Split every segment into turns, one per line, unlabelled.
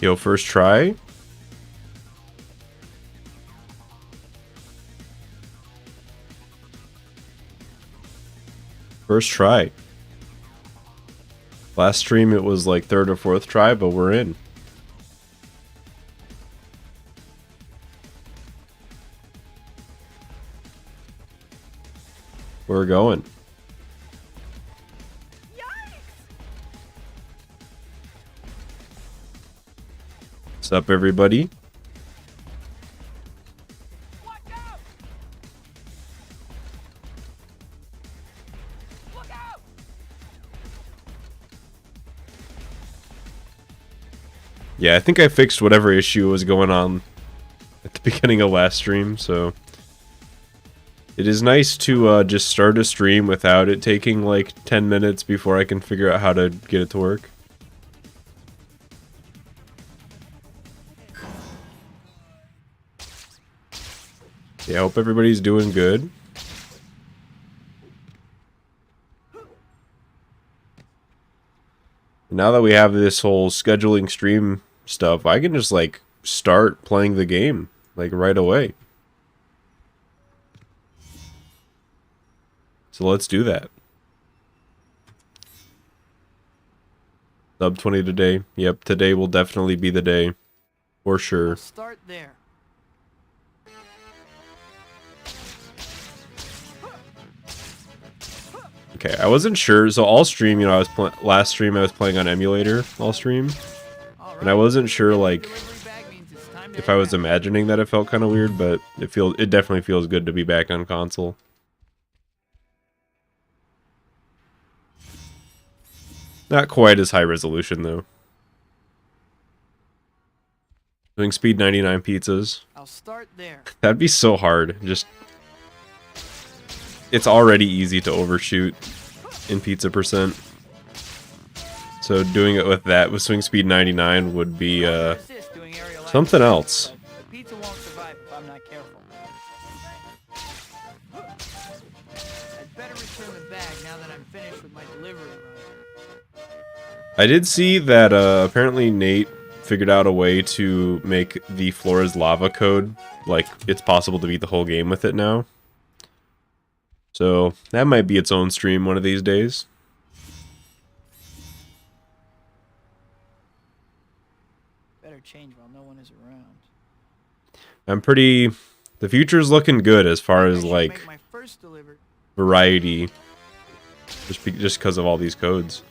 Yo, first try. First try. Last stream it was like third or fourth try, but we're in. We're going. What's up, everybody? Yeah, I think I fixed whatever issue was going on at the beginning of last stream, so it is nice to just start a stream without it taking like 10 minutes before I can figure out how to get it to work. Yeah, I hope everybody's doing good. Now that we have this whole scheduling stream stuff, I can just like start playing the game like right away. So let's do that. Sub 20 today. Yep, today will definitely be the day. For sure.
Start there.
Okay, I wasn't sure. So all stream, you know, last stream I was playing on emulator all stream. And I wasn't sure like if I was imagining that it felt kind of weird, but it definitely feels good to be back on console. Not quite as high resolution though. Doing speed 99 pizzas.
I'll start there.
That'd be so hard. Just it's already easy to overshoot in pizza percent. So doing it with that with swing speed 99 would be something else.
The pizza won't survive if I'm not careful. I'd better return the bag now that I'm finished with my delivery run.
I did see that apparently Nate figured out a way to make the Flores lava code like it's possible to beat the whole game with it now. So that might be its own stream one of these days.
Better change while no one is around.
The future's looking good as far as like variety. Just because of all these codes.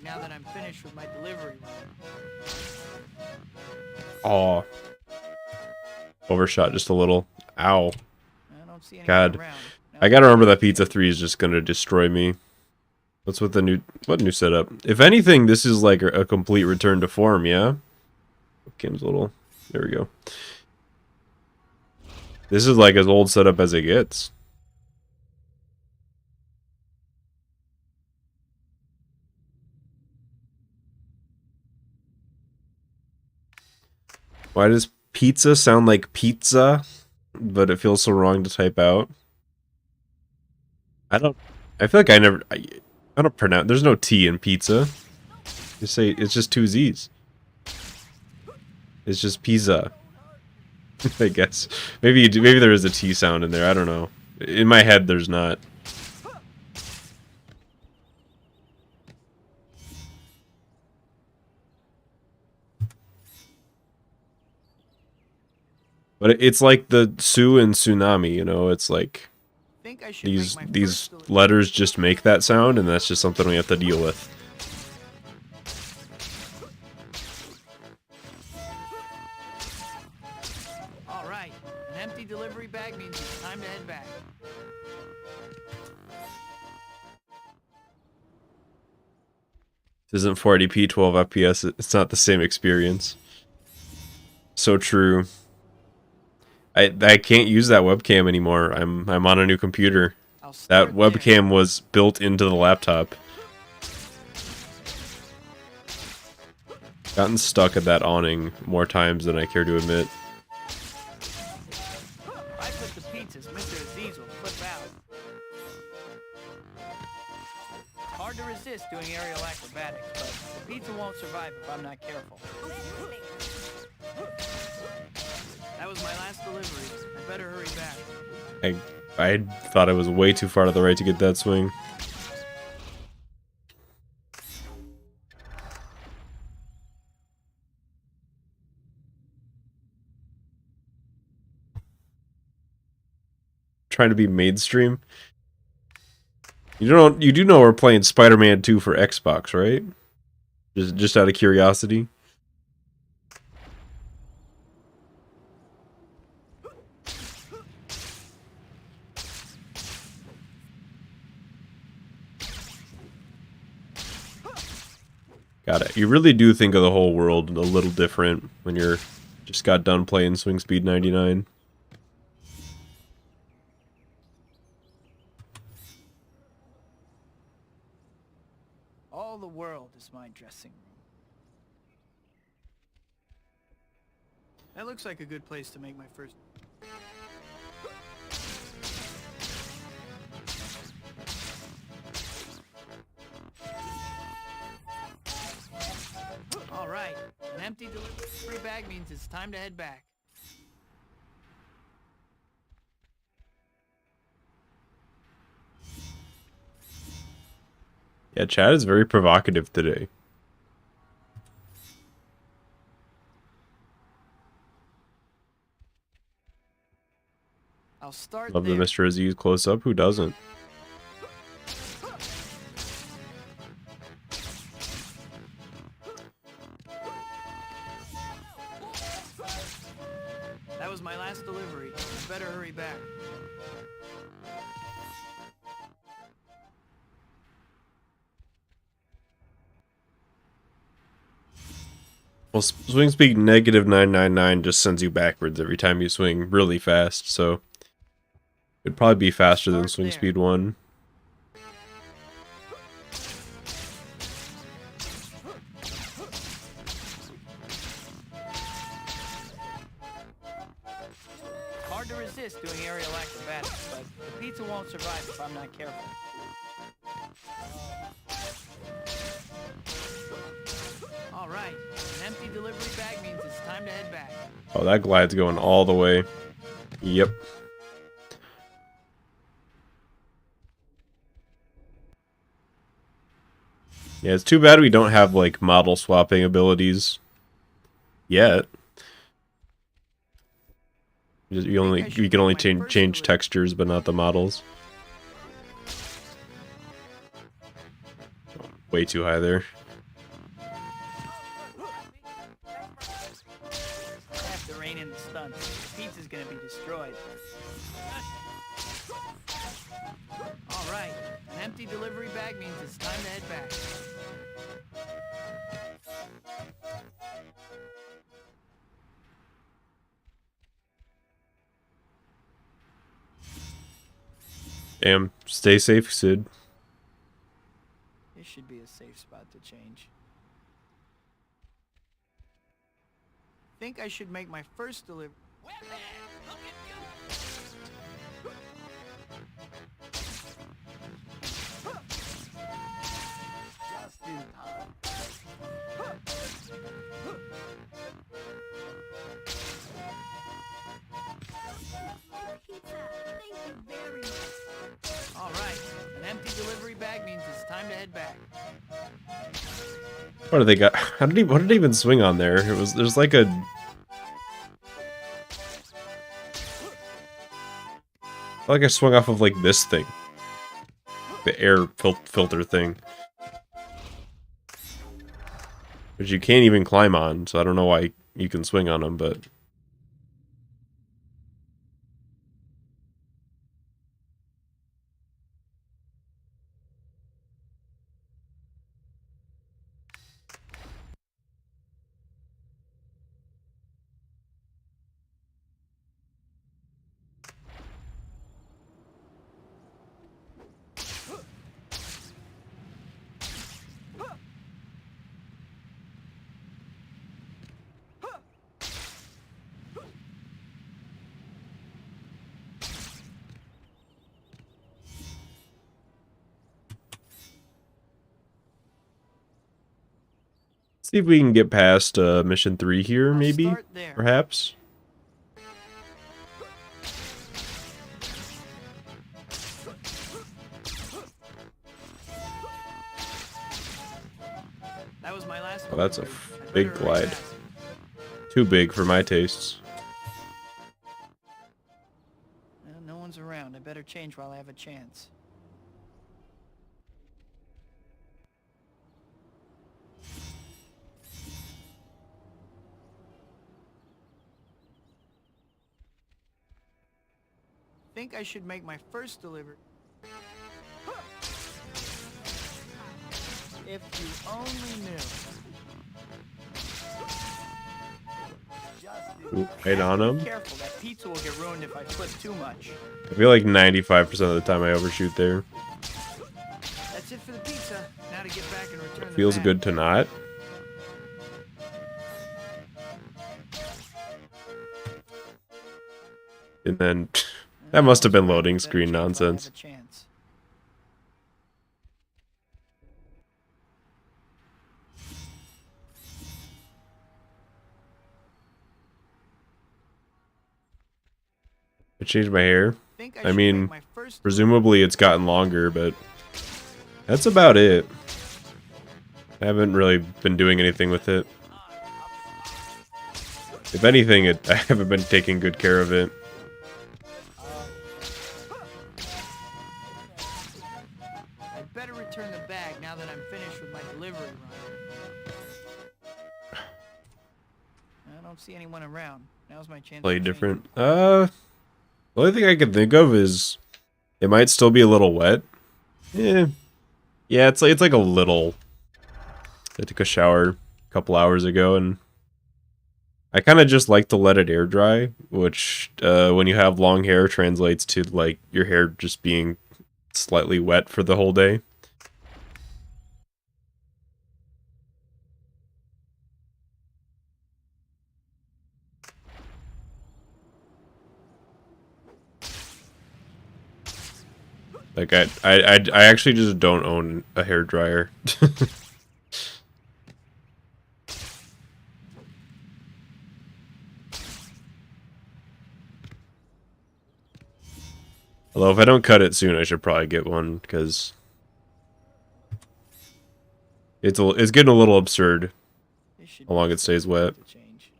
Now that I'm finished with my delivery run.
Oh. Overshot just a little. Ow.
I don't see
God. I gotta remember that Pizza 3 is just gonna destroy me. What's with the new setup? If anything, this is like a complete return to form, yeah? Kim's a little... There we go. This is like as old setup as it gets. Why does pizza sound like pizza, but it feels so wrong to type out? I feel like I don't pronounce, there's no T in pizza. You say, it's just two Z's. It's just pizza. I guess. Maybe there is a T sound in there, I don't know. In my head, there's not. But it's like the Su and tsunami, you know, it's like these letters just make that sound, and that's just something we have to deal with.
All right, an empty delivery bag means it's time to head back.
This isn't 480p 12 FPS, it's not the same experience. So true. I can't use that webcam anymore. I'm on a new computer. That webcam was built into the laptop. Gotten stuck at that awning more times than I care to admit.
Hard to resist doing aerial acrobatics, but the pizza won't survive if I'm not careful. That was my last delivery. I better hurry back.
I thought I was way too far to the right to get that swing. Trying to be mainstream. You do know we're playing Spider-Man 2 for Xbox, right? Just out of curiosity. Got it. You really do think of the whole world a little different when you're just got done playing Swing Speed 99.
All the world is my dressing room. That looks like a good place to make my first... All right, an empty delivery bag means it's time to head back.
Yeah, Chad is very provocative today.
I'll start
Love
there.
the Mr. Aziz close up. Who doesn't?
That was my last delivery. I better hurry back.
Well, swing speed negative 999 just sends you backwards every time you swing really fast, so it'd probably be faster than swing speed 1.
Hard to resist doing aerial acrobatics, but the pizza won't survive if I'm not careful. All right, an empty delivery bag means it's time to head back.
Oh, that glide's going all the way. Yep. Yeah, it's too bad we don't have, like, model swapping abilities yet. You can only change textures, but not the models. Way too high there.
I have to rein in the stunts. The pizza's gonna be destroyed. All right, an empty delivery bag means it's time to head back.
Damn, stay safe, Sid.
This should be a safe spot to change. Think I should make my first delivery. Look at you! Just in time.
Pizza, thank you very much.
All right, an empty delivery bag means it's time to head back.
What do they got? What did he even swing on there? There's like a... I feel like I swung off of like this thing. The air filter thing. Which you can't even climb on, so I don't know why you can swing on them, but... See if we can get past mission 3 here,
I'll
maybe,
start there.
perhaps.
That was my last
Oh, that's a
delivery. I
big
better hurry
glide.
fast.
Too big for my tastes.
Well, no one's around. I better change while I have a chance. Think I should make my first delivery. If you only knew.
Ooh, right on him.
Be careful, that pizza will get ruined if I flip too much.
I feel like 95% of the time I overshoot there.
That's it for the pizza. Now to get back and return the
Feels
bag.
good to not. And then that must have been loading screen nonsense. I changed my hair. I mean, presumably it's gotten longer, but that's about it. I haven't really been doing anything with it. If anything, I haven't been taking good care of it.
I'd better return the bag now that I'm finished with my delivery run. I don't see anyone around. Now's my chance.
Play
to change.
different. The only thing I can think of is it might still be a little wet. Yeah, it's like a little. I took a shower a couple hours ago, and I kind of just like to let it air dry, which when you have long hair translates to like your hair just being slightly wet for the whole day. Like I actually just don't own a hair dryer. Although if I don't cut it soon, I should probably get one because it's getting a little absurd
This should
how long
be
it stays wet.
to change.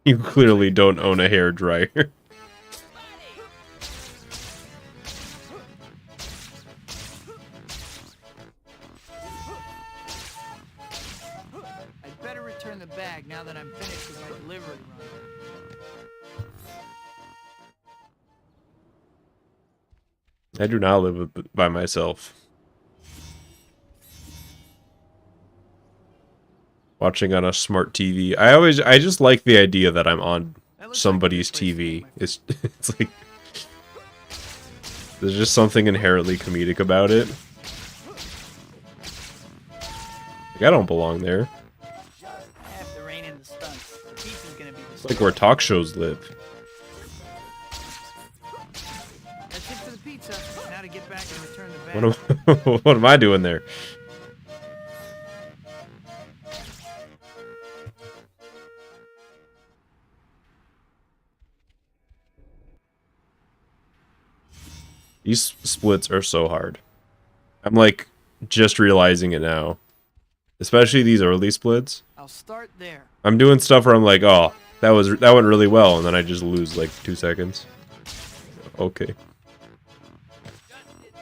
You clearly don't own a hair dryer.
I'd better return the bag now that I'm finished with my delivery run.
I do not live by myself. Watching on a smart TV. I just like the idea that I'm on
That looks
somebody's
like a good place to
TV.
make my
It's like there's just something inherently comedic about it. Like I don't belong there.
I have to rein in the stunts. The pizza's gonna be
It's like where talk shows live.
That's it for the pizza. Now to get back and return the bag.
What am I doing there? These splits are so hard. I'm like just realizing it now. Especially these early splits.
I'll start there.
I'm doing stuff where I'm like, oh, that went really well, and then I just lose like 2 seconds. Okay.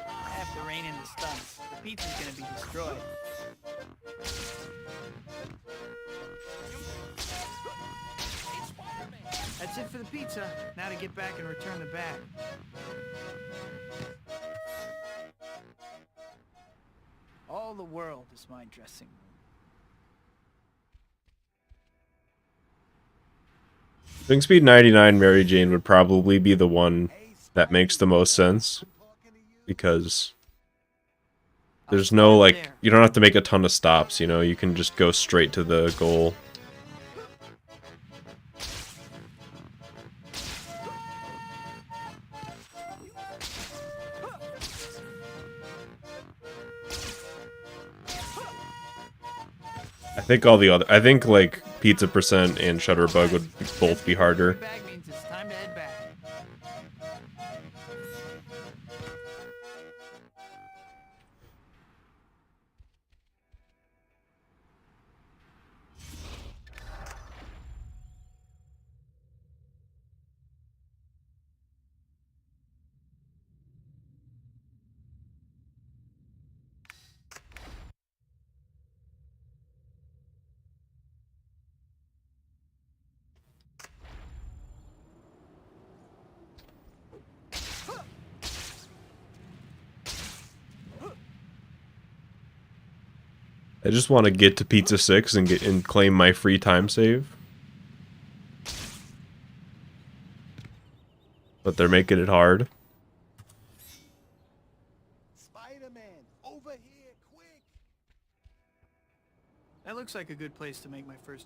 I have to rein in the stunts. The pizza's gonna be destroyed. That's it for the pizza. Now to get back and return the bag. All the world is my dressing room.
Swing Speed 99 Mary Jane would probably be the one that makes the most sense. Because there's no, like, you don't have to make a ton of stops, you know? You can just go straight to the goal. I think all the other, I think like Pizza Percent and Shutterbug would both be harder.
Bag means it's time to head back.
I just want to get to Pizza 6 and get and claim my free time save. But they're making it hard.
Spider-Man, over here, quick! That looks like a good place to make my first.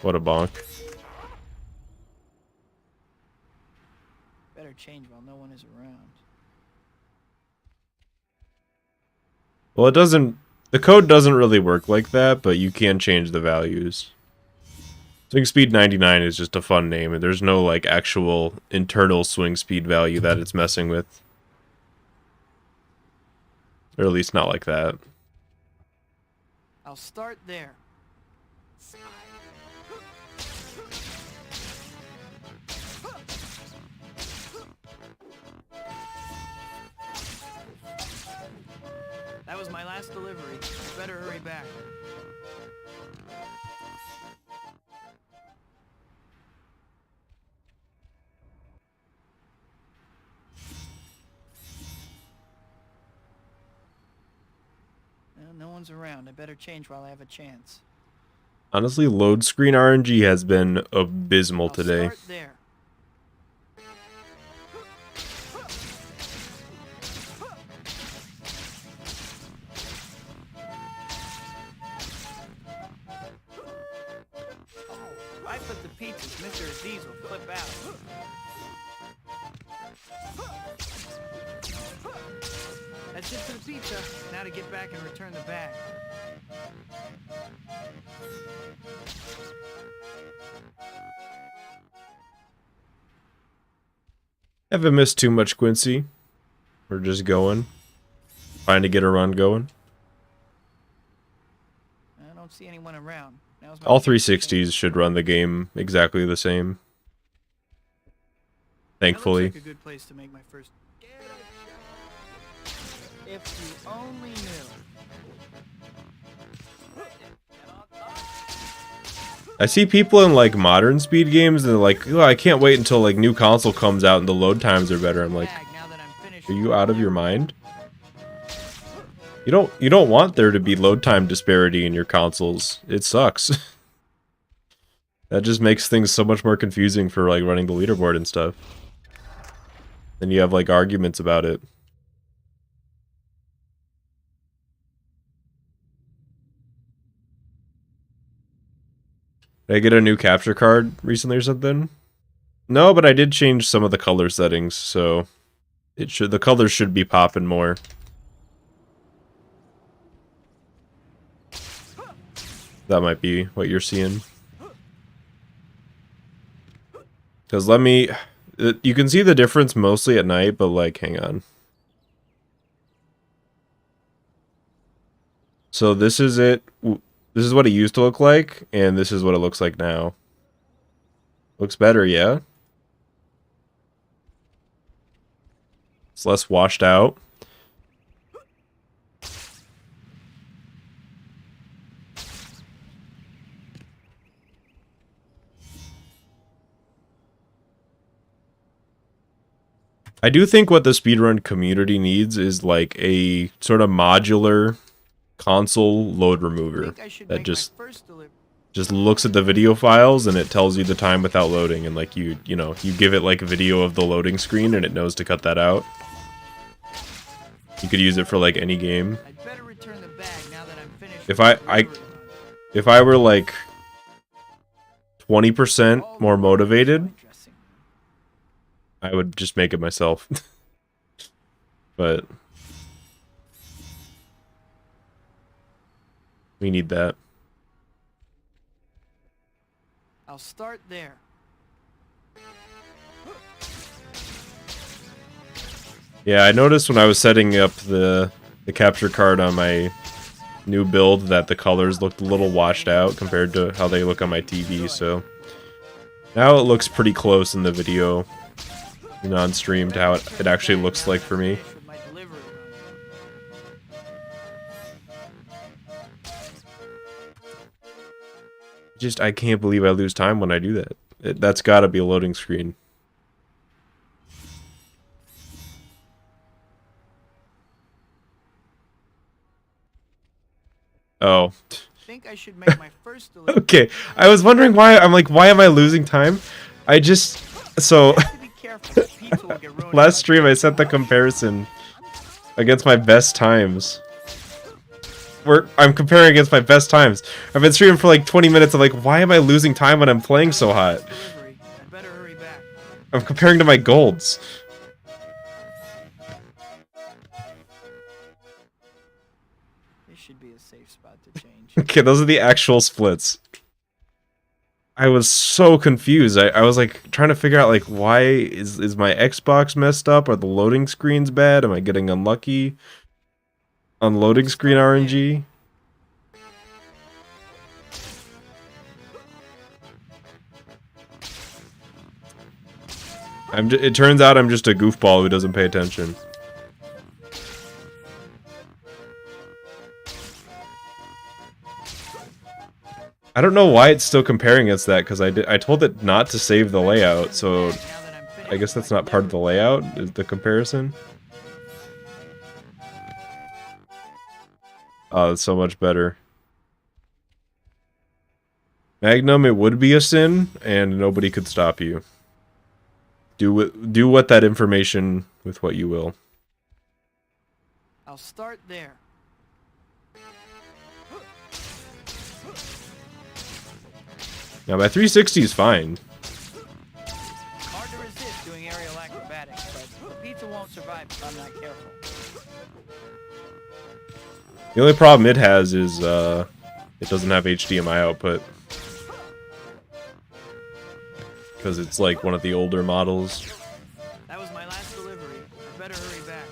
What a bonk.
Better change while no one is around.
Well, it doesn't... The code doesn't really work like that, but you can change the values. Swing speed 99 is just a fun name, and there's no, like, actual internal swing speed value that it's messing with. Or at least not like that.
I'll start there. That was my last delivery. Better hurry back. Well, no one's around. I better change while I have a chance.
Honestly, load screen RNG has been abysmal
I'll
today.
start there. If I put the pizzas, Mr. Aziz will flip out. That's it for the pizza. Now to get back and return the bag.
Haven't missed too much, Quincy. We're just going. Trying to get a run going.
I don't see anyone around. Now's my
All
chance to
360s should run the game exactly the same. Thankfully.
That looks like a good place to make my first. If you only knew.
I see people in like modern speed games and they're like, oh, I can't wait until like new console comes out and the load times are better. I'm like,
Now that I'm finished
are you out of your mind? You don't want there to be load time disparity in your consoles. It sucks. That just makes things so much more confusing for like running the leaderboard and stuff. Then you have like arguments about it. Did I get a new capture card recently or something? No, but I did change some of the color settings, so the colors should be popping more. That might be what you're seeing. Because you can see the difference mostly at night, but like, hang on. So this is it. This is what it used to look like, and this is what it looks like now. Looks better, yeah? It's less washed out. I do think what the speedrun community needs is like a sort of modular console load remover that just looks at the video files and it tells you the time without loading, and like you give it like a video of the loading screen and it knows to cut that out. You could use it for like any game.
I'd better return the bag now that I'm finished.
If I were like 20% more motivated, I would just make it myself. But We need that.
I'll start there.
Yeah, I noticed when I was setting up the capture card on my new build that the colors looked a little washed out compared to how they look on my TV, so now it looks pretty close in the video, on stream, to how it actually looks like for me. Just, I can't believe I lose time when I do that. That's gotta be a loading screen. Oh.
Think I should make my first delivery.
Okay, I was wondering why, I'm like, why am I losing time? I just, so, last stream I set the comparison against my best times. I'm comparing against my best times. I've been streaming for like 20 minutes, I'm like, why am I losing time when I'm playing so hot? I'm comparing to my golds.
This should be a safe spot to change.
Okay, those are the actual splits. I was so confused. I was like trying to figure out like why is my Xbox messed up? Are the loading screens bad? Am I getting unlucky on loading screen RNG? It turns out I'm just a goofball who doesn't pay attention. I don't know why it's still comparing against that, because I told it not to save the layout, so I guess that's not part of the layout, is the comparison. Oh, that's so much better. Magnum, it would be a sin, and nobody could stop you. Do what that information with what you will.
I'll start there.
Now, my 360 is fine.
Hard to resist doing aerial acrobatics, but the pizza won't survive if I'm not careful.
The only problem it has is it doesn't have HDMI output. Because it's like one of the older models.
That was my last delivery. I better hurry back.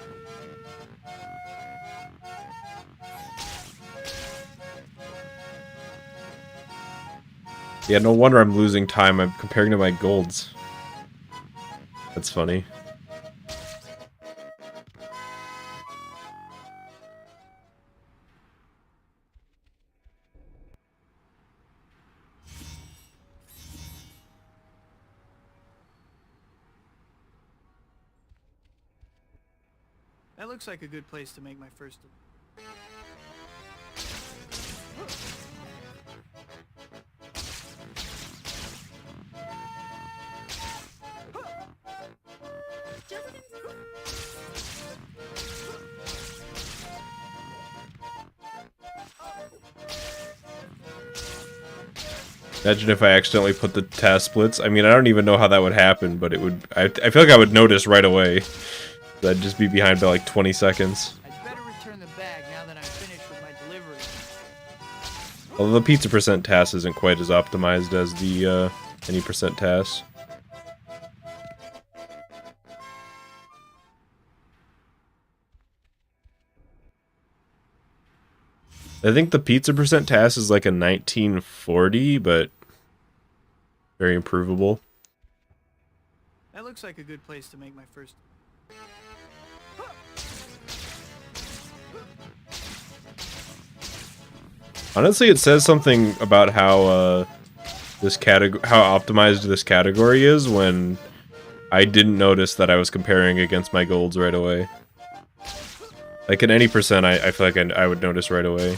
Yeah, no wonder I'm losing time. I'm comparing to my golds. That's funny.
That looks like a good place to make my first delivery.
Imagine if I accidentally put the task splits. I mean, I don't even know how that would happen, but it would. I feel like I would notice right away. I'd just be behind by like 20 seconds.
I'd better return the bag now that I'm finished with my delivery.
Although the pizza percent task isn't quite as optimized as the any percent task. I think the pizza percent task is like a 1940, but very improvable.
That looks like a good place to make my first.
Honestly, it says something about how this category, how optimized this category is when I didn't notice that I was comparing against my golds right away. Like at any percent, I feel like I would notice right away.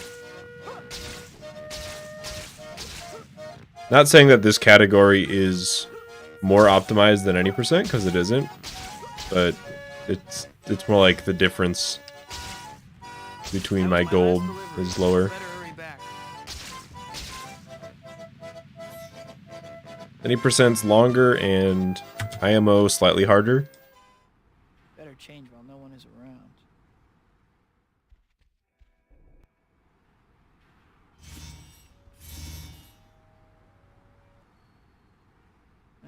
Not saying that this category is more optimized than any percent, because it isn't, but it's more like the difference between my gold is lower. Any percent's longer and IMO slightly harder.
Better change while no one is around.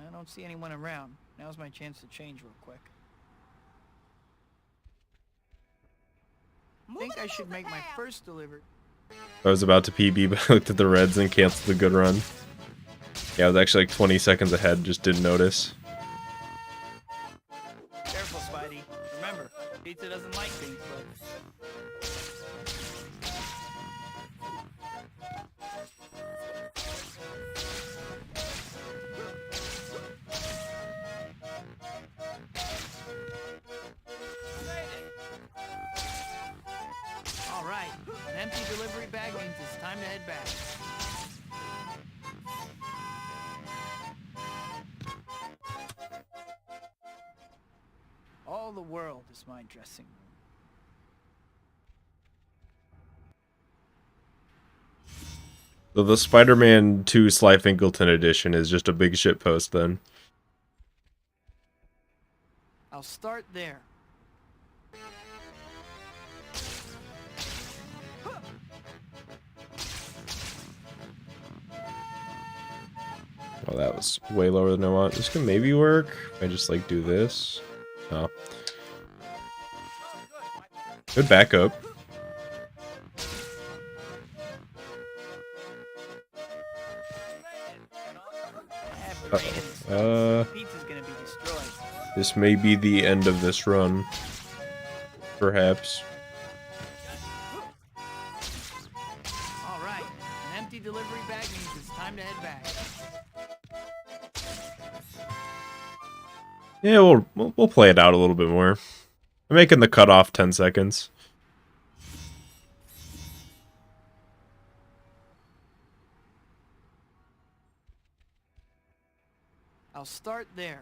I don't see anyone around. Now's my chance to change real quick. I think I should make my first delivery.
I was about to PB, but I looked at the reds and canceled the good run. Yeah, I was actually like 20 seconds ahead, just didn't notice.
Careful, Spidey. Remember, pizza doesn't like being flipped. All right, an empty delivery bag means it's time to head back. All the world is my dressing room.
So the Spider-Man 2 Slyfincleton edition is just a big shitpost then.
I'll start there.
Oh, that was way lower than I want. This can maybe work. I just like do this. Oh. Good backup.
Pizza's gonna be destroyed.
This may be the end of this run. Perhaps.
All right, an empty delivery bag means it's time to head back.
Yeah, we'll play it out a little bit more. I'm making the cutoff 10 seconds.
I'll start there.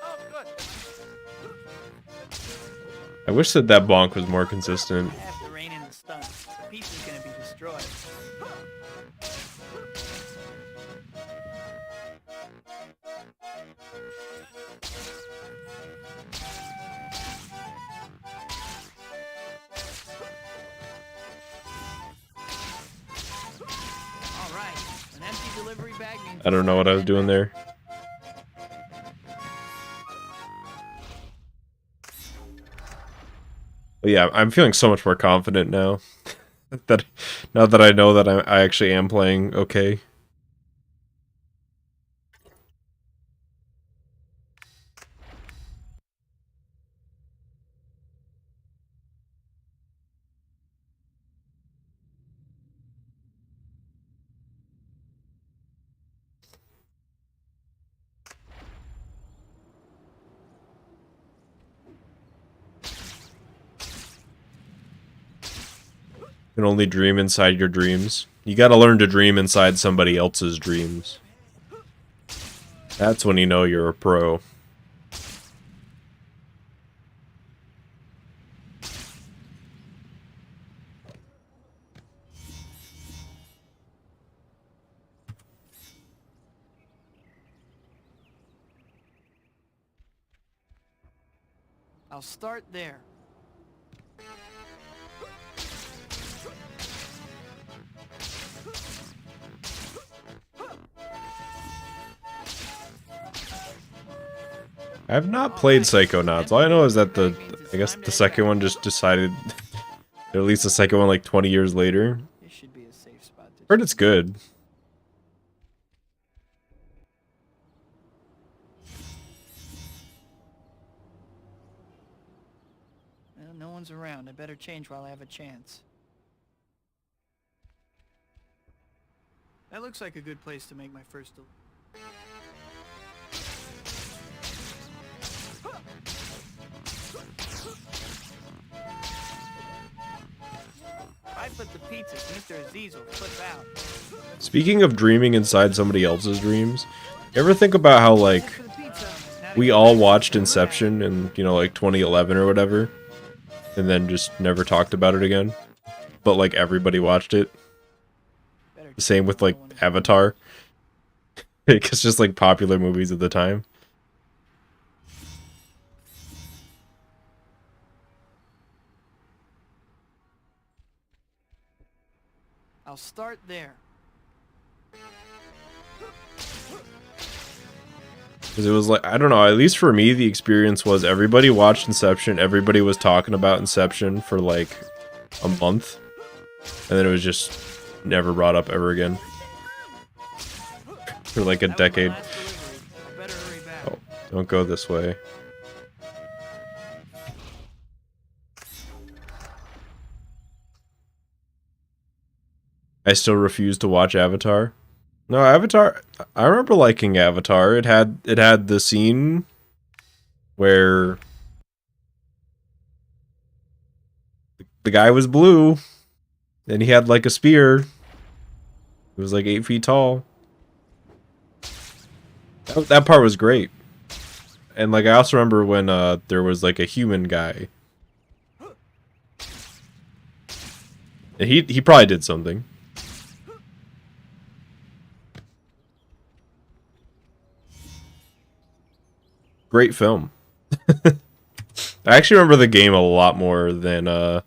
Oh, good.
I wish that bonk was more consistent.
I have to rein in the stunts. The pizza's gonna be destroyed. All right, an empty delivery bag means
I don't know what I was doing there. But yeah, I'm feeling so much more confident now. that now that I know that I actually am playing okay. You can only dream inside your dreams. You gotta learn to dream inside somebody else's dreams. That's when you know you're a pro.
I'll start there.
I have not played Psychonauts. All I know is that I guess the second one just decided to release the second one like 20 years later.
This should be a safe spot to
Heard it's good.
Well, no one's around. I better change while I have a chance. That looks like a good place to make my first I put the pizzas, Mr. Aziz will flip out.
Speaking of dreaming inside somebody else's dreams, you ever think about how like we all watched Inception in, you know, like 2011 or whatever, and then just never talked about it again? But like everybody watched it. The same with like Avatar. It's just like popular movies at the time.
I'll start there.
Because it was like, I don't know, at least for me, the experience was everybody watched Inception, everybody was talking about Inception for like a month, and then it was just never brought up ever again. For like a decade. Oh, don't go this way. I still refuse to watch Avatar. No, Avatar, I remember liking Avatar. It had the scene where the guy was blue and he had like a spear. It was like 8 feet tall. That part was great. And like I also remember when there was like a human guy. And he probably did something. Great film. I actually remember the game a lot more than
No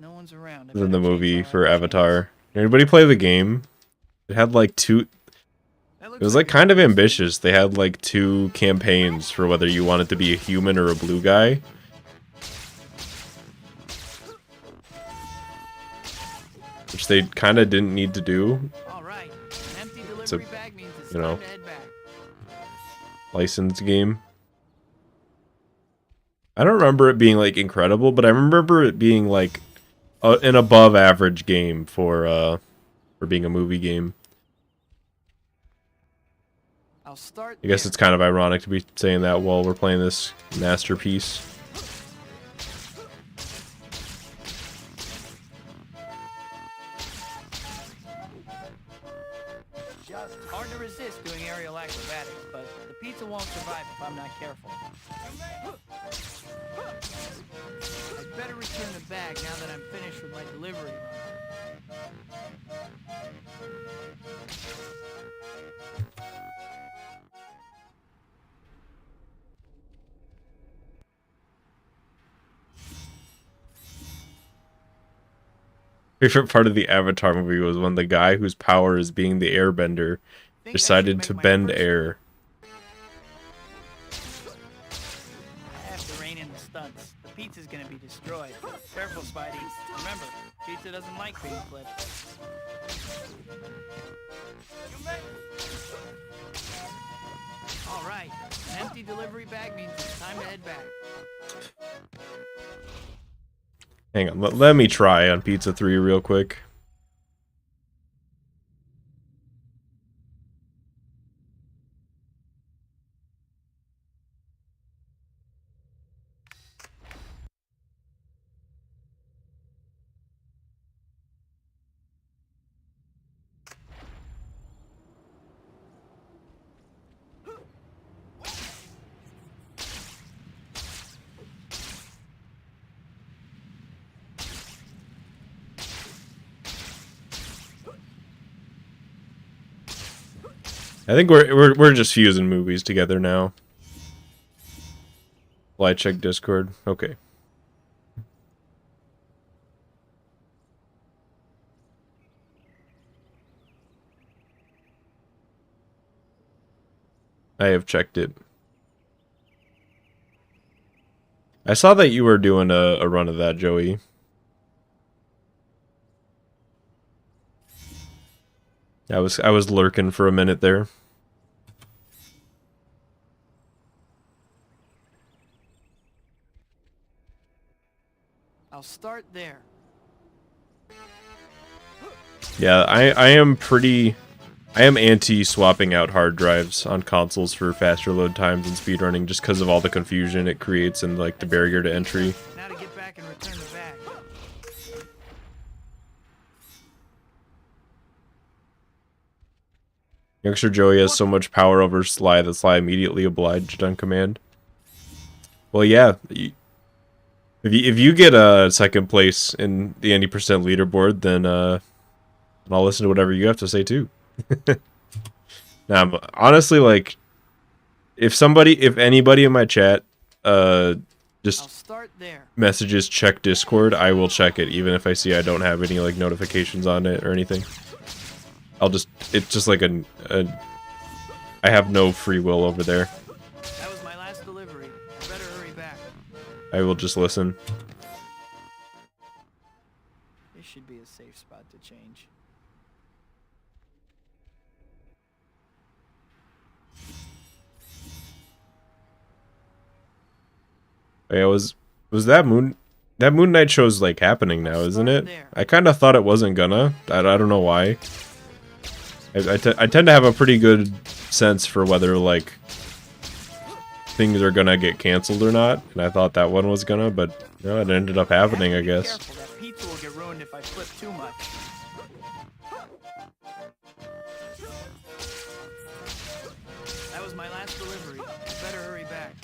one's around.
than the movie for Avatar. Anybody play the game? It had like two. It was like kind of ambitious. They had like 2 campaigns for whether you wanted to be a human or a blue guy. Which they kind of didn't need to do.
All right. An empty
It's a,
delivery bag means it's
you know,
time to head back.
licensed game. I don't remember it being like incredible, but I remember it being like an above average game for being a movie game.
I'll start
I guess it's kind of ironic to be saying that while we're playing this masterpiece.
Just hard to resist doing aerial acrobatics, but the pizza won't survive if I'm not careful. I'd better return the bag now that I'm finished with my delivery run.
Favorite part of the Avatar movie was when the guy whose power is being the airbender decided to bend air.
I have to rein in the stunts. The pizza's gonna be destroyed. Careful, Spidey. Remember, pizza doesn't like being flipped. All right. An empty delivery bag means it's time to head back.
Hang on, let me try on Pizza 3 real quick. I think we're just fusing movies together now. Will I check Discord? Okay. I have checked it. I saw that you were doing a run of that, Joey. I was lurking for a minute there.
I'll start there.
Yeah, I am anti-swapping out hard drives on consoles for faster load times and speedrunning just because of all the confusion it creates and like the barrier to entry.
Now to get back and return the bag.
Youngster Joey has so much power over Sly that Sly immediately obliged on command. Well, yeah. If you get a second place in the 90% leaderboard, then I'll listen to whatever you have to say too. Now, honestly, like, if anybody in my chat just
start there.
messages check Discord, I will check it even if I see I don't have any like notifications on it or anything. It's just like I have no free will over there.
That was my last delivery. I better hurry back.
I will just listen.
This should be a safe spot to change.
Yeah, was that Moon Knight show's like happening now, isn't it? I kind of thought it wasn't gonna. I don't know why. I tend to have a pretty good sense for whether like things are gonna get canceled or not, and I thought that one was gonna, but no, it ended up happening, I guess.
Careful, that pizza will get ruined if I flip too much. That was my last delivery. I better hurry back.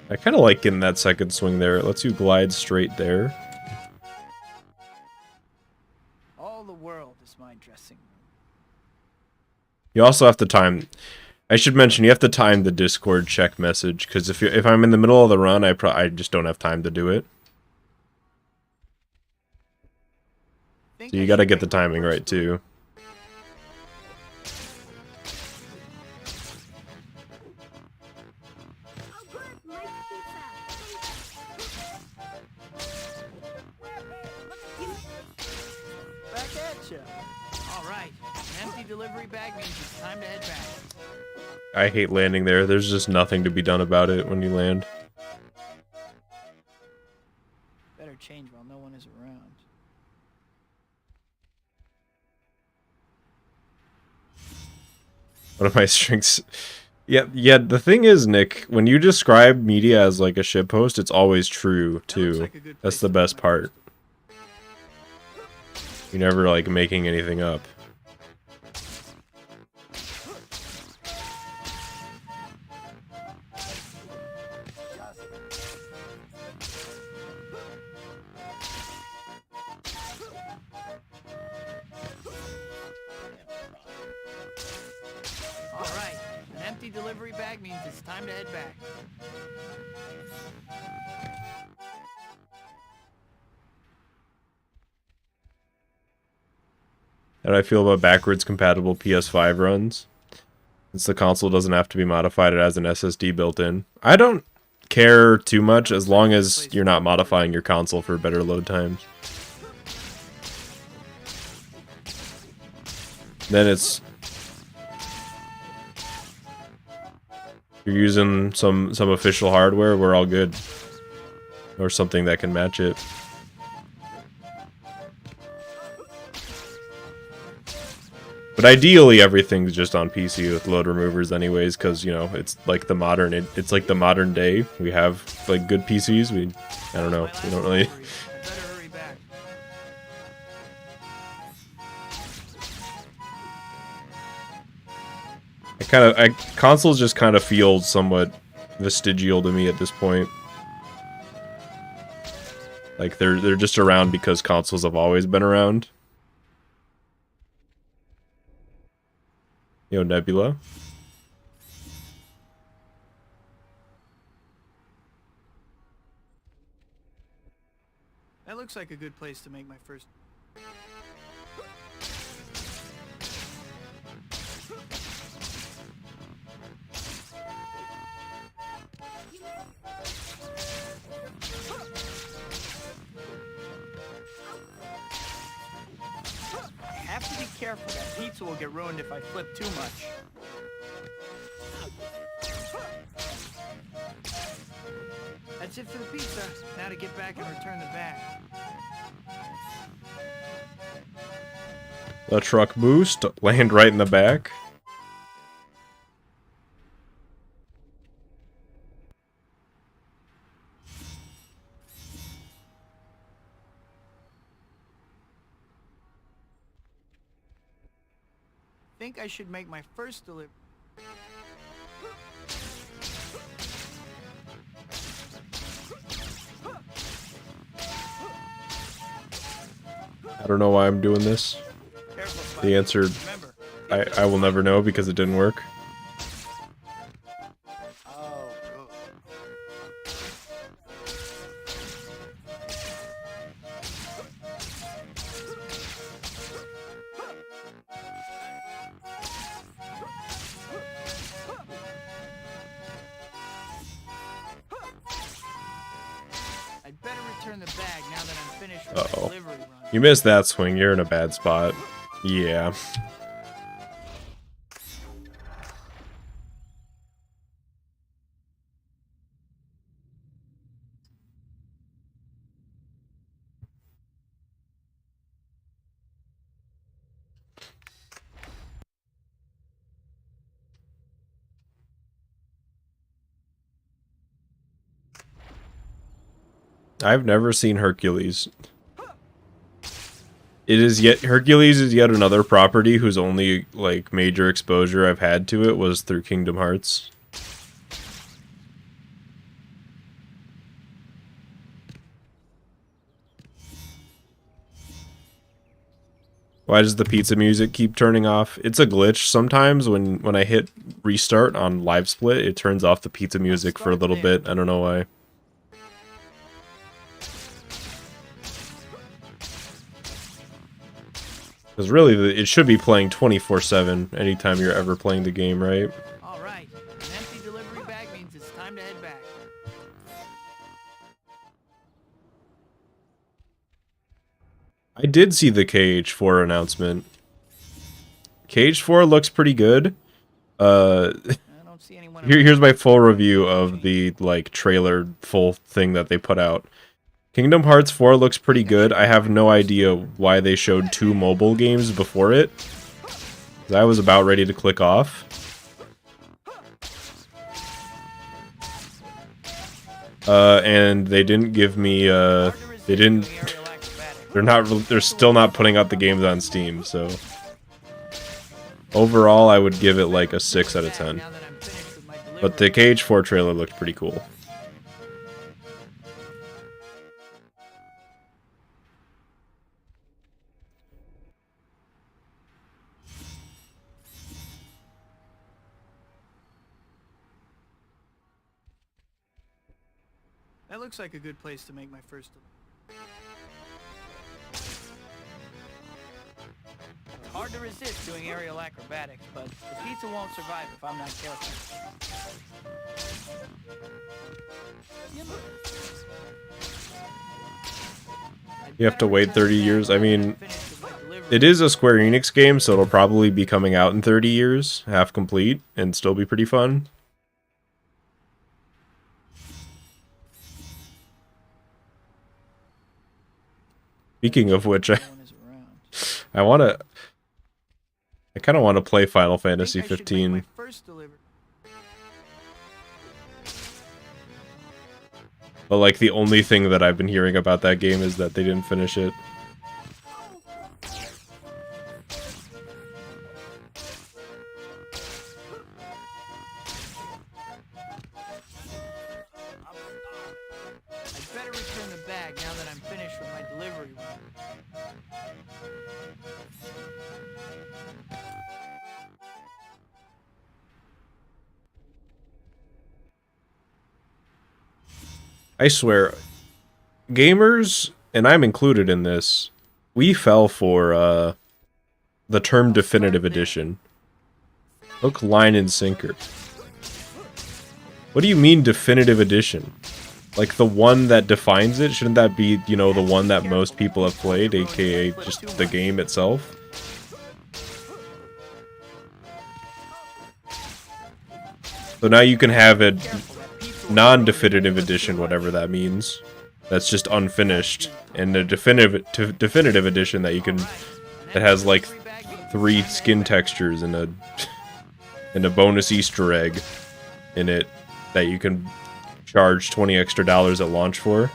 I kind of like getting that second swing there. It lets you glide straight there.
All the world is my dressing room.
You also have to time. I should mention you have to time the Discord check message because if I'm in the middle of the run, I just don't have time to do it. So you got to get the timing right too.
Back at ya. All right, an empty delivery bag means it's time to head back.
I hate landing there. There's just nothing to be done about it when you land.
Better change while no one is around.
One of my strengths. Yeah, the thing is, Nick, when you describe media as like a shitpost, it's always true, too. That's the best part. You're never, like, making anything up.
Alright, an empty delivery bag means it's time to head back.
How do I feel about backwards compatible PS5 runs? Since the console doesn't have to be modified, it has an SSD built in. I don't care too much as long as you're not modifying your console for better load times. Then it's... You're using some official hardware, we're all good. Or something that can match it. But ideally, everything's just on PC with load removers, anyways, because you know it's like the modern. It's like the modern day. We have like good PCs. I don't know. We don't really. Consoles just kind of feel somewhat vestigial to me at this point. Like they're just around because consoles have always been around. Yo, Nebula.
That looks like a good place to make my first... I have to be careful. That pizza will get ruined if I flip too much. That's it for the pizza. Now to get back and return the bag.
The truck boost, land right in the back.
I think I should make my first delivery.
I don't know why I'm doing this. The answer, I will never know because it didn't work. Uh-oh.
delivery run.
You missed that swing, you're in a bad spot. Yeah. I've never seen Hercules. Hercules is yet another property whose only like major exposure I've had to it was through Kingdom Hearts. Why does the pizza music keep turning off? It's a glitch. Sometimes when I hit restart on live split, it turns off the pizza music for a little bit. I don't know why. Because really, it should be playing 24/7 anytime you're ever playing the game, right?
All right, an empty delivery bag means it's time to head back.
I did see the KH4 announcement. KH4 looks pretty good.
I don't see anyone.
Here's my full review of the like trailer full thing that they put out. Kingdom Hearts 4 looks pretty good. I have no idea why they showed 2 mobile games before it. I was about ready to click off. And they didn't give me, they didn't, they're still not putting out the games on Steam, so. Overall, I would give it like a 6 out of 10. But the KH4 trailer looked pretty cool.
That looks like a good place to make my first. It's hard to resist doing aerial acrobatics, but the pizza won't survive if I'm not careful.
You have to wait 30 years. I mean, it is a Square Enix game, so it'll probably be coming out in 30 years, half complete, and still be pretty fun. Speaking of which, I kind of want to play Final Fantasy 15. But like the only thing that I've been hearing about that game is that they didn't finish it.
I'd better return the bag now that I'm finished with my delivery run.
I swear, gamers, and I'm included in this, we fell for the term definitive edition. Hook, line, and sinker. What do you mean definitive edition? Like the one that defines it? Shouldn't that be, you know, the one that most people have played, aka just the game itself? So now you can have a non-definitive edition, whatever that means. That's just unfinished, and a definitive edition that you can, that has like 3 skin textures and a bonus Easter egg in it that you can charge $20 extra at launch for.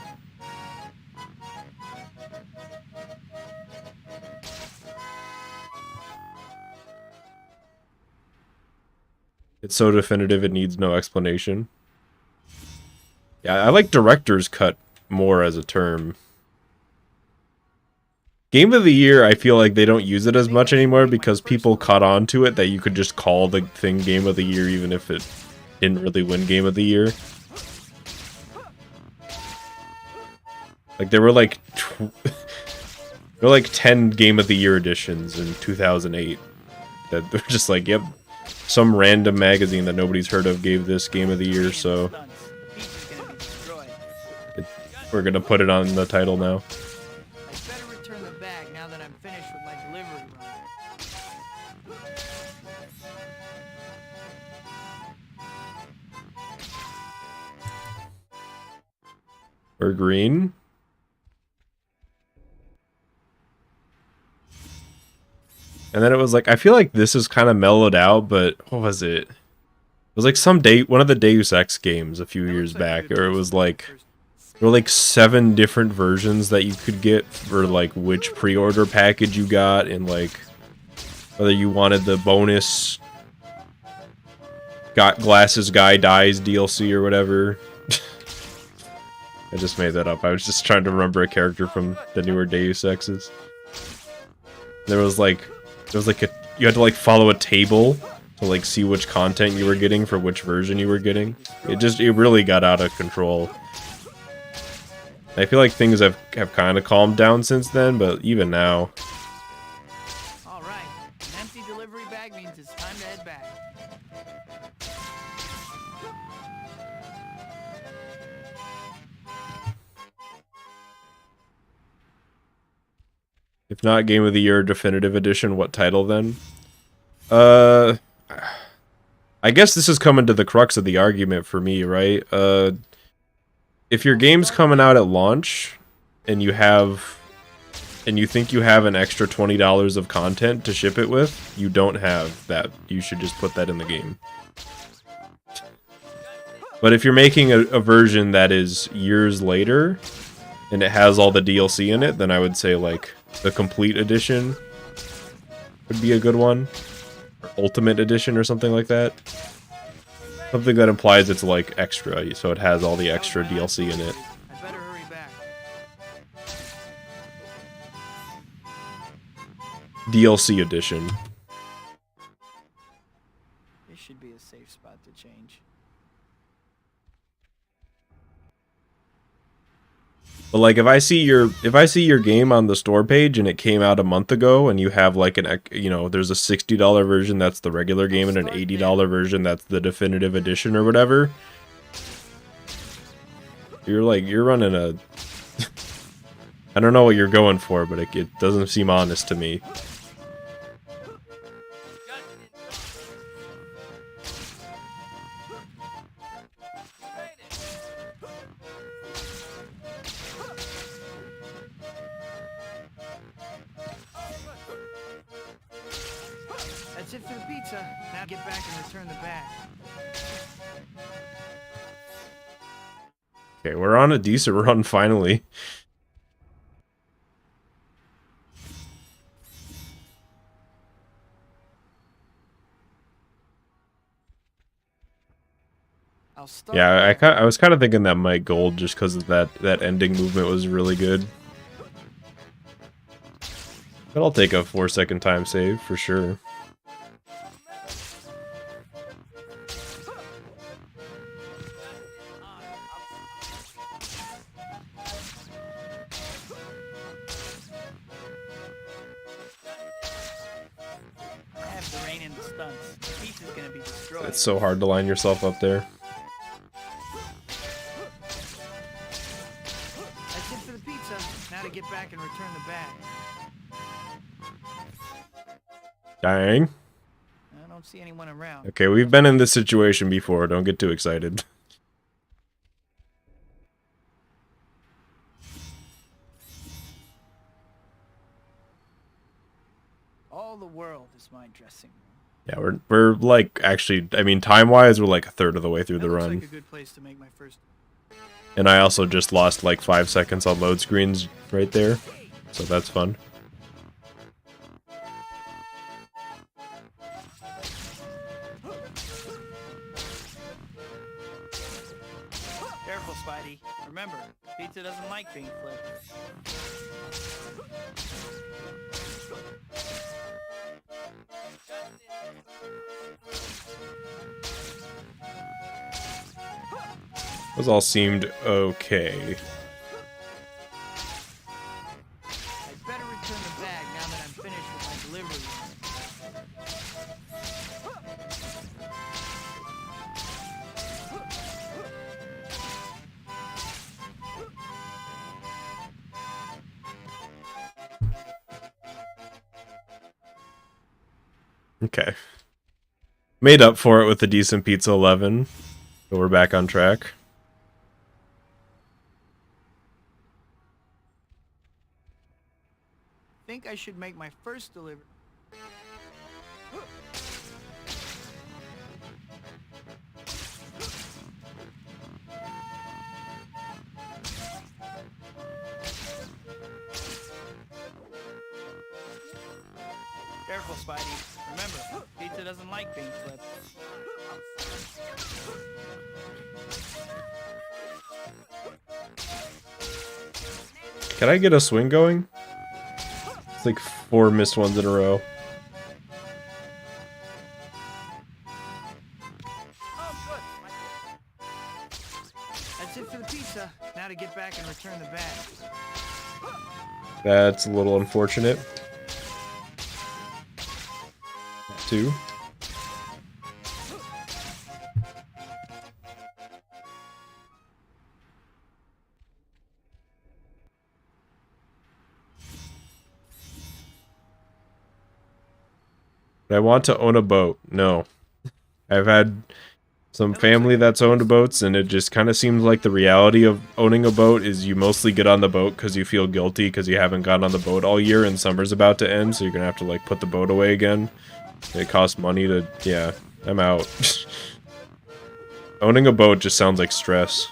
It's so definitive it needs no explanation. Yeah, I like director's cut more as a term. Game of the Year, I feel like they don't use it as much anymore because people caught on to it that you could just call the thing Game of the Year even if it didn't really win Game of the Year. Like there were like 10 Game of the Year editions in 2008 that they're just like, yep, some random magazine that nobody's heard of gave this Game of the Year, so we're gonna put it on the title now.
I'd now that I'm finished with my delivery run.
Or green. And then it was like, I feel like this is kind of mellowed out, but what was it? It was like one of the Deus Ex games a few years back, or it was like, there were like 7 different versions that you could get for like which pre-order package you got, and like whether you wanted the bonus got glasses guy dies DLC or whatever. I just made that up. I was just trying to remember a character from the newer Deus Exes. There was like you had to like follow a table to like see which content you were getting for which version you were getting. It really got out of control. I feel like things have kind of calmed down since then, but even now.
All right, an empty delivery bag means it's time to head back.
If not Game of the Year Definitive Edition, what title then? I guess this is coming to the crux of the argument for me, right? If your game's coming out at launch and you think you have an extra $20 of content to ship it with, you don't have that. You should just put that in the game. But if you're making a version that is years later and it has all the DLC in it, then I would say like the complete edition would be a good one. Or Ultimate Edition or something like that. Something that implies it's like extra, so it has all the extra DLC in it.
I better hurry back.
DLC edition.
This should be a safe spot to change.
But like if I see your game on the store page and it came out a month ago and you have like there's a $60 version that's the regular game and an $80 version that's the definitive edition or whatever. You're running a I don't know what you're going for, but it doesn't seem honest to me.
That's it for the pizza. Now get back and return the bag.
Okay, we're on a decent run finally.
I'll start.
Yeah, I was kind of thinking that Mike Gold just because of that ending movement was really good. But I'll take a 4-second time save for sure.
I have the rain in the stunts. The pizza's gonna be destroyed.
It's so hard to line yourself up there.
That's it for the pizza. Now to get back and return the bag.
Dang.
I don't see anyone around.
Okay, we've been in this situation before. Don't get too excited.
All the world is my dressing room.
Yeah, we're like actually, I mean, time-wise, we're like a third of the way through the
That looks
run.
like a good place to make my first.
And I also just lost like 5 seconds on load screens right there, so that's fun.
Careful, Spidey. Remember, pizza doesn't like being flipped.
Those all seemed okay.
I'd better return the bag now that I'm finished with my delivery.
Okay. Made up for it with a decent pizza 11. So we're back on track.
Think I should make my first delivery. Careful, Spidey. Remember, pizza doesn't like being flipped.
Can I get a swing going? It's like 4 missed ones in a row.
Oh, good. That's it for the pizza. Now to get back and return the bag.
That's a little unfortunate. 2. But I want to own a boat. No. I've had some family that's owned boats, and it just kind of seems like the reality of owning a boat is you mostly get on the boat because you feel guilty because you haven't gotten on the boat all year and summer's about to end, so you're gonna have to like put the boat away again. It costs money to... yeah, I'm out. Owning a boat just sounds like stress.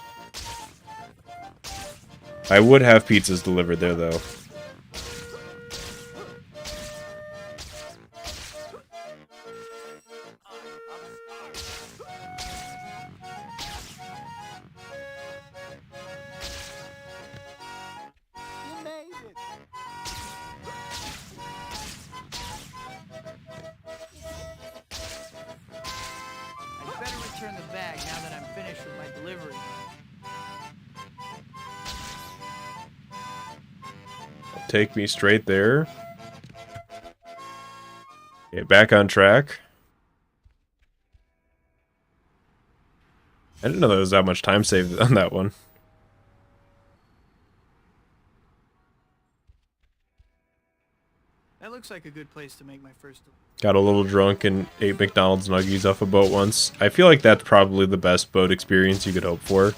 I would have pizzas delivered there, though.
You made it.
I'd better return the bag now that I'm finished with my delivery.
Take me straight there. Okay, back on track. I didn't know there was that much time saved on that one.
That looks like a good place to make my first delivery.
Got a little drunk and ate McDonald's nuggies off a boat once. I feel like that's probably the best boat experience you could hope for.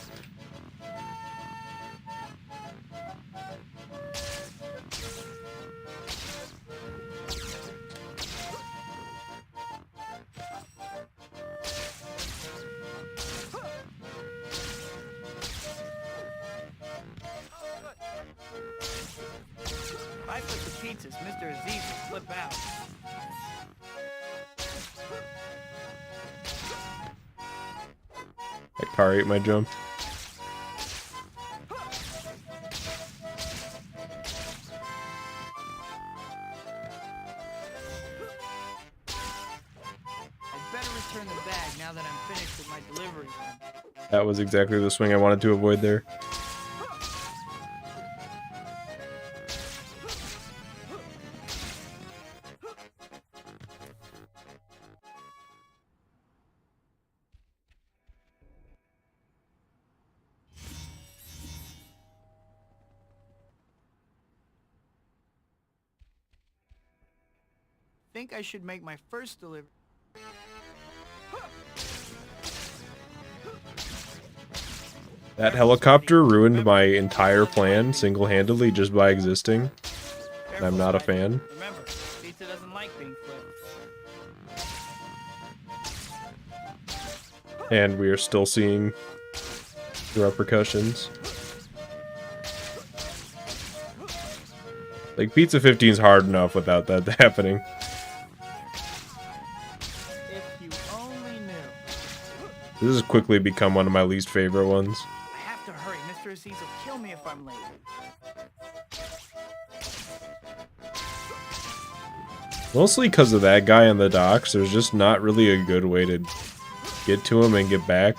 If I flip the pizzas, Mr. Aziz will flip out.
That car ate my jump.
I'd better return the bag now that I'm finished with my delivery run.
That was exactly the swing I wanted to avoid there.
Think I should make my first delivery.
That helicopter ruined my entire plan single-handedly just by existing. And I'm not a fan.
Remember, pizza doesn't like being flipped.
And we are still seeing the repercussions. Like, Pizza 15 is hard enough without that happening.
If you only knew.
This has quickly become one of my least favorite ones.
I have to hurry. Mr. Aziz will kill me if I'm late.
Mostly because of that guy on the docks, there's just not really a good way to get to him and get back.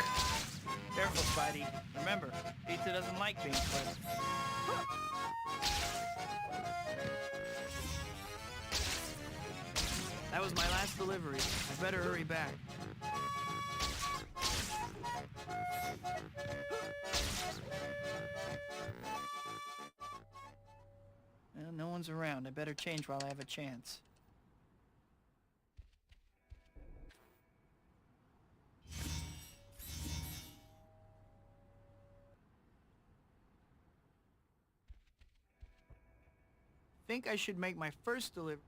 Careful, Spidey. Remember, pizza doesn't like being flipped. That was my last delivery. I better hurry back. Well, no one's around. I better change while I have a chance. Think I should make my first delivery.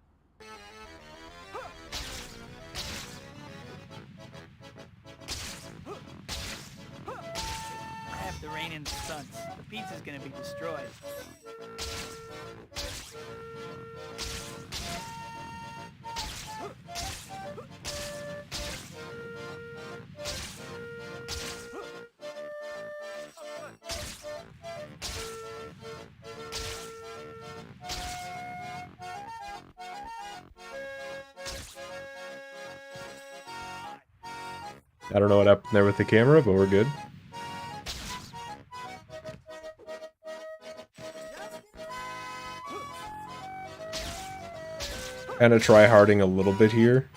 I have to rein in the stunts. The pizza's gonna be destroyed.
I don't know what happened there with the camera, but we're good. Kind of try harding a little bit here.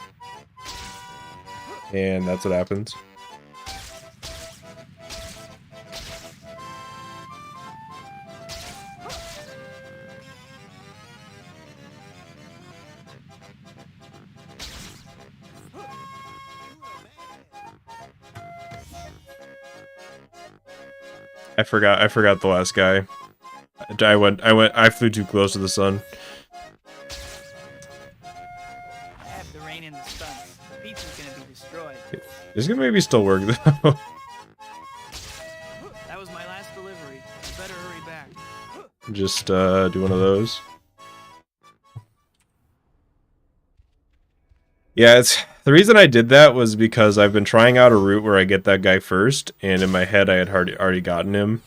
And that's what happens. I forgot the last guy. I flew too close to the sun.
I have to rein in the stunts. The pizza's gonna be destroyed.
This can maybe still work though.
That was my last delivery. You better hurry back.
Just do one of those. Yeah, it's the reason I did that was because I've been trying out a route where I get that guy first, and in my head I had already gotten him.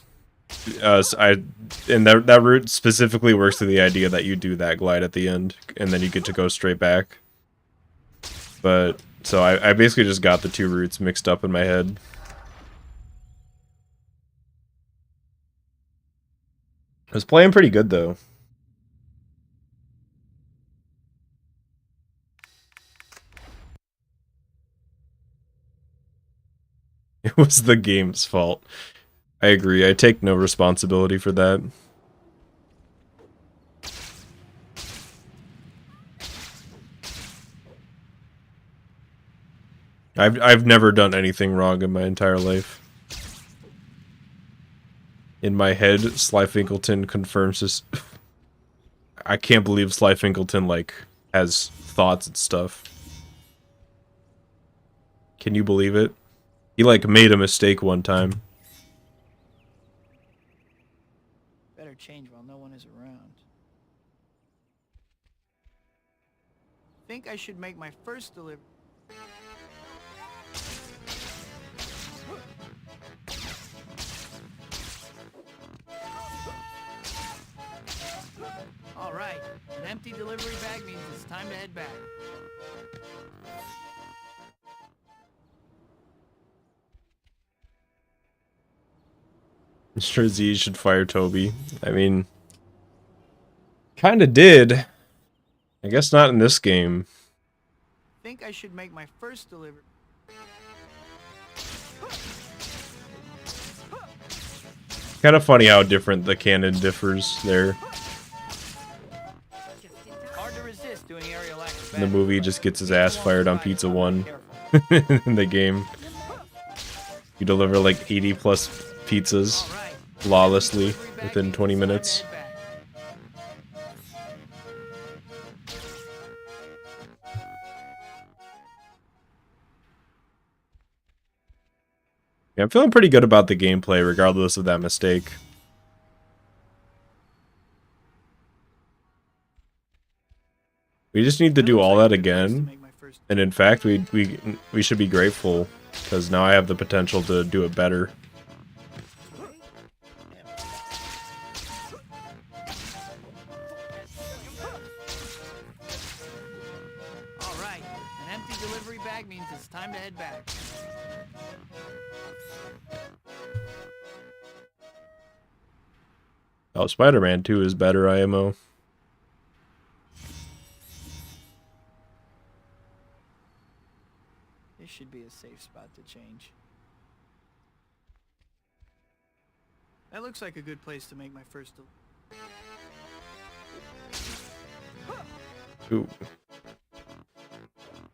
And that route specifically works to the idea that you do that glide at the end, and then you get to go straight back. But so I basically just got the two routes mixed up in my head. I was playing pretty good though. It was the game's fault. I agree. I take no responsibility for that. I've never done anything wrong in my entire life. In my head, Slyfincleton confirms this. I can't believe Slyfincleton like has thoughts and stuff. Can you believe it? He like made a mistake one time.
Better change while no one is around. Think I should make my first delivery. All right, an empty delivery bag means it's time to head back.
Mr. Z should fire Toby. I mean, kinda did. I guess not in this game.
Think I should make my first delivery.
Kind of funny how different the canon differs there.
Hard to resist doing aerial acrobatics.
In the movie, he just gets his ass fired on Pizza 1. In the game, you deliver like 80 plus pizzas flawlessly within 20 minutes. Yeah, I'm feeling pretty good about the gameplay regardless of that mistake. We just need to do all that again. And in fact, we should be grateful because now I have the potential to do it better.
All right, an empty delivery bag means it's time to head back.
Oh, Spider-Man 2 is better, IMO.
This should be a safe spot to change. That looks like a good place to make my first
Ooh,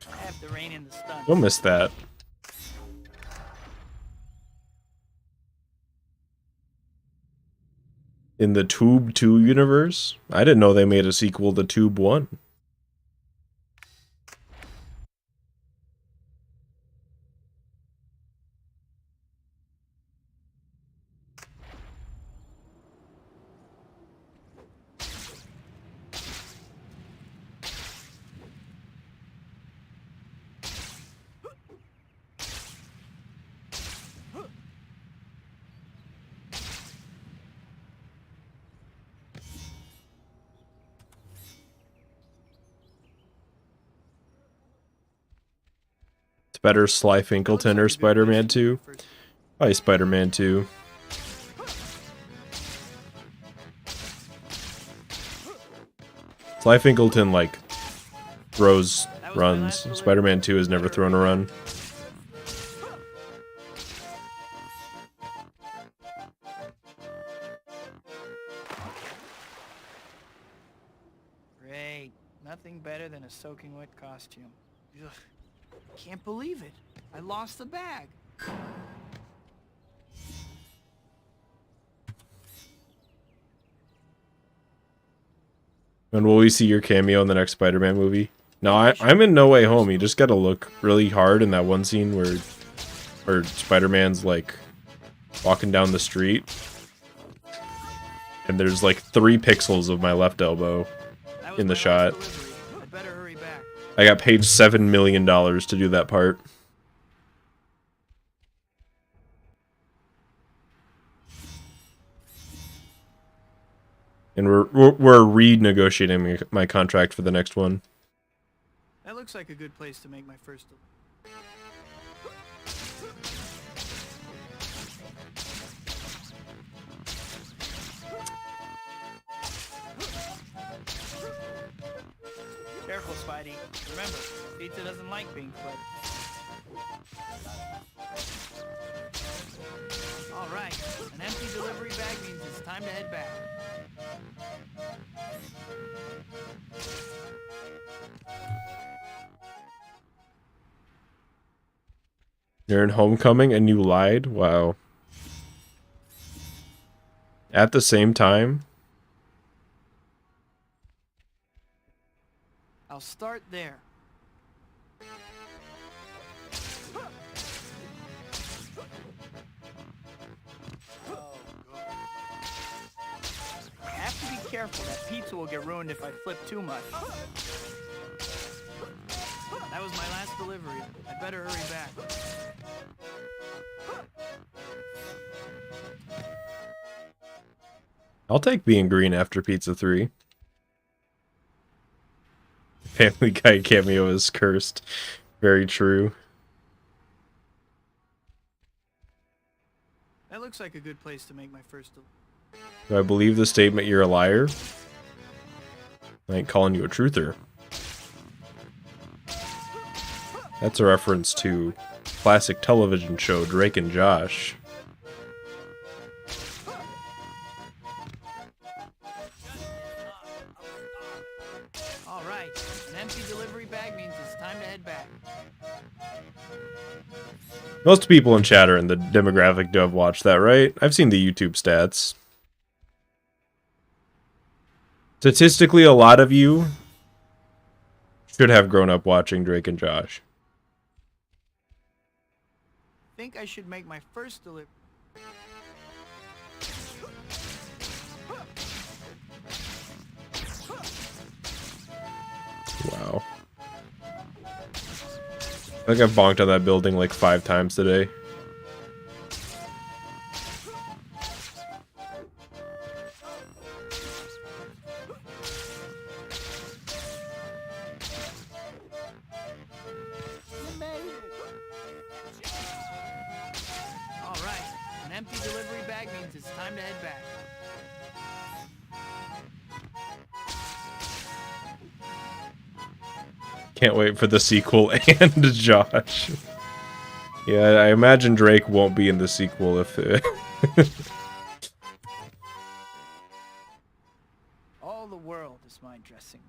I have to rein in the stunts.
don't miss that. In the Tube 2 universe? I didn't know they made a sequel to Tube 1. It's better Slyfincleton or Spider-Man 2. Probably Spider-Man 2. Slyfincleton, like, throws runs. Spider-Man 2 has never thrown a run.
Great. Nothing better than a soaking wet costume. Ugh. Can't believe it. I lost the bag.
And will we see your cameo in the next Spider-Man movie? No, I'm in No Way Home. You just gotta look really hard in that one scene where Spider-Man's like walking down the street. And there's like 3 pixels of my left elbow in the shot.
I better hurry back.
I got paid $7 million to do that part. And we're renegotiating my contract for the next one.
That looks like a good place to make my first. Careful, Spidey. Remember, pizza doesn't like being flipped. All right, an empty delivery bag means it's time to head back.
You're in Homecoming and you lied? Wow. At the same time?
I'll start there. I have to be careful. That pizza will get ruined if I flip too much. That was my last delivery. I'd better hurry back.
I'll take being green after Pizza 3. Family Guy cameo is cursed. Very true.
That looks like a good place to make my first.
Do I believe the statement you're a liar? I ain't calling you a truther. That's a reference to classic television show Drake and Josh.
All right, an empty delivery bag means it's time to head back.
Most people in chat are in the demographic to have watched that, right? I've seen the YouTube stats. Statistically, a lot of you should have grown up watching Drake and Josh.
Think I should make my first delivery.
Wow. I think I've bonked on that building like 5 times today.
All right, an empty delivery bag means it's time to head back.
Can't wait for the sequel and Josh. Yeah, I imagine Drake won't be in the sequel if...
All the world is my dressing room.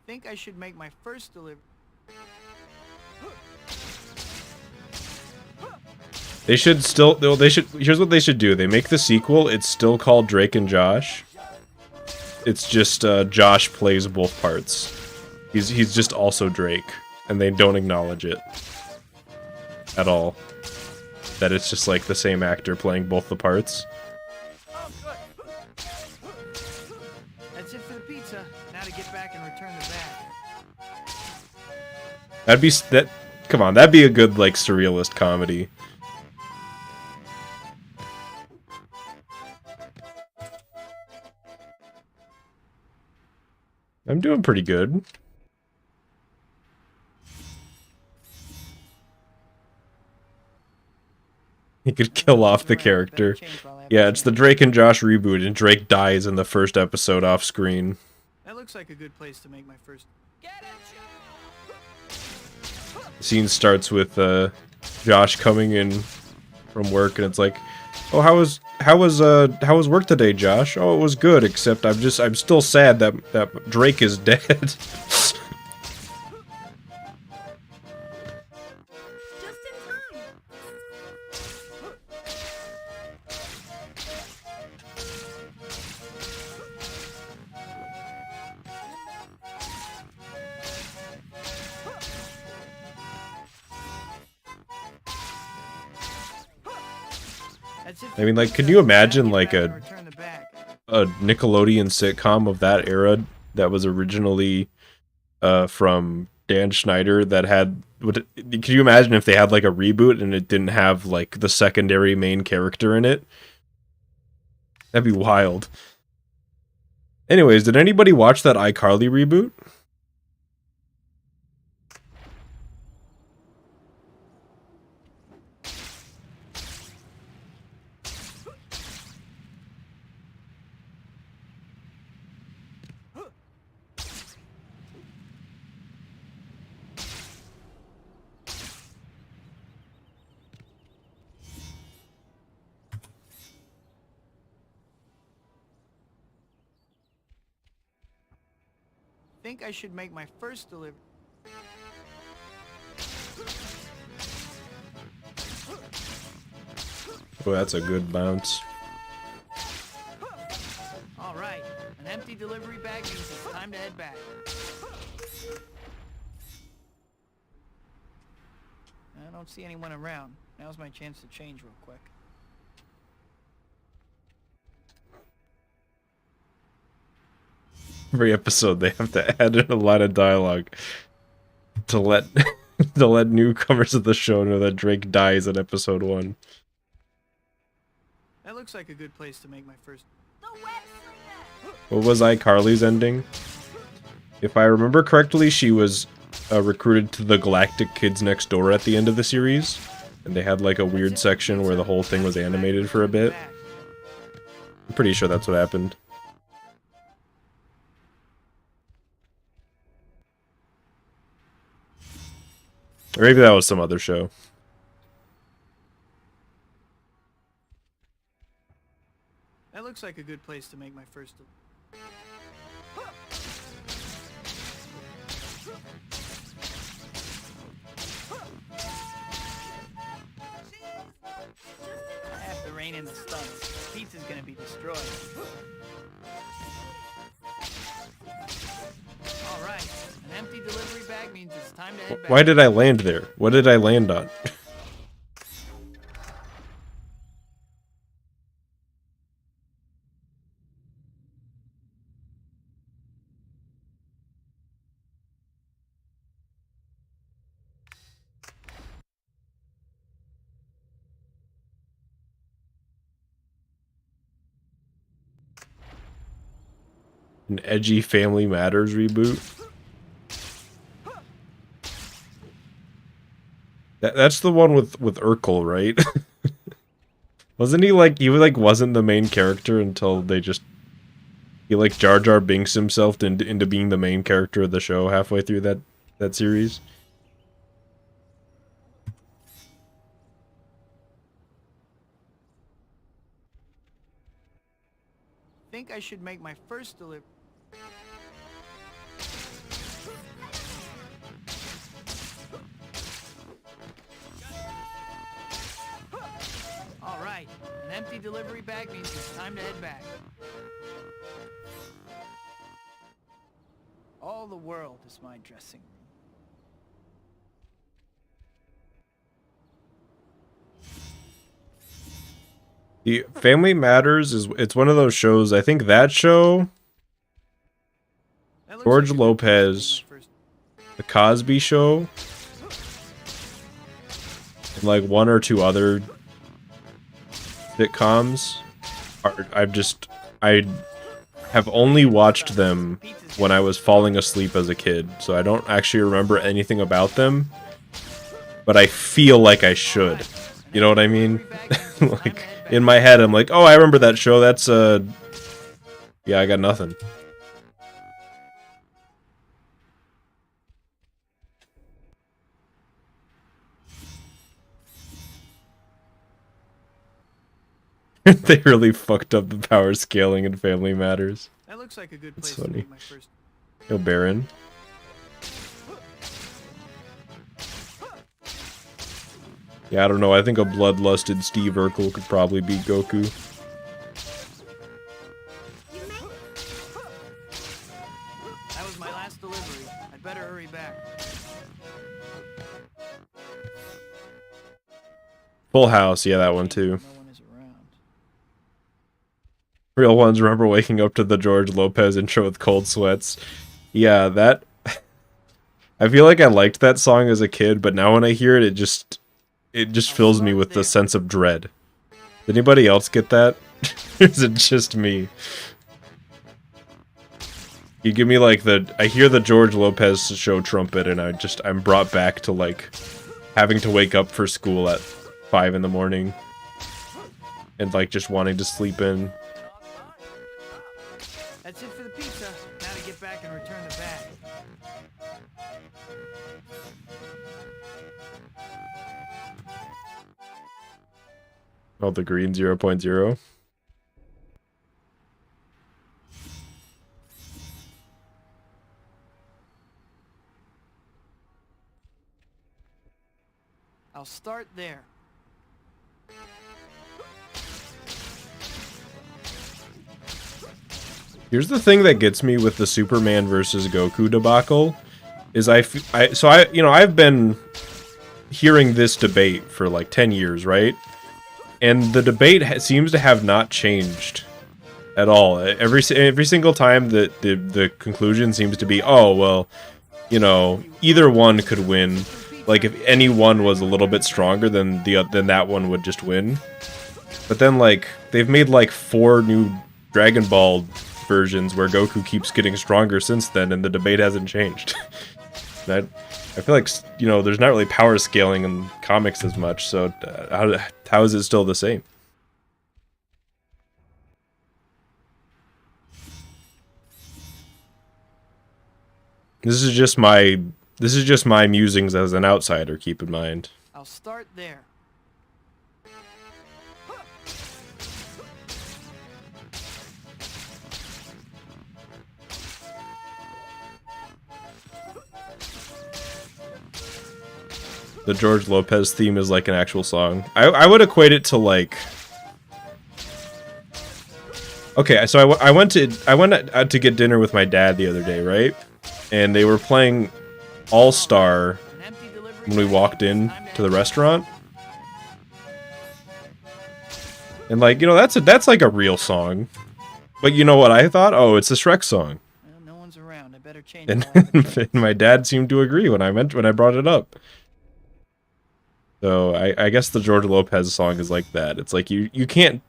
Think I should make my first delivery.
They should still, they should, here's what they should do. They make the sequel, it's still called Drake and Josh. It's just, Josh plays both parts. He's just also Drake, and they don't acknowledge it. At all. That it's just like the same actor playing both the parts.
Oh, good. That's it for the pizza. Now to get back and return the bag.
That'd be, come on, that'd be a good, like, surrealist comedy. I'm doing pretty good. He could kill off the character. Yeah, it's the Drake and Josh reboot, and Drake dies in the first episode off screen.
That looks like a good place to make my first. Get it,
The scene starts with Josh coming in from work, and it's like, "Oh, how was work today, Josh? Oh, it was good, except I'm still sad that Drake is dead."
Just in time.
That's it.
I mean, like, could you imagine like a
Return the bag.
Nickelodeon sitcom of that era that was originally from Dan Schneider that had could you imagine if they had like a reboot and it didn't have like the secondary main character in it? That'd be wild. Anyways, did anybody watch that iCarly reboot?
Think I should make my first delivery.
Oh, that's a good bounce.
All right, an empty delivery bag means it's time to head back. I don't see anyone around. Now's my chance to change real quick.
Every episode they have to add in a line of dialogue to let to let newcomers of the show know that Drake dies in episode 1.
That looks like a good place to make my first.
The web slinger.
What was iCarly's ending? If I remember correctly, she was recruited to the Galactic Kids Next Door at the end of the series, and they had like a weird section where the whole thing was animated for a bit. I'm pretty sure that's what happened. Or maybe that was some other show.
That looks like a good place to make my first. After rain in the stunts, the pizza's gonna be destroyed. All right, an empty delivery bag means it's time to head back.
Why did I land there? What did I land on? An edgy Family Matters reboot? That's the one with Urkel, right? Wasn't he like wasn't the main character until they just he like Jar Jar Binks himself into being the main character of the show halfway through that series?
Think I should make my first delivery. empty delivery bag means it's time to head back. All the world is my dressing room.
The Family Matters it's one of those shows. I think that show,
That looks
George
like a good place to make
Lopez,
my first-
The Cosby Show, and like one or two other sitcoms. I have only watched them when I was falling asleep as a kid, so I don't actually remember anything about them. But I feel like I should. You know what I mean? Like in my head, I'm like, oh, I remember that show. That's yeah, I got nothing. They really fucked up the power scaling in Family Matters.
That looks like a good
That's
place to
funny.
make my first.
Yo, Baron. Yeah, I don't know. I think a bloodlusted Steve Urkel could probably beat Goku.
That was my last delivery. I'd better hurry back.
Full House, yeah, that one too.
No one is around.
Real ones remember waking up to the George Lopez intro with cold sweats. Yeah, that... I feel like I liked that song as a kid, but now when I hear it, it just fills me with the sense of dread. Did anybody else get that? Is it just me? You give me like I hear the George Lopez show trumpet and I'm brought back to like having to wake up for school at 5 in the morning. And like just wanting to sleep in.
That's it for the pizza. Now to get back and return the bag.
Oh, the green 0.0.
I'll start there.
Here's the thing that gets me with the Superman versus Goku debacle, is I've been hearing this debate for like 10 years, right? And the debate seems to have not changed at all. Every single time that the conclusion seems to be, oh well, you know, either one could win. Like if any one was a little bit stronger, then that one would just win. But then like they've made like 4 new Dragon Ball versions where Goku keeps getting stronger since then, and the debate hasn't changed. I feel like, you know, there's not really power scaling in comics as much, so how is it still the same? This is just my musings as an outsider, keep in mind.
I'll start there.
The George Lopez theme is like an actual song. I would equate it to like... Okay, so I went out to get dinner with my dad the other day, right? And they were playing All Star when we walked in to the restaurant. And like, you know, that's like a real song. But you know what I thought? Oh, it's a Shrek song.
Well, no one's around. I better change.
And,
all my tricks.
and my dad seemed to agree when I brought it up. So I guess the George Lopez song is like that. It's like you can't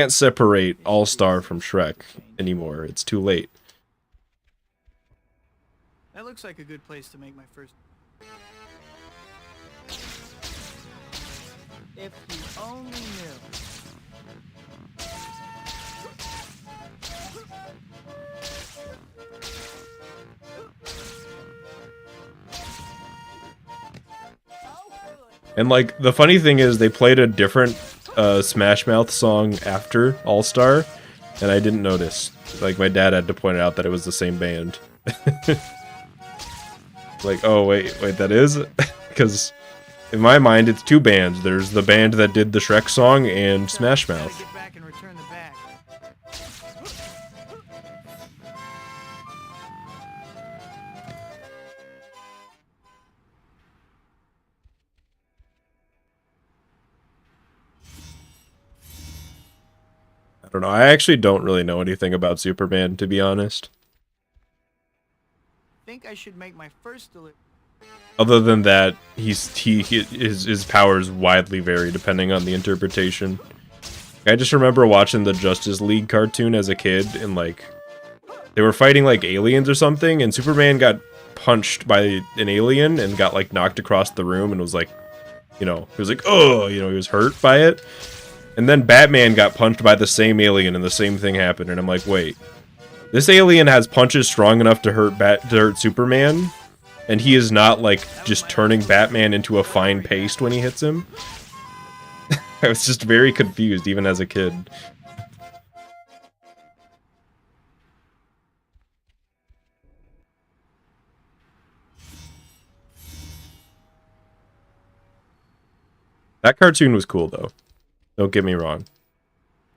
separate All Star from Shrek anymore. It's too late.
That looks like a good place to make my first. If you only knew.
And like the funny thing is they played a different Smash Mouth song after All Star, and I didn't notice. Like my dad had to point out that it was the same band. Like, oh wait, that is? Because in my mind, it's two bands. There's the band that did the Shrek song and Smash
Gotta
Mouth.
get back and return the bag.
I don't know. I actually don't really know anything about Superman, to be honest.
Think I should make my first delivery.
Other than that, his powers widely vary depending on the interpretation. I just remember watching the Justice League cartoon as a kid, and like they were fighting like aliens or something, and Superman got punched by an alien and got like knocked across the room and was like, you know, he was like, oh, you know, he was hurt by it. And then Batman got punched by the same alien and the same thing happened, and I'm like, wait, this alien has punches strong enough to hurt Superman, and he is not like just turning Batman into a fine paste when he hits him. I was just very confused even as a kid. That cartoon was cool though. Don't get me wrong.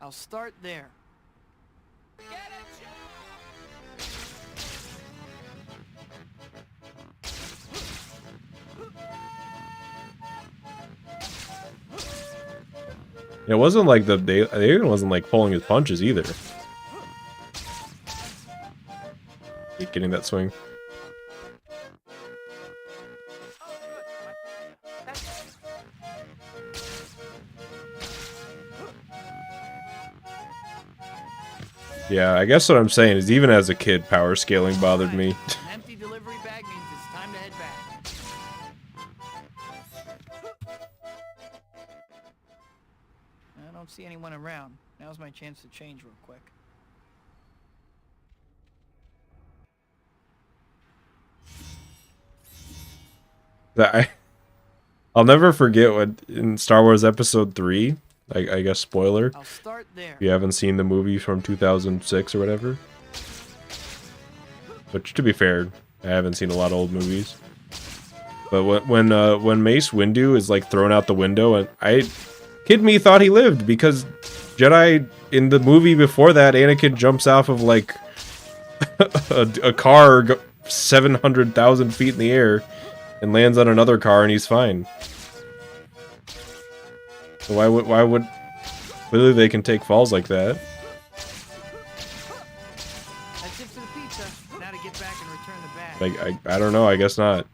I'll start there.
It wasn't like the alien wasn't like pulling his punches either. Keep getting that swing. Yeah, I guess what I'm saying is even as a kid, power scaling bothered me.
An empty delivery bag means it's time to head back. I don't see anyone around. Now's my chance to change real quick.
I'll never forget what in Star Wars Episode 3, I guess spoiler,
I'll start there.
if you haven't seen the movie from 2006 or whatever. Which, to be fair, I haven't seen a lot of old movies. But when Mace Windu is like thrown out the window, and kid me thought he lived because Jedi in the movie before that, Anakin jumps off of like a car 700,000 feet in the air and lands on another car and he's fine. So why would clearly they can take falls like that?
That's it for the pizza. Now to get back and return the bag.
Like I don't know, I guess not.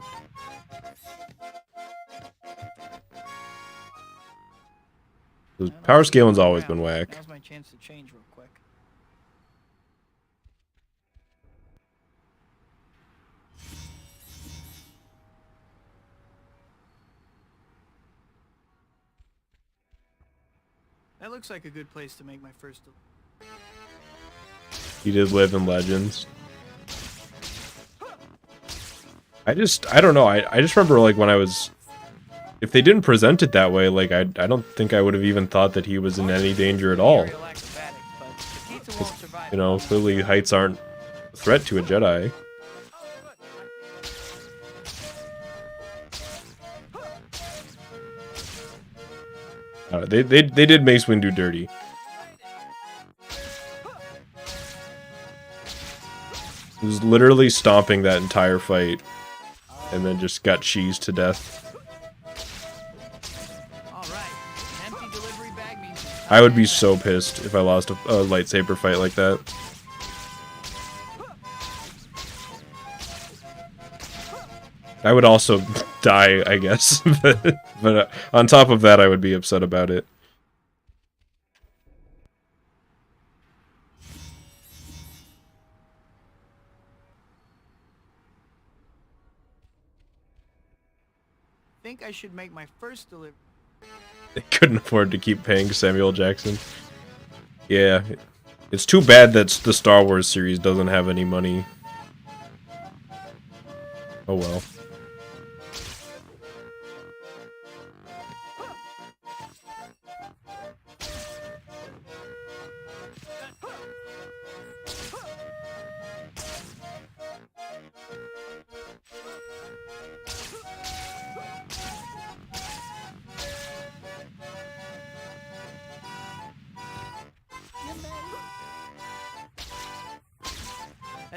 The power scaling's always been whack.
Now's my chance to change real quick. That looks like a good place to make my first.
He did live in Legends. I don't know, I just remember like when I was, if they didn't present it that way, like I don't think I would have even thought that he was in any danger at all. You know, clearly heights aren't a threat to a Jedi. They did Mace Windu dirty. He was literally stomping that entire fight, and then just got cheesed to death. I would be so pissed if I lost a lightsaber fight like that. I would also die, I guess, but on top of that, I would be upset about it.
Think I should make my first delivery.
They couldn't afford to keep paying Samuel Jackson. Yeah, it's too bad that the Star Wars series doesn't have any money. Oh well.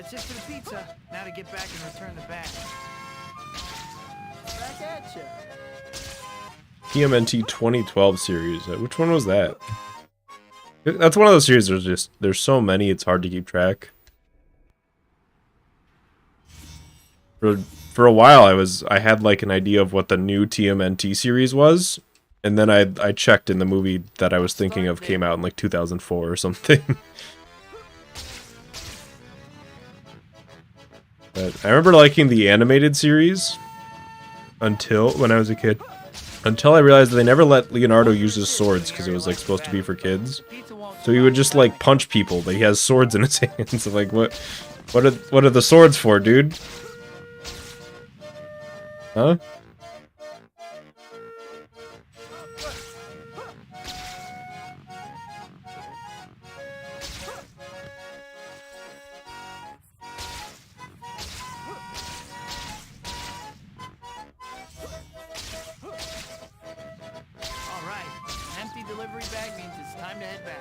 That's it for the pizza. Now to get back and return the bag. Back at ya.
TMNT 2012 series. Which one was that? That's one of those series. There's so many. It's hard to keep track. For a while, I had like an idea of what the new TMNT series was, and then I checked, and the movie that I was thinking of came out in like 2004 or something. But I remember liking the animated series until when I was a kid. Until I realized that they never let Leonardo use his swords because it was like supposed to be for kids. So he would just like punch people, but he has swords in his hands. So, like what are the swords for, dude? Huh?
Alright, an empty delivery bag means it's time to head back.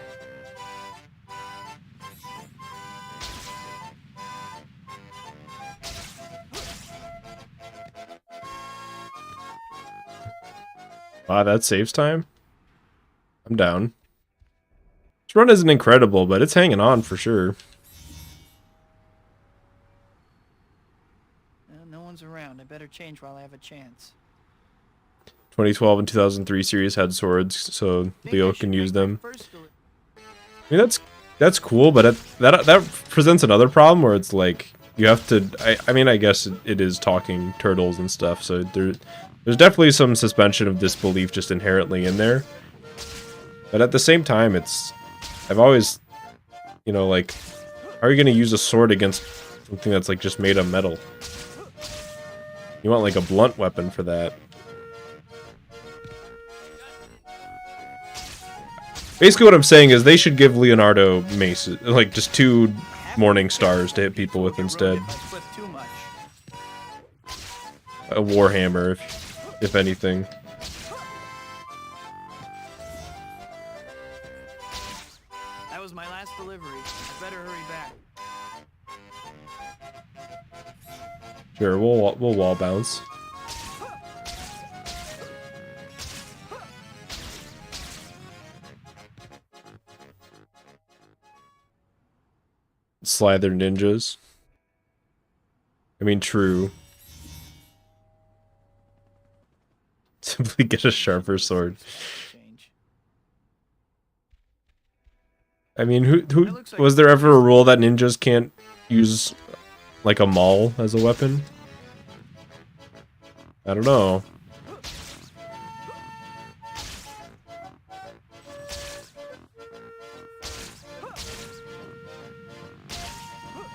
Wow, that saves time? I'm down. This run isn't incredible, but it's hanging on for sure.
Well, no one's around. I better change while I have a chance.
2012 and 2003 series had swords, so
Maybe I
Leo
should
can
make
use
my
them.
first deli-
I mean, that's cool, but that presents another problem where it's like you have to. I mean, I guess it is talking turtles and stuff, so there's definitely some suspension of disbelief just inherently in there. But at the same time, I've always, you know, like, how are you gonna use a sword against something that's like just made of metal? You want like a blunt weapon for that. Basically what I'm saying is they should give Leonardo maces, like just 2 morning stars to hit people with instead.
If I flip too much.
A warhammer, if anything.
That was my last delivery. I better hurry back.
Sure, we'll wall bounce. Slytherin ninjas. I mean, true. Simply get a sharper sword.
Change.
I mean, who was there ever a rule that ninjas can't use like a maul as a weapon? I don't know.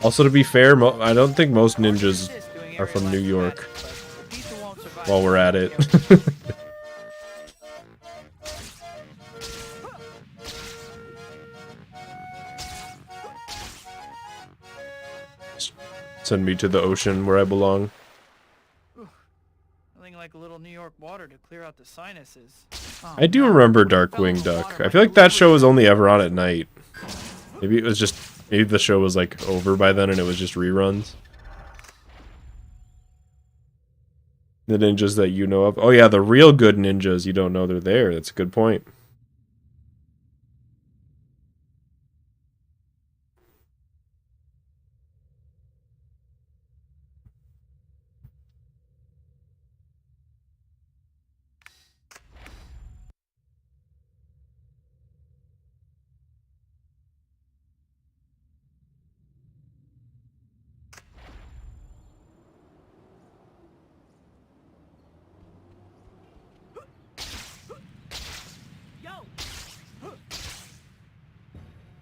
Also, to be fair, I don't think most ninjas are from New York. While we're at it. Send me to the ocean where I belong.
Nothing like a little New York water to clear out the sinuses. Oh,
I do
no.
remember
What fell
Darkwing
in the
Duck.
water
I
when
feel like
I
that show was
delivered
only ever on at night. Maybe it was just, maybe the show was like over by then and it was just reruns. The ninjas that you know of. Oh yeah, the real good ninjas, you don't know they're there. That's a good point.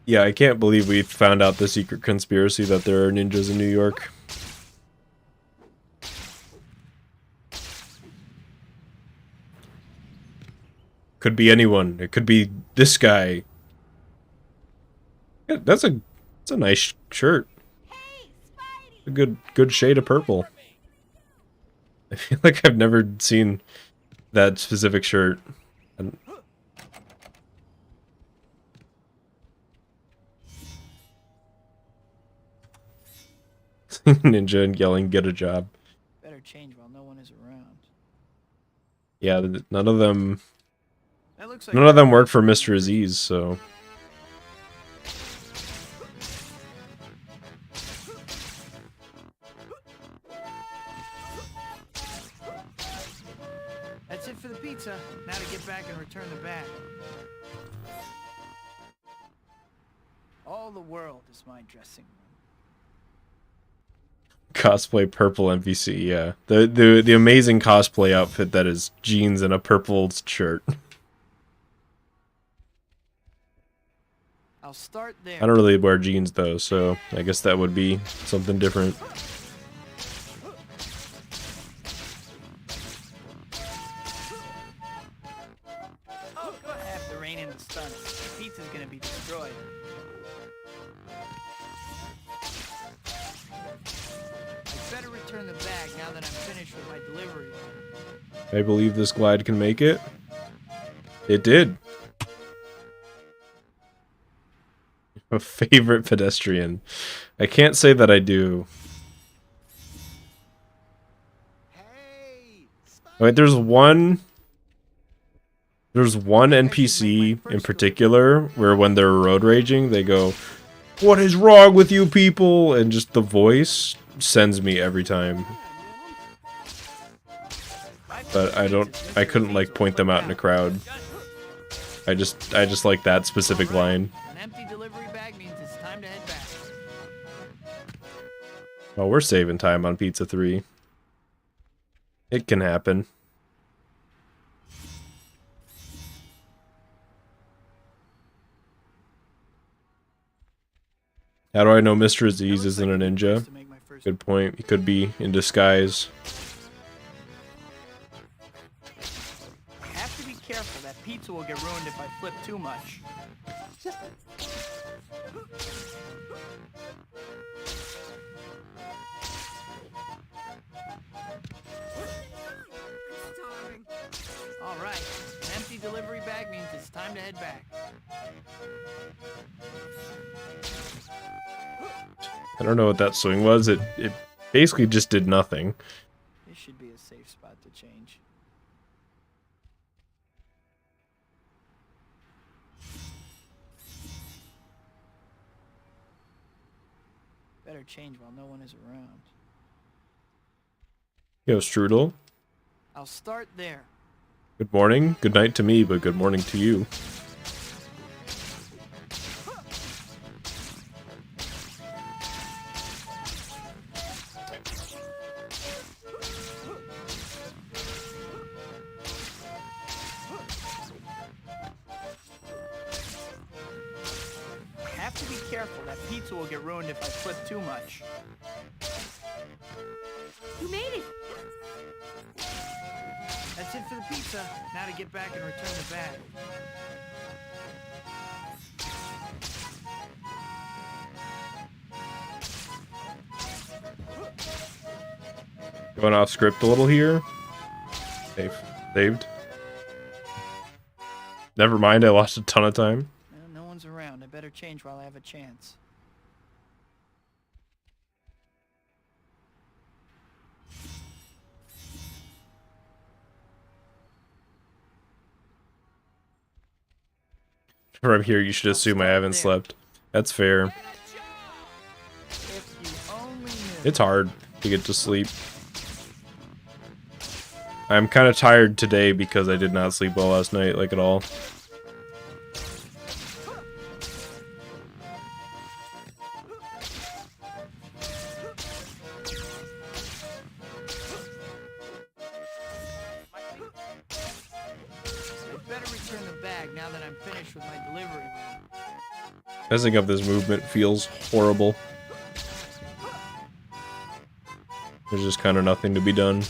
Yeah, I can't believe we found out the secret conspiracy that there are ninjas in New York. Could be anyone. It could be this guy. Yeah, that's a nice shirt.
Hey, Spidey!
A good shade of purple. I feel like I've never seen that specific shirt. And Ninja and yelling, "Get a job."
Better change while no one is around.
Yeah, none of them.
That looks like
None of them work for Mr. Aziz, so.
That's it for the pizza. Now to get back and return the bag. All the world is my dressing room.
Cosplay purple NPC, yeah. The amazing cosplay outfit that is jeans and a purple shirt.
I'll start there.
I don't really wear jeans though, so I guess that would be something different.
Oh, go ahead. After rain and the stunts, the pizza's gonna be destroyed. I better return the bag now that I'm finished with my delivery.
I believe this glide can make it. It did. A favorite pedestrian. I can't say that I do. Wait, there's one NPC in particular where when they're road raging, they go, "What is wrong with you people?" And just the voice sends me every time. But I couldn't like point them out in a crowd. I just like that specific line.
An empty delivery bag means it's time to head back.
Oh, we're saving time on Pizza 3. It can happen. How do I know Mr. Aziz isn't a ninja? Good point. He could be in disguise.
I have to be careful. That pizza will get ruined if I flip too much.
Starving.
All right. An empty delivery bag means it's time to head back.
I don't know what that swing was. It basically just did nothing.
This should be a safe spot to change. Better change while no one is around.
Yo, Strudel.
I'll start there.
Good morning. Good night to me, but good morning to you.
I have to be careful. That pizza will get ruined if I flip too much.
You made it.
That's it for the pizza. Now to get back and return the bag.
Going off script a little here. Saved. Never mind, I lost a ton of time.
Well, no one's around. I better change while I have a chance.
From here, you should assume I haven't slept. That's fair.
If you only knew.
It's hard to get to sleep. I'm kind of tired today because I did not sleep well last night, like at all.
I'd better return the bag now that I'm finished with my delivery.
Messing up this movement feels horrible. There's just kind of nothing to be done.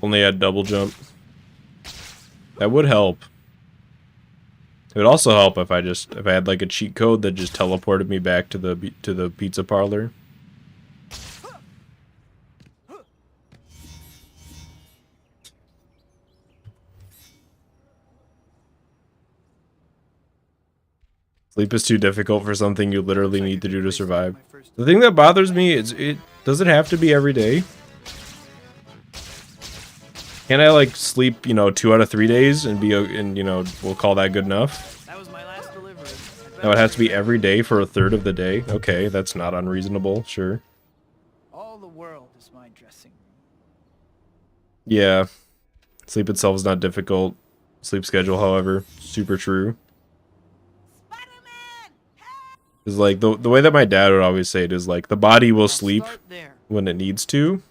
Only had double jump. That would help. It would also help if I had like a cheat code that just teleported me back to the pizza parlor. Sleep is too difficult for something you literally need to do to survive. The thing that bothers me is does it have to be every day? Can I like sleep, 2 out of 3 days and we'll call that good enough?
That was my last delivery.
No, it has to be every day for a third of the day. Okay, that's not unreasonable, sure.
All the world is my dressing room.
Yeah. Sleep itself is not difficult. Sleep schedule, however, super true. Is like the way that my dad would always say it is like the body will sleep when it needs to.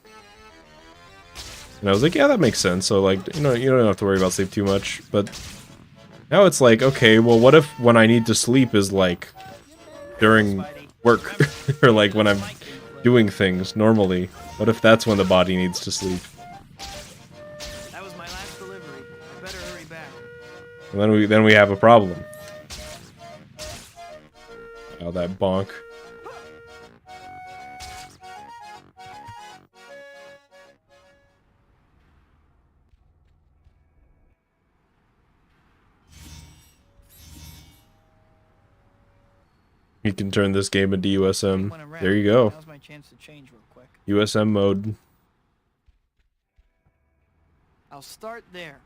And I was like, yeah, that makes sense. So like, you don't have to worry about sleep too much. But now it's like, okay, well, what if when I need to sleep is like during work or like when I'm doing things normally? What if that's when the body needs to sleep?
That was my last delivery. I better hurry back.
And then we have a problem. Oh, that bonk. You can turn this game into USM. There you go.
Now's my chance to change real quick.
USM mode.
I'll start there.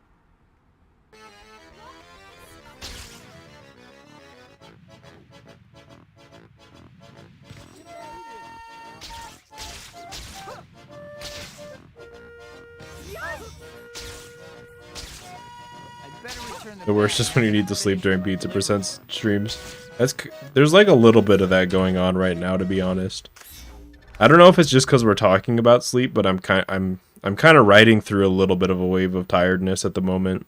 The worst is when you need to sleep during Pizza Percent streams. There's like a little bit of that going on right now, to be honest. I don't know if it's just because we're talking about sleep, but I'm kind of riding through a little bit of a wave of tiredness at the moment.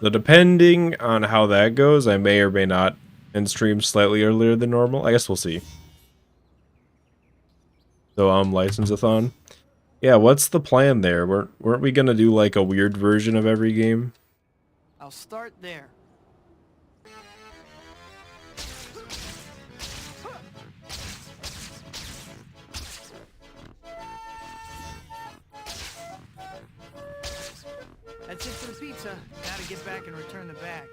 So depending on how that goes, I may or may not end stream slightly earlier than normal. I guess we'll see. So license-a-thon. Yeah, what's the plan there? Weren't we gonna do like a weird version of every game?
I'll start there. That's it for the pizza. Now to get back and return the bag.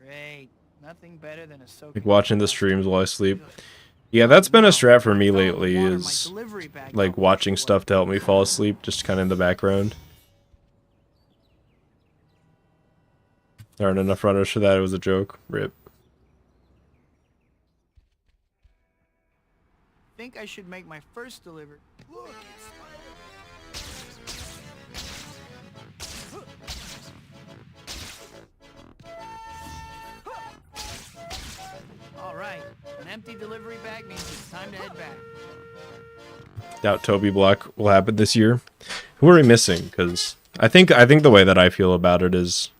Great. Nothing better than a soaking.
Like watching the streams while I sleep. Yeah, that's been a strat for me lately, is like watching stuff to help me fall asleep, just kind of in the background. There aren't enough runners for that, it was a joke. Rip.
Think I should make my first delivery. Look, it's all right, an empty delivery bag means it's time to head back.
Doubt Toby Block will happen this year. Who are we missing? Because I think the way that I feel about it is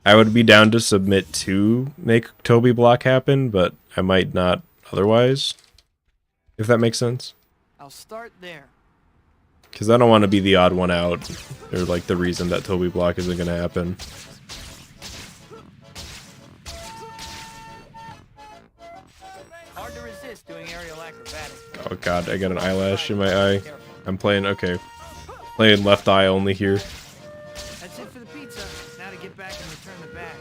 I would be down to submit to make Toby Block happen, but I might not otherwise. If that makes sense.
I'll start there.
Because I don't want to be the odd one out, or like the reason that Toby Block isn't going to happen.
Hard to resist doing aerial acrobatics.
Oh god, I got an eyelash in my eye. I'm playing, okay. Playing left eye only here.
That's it for the pizza. Now to get back and return the bag.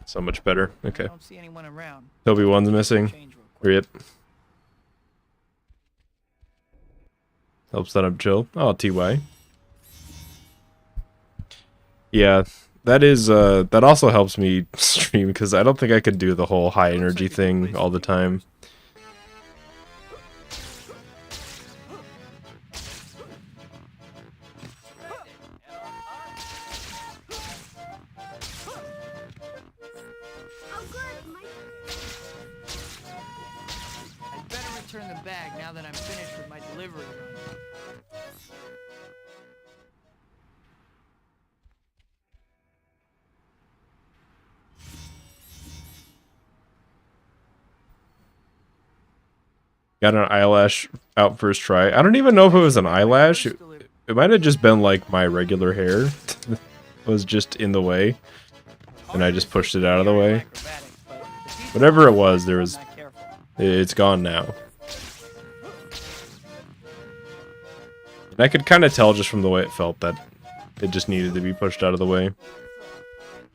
So much better. Okay.
I don't see anyone around.
Toby 1's missing. Rip. Helps that I'm chill. Oh, TY. Yeah, that is, that also helps me stream, because I don't think I could do the whole high energy thing all the time.
return the bag now that I'm finished with my delivery run.
Got an eyelash out first try. I don't even know if it was an eyelash. It might have just been like my regular hair was just in the way, and I just pushed it out of the way. Whatever it was, it's gone now. And I could kind of tell just from the way it felt that it just needed to be pushed out of the way.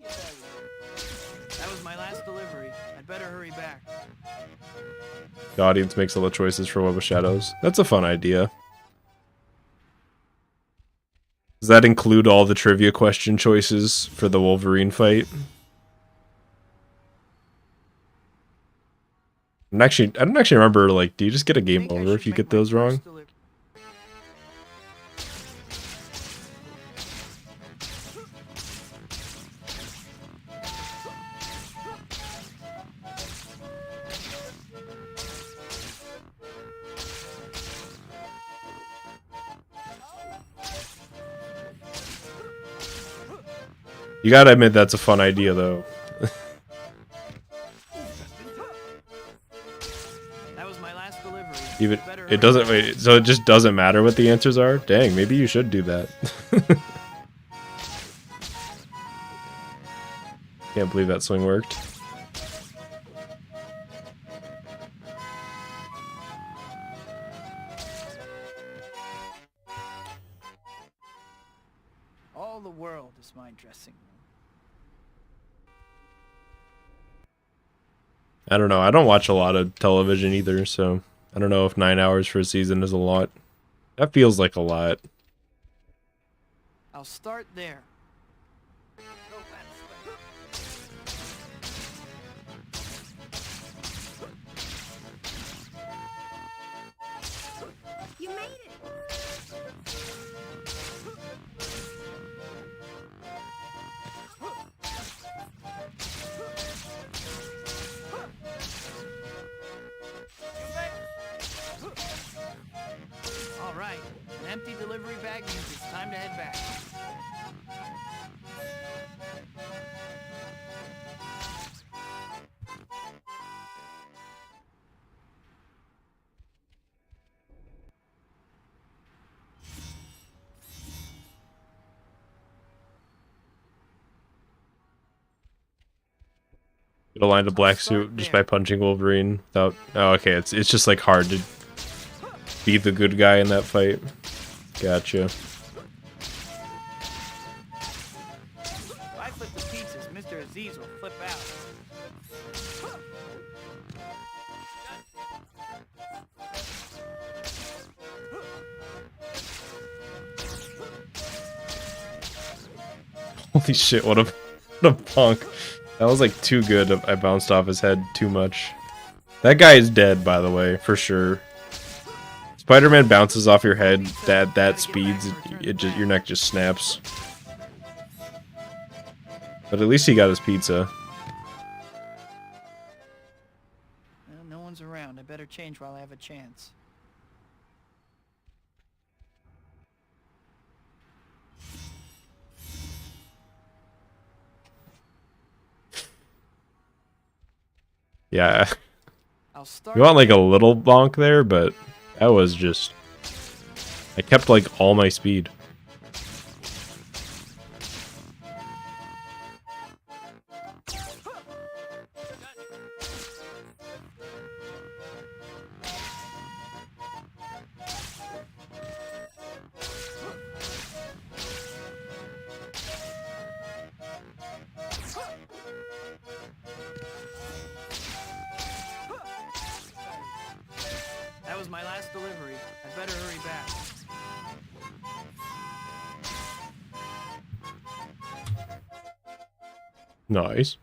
That was my last delivery. I'd better hurry back.
The audience makes all the choices for Web of Shadows. That's a fun idea. Does that include all the trivia question choices for the Wolverine fight? I don't actually remember, like, do you just get a game over if you get those wrong? You gotta admit that's a fun idea, though.
That was my last delivery.
Even it doesn't wait, so it just doesn't matter what the answers are? Dang, maybe you should do that. Can't believe that swing worked.
All the world is my dressing room.
I don't know. I don't watch a lot of television either, so I don't know if 9 hours for a season is a lot. That feels like a lot.
I'll start there.
You made it.
All right, an empty delivery bag means it's time to head back.
Get aligned a black suit just by punching Wolverine without... Oh, okay, it's just like hard to be the good guy in that fight. Gotcha.
If I flip the pieces, Mr. Aziz will flip out.
Holy shit, what a punk. That was like too good. I bounced off his head too much. That guy is dead, by the way, for sure. Spider-Man bounces off your head that speeds, your neck just snaps. But at least he got his pizza.
Well, no one's around. I better change while I have a chance.
Yeah.
I'll start.
You want like a little bonk there, but that was just... I kept like all my speed.
That was my last delivery. I'd better hurry back.
Nice.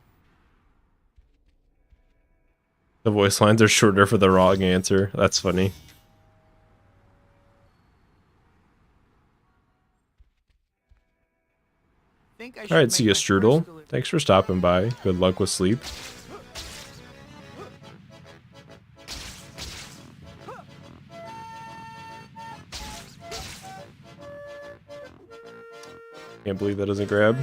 The voice lines are shorter for the wrong answer. That's funny. Alright, see you, Strudel. Thanks for stopping by. Good luck with sleep. Can't believe that doesn't grab.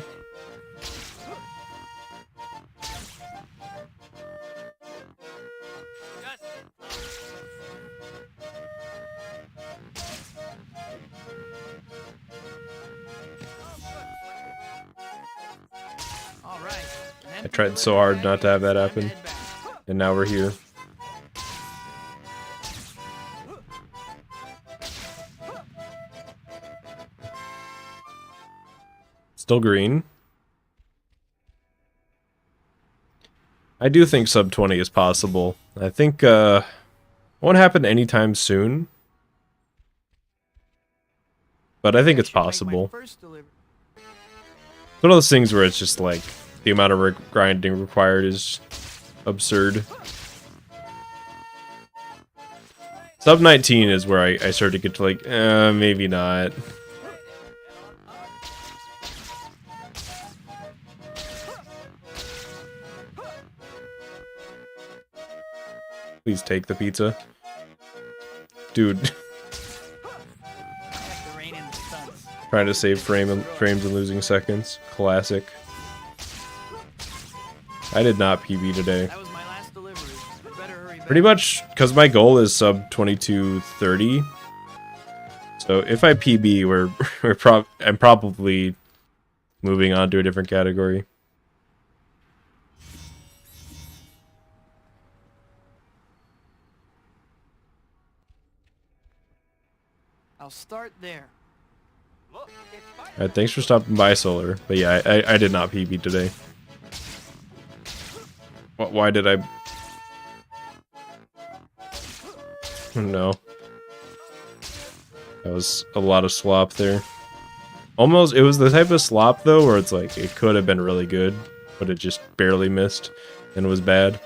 All right.
I tried so hard not to have that happen, and now we're here. Still green. I do think sub 20 is possible. I think won't happen anytime soon, but I think it's possible. It's one of those things where it's just like the amount of grinding required is absurd. Sub 19 is where I start to get to like, maybe not. Please take the pizza. Dude. Trying to save frames and losing seconds. Classic. I did not PB today.
That was my last delivery. Better hurry back.
Pretty much because my goal is sub 2230. So if I PB, I'm probably moving on to a different category.
I'll start there.
Alright, thanks for stopping by, Solar. But yeah, I did not PB today. Why did I... No. That was a lot of slop there. Almost, it was the type of slop, though, where it's like, it could have been really good, but it just barely missed, and was bad.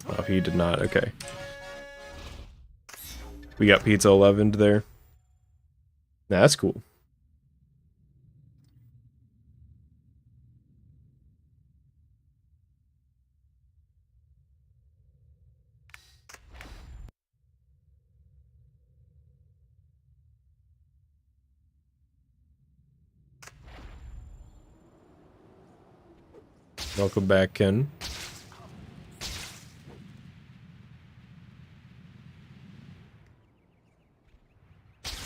Oh, he did not. Okay. We got pizza 11'd there. Nah, that's cool. Welcome back, Ken.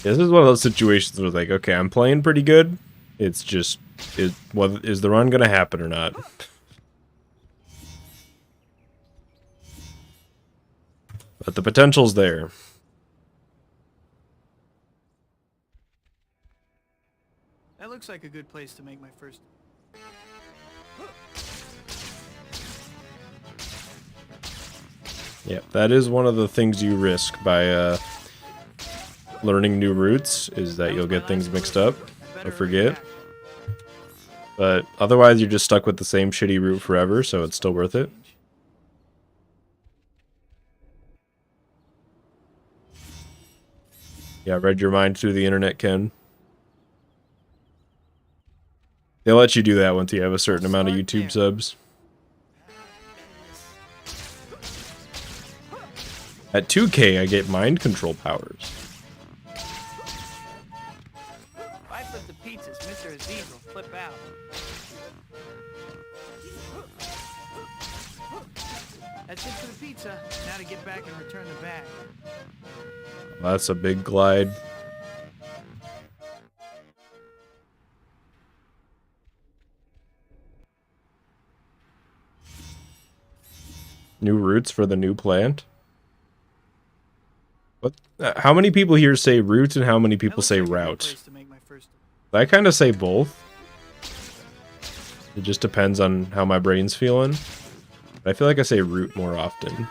This is one of those situations where, like, okay, I'm playing pretty good. It's just, is the run gonna happen or not? But the potential's there.
That looks like a good place to make my first.
Yeah, that is one of the things you risk by learning new routes, is that you'll get things mixed up or forget. But otherwise, you're just stuck with the same shitty route forever, so it's still worth it. Yeah, read your mind through the internet, Ken. They'll let you do that once you have a certain amount of YouTube subs. At 2K, I get mind control powers.
If I flip the pizzas, Mr. Aziz will flip out. That's it for the pizza. Now to get back and return the bag.
That's a big glide. New routes for the new plant? What? How many people here say route and how many people say route? I kind of say both. It just depends on how my brain's feeling. I feel like I say route more often.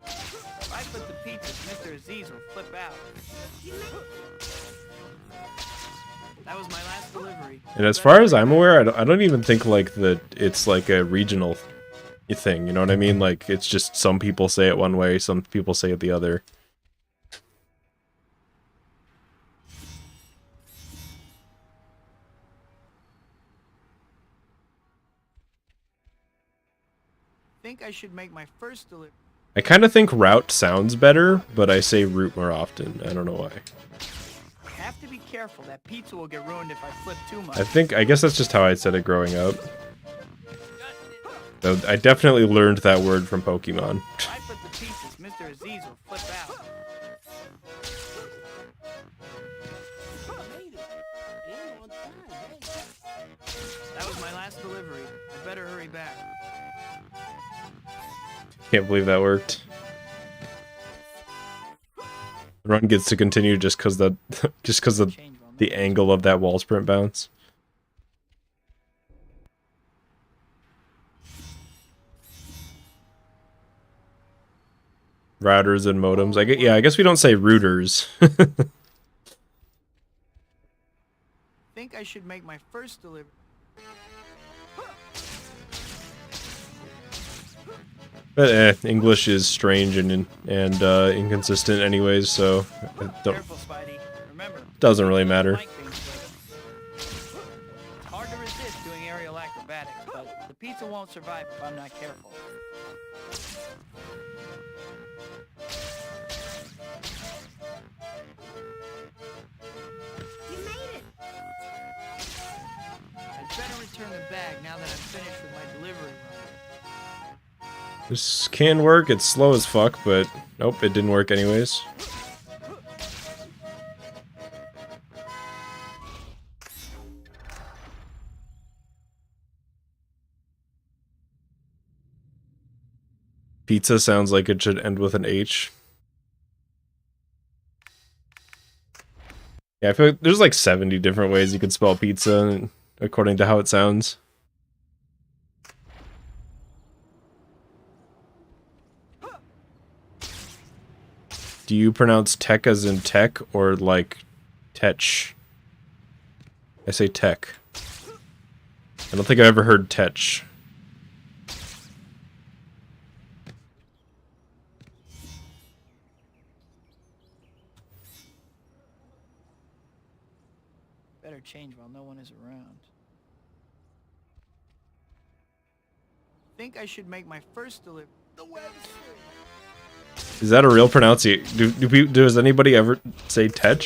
If I put the pizzas, Mr. Aziz will flip out. That was my last delivery.
And as far as I'm aware, I don't even think like it's like a regional thing, you know what I mean? Like, it's just some people say it one way, some people say it the other.
I think I should make my first delivery.
I kind of think route sounds better, but I say route more often. I don't know why.
Have to be careful. That pizza will get ruined if I flip too much.
I guess that's just how I said it growing up. So I definitely learned that word from Pokemon.
If I flip the pieces, Mr. Aziz will flip out. That was my last delivery. I better hurry back.
Can't believe that worked. The run gets to continue just because the the angle of that wall sprint bounce. Routers and modems. I guess we don't say routers.
Think I should make my first delivery.
But English is strange and inconsistent anyways, so it
Careful, Spidey. Remember,
doesn't really matter.
like being split. It's hard to resist doing aerial acrobatics, but the pizza won't survive if I'm not careful.
You made it.
I'd better return the bag now that I'm finished with my delivery run.
This can work. It's slow as fuck, but nope, it didn't work anyways. Pizza sounds like it should end with an H. Yeah, I feel like there's like 70 different ways you could spell pizza according to how it sounds. Do you pronounce tech as in tech or like tech? I say tech. I don't think I've ever heard tech.
Better change while no one is around. Think I should make my first delivery. The website.
Is that a real pronunciation? Does anybody ever say tech?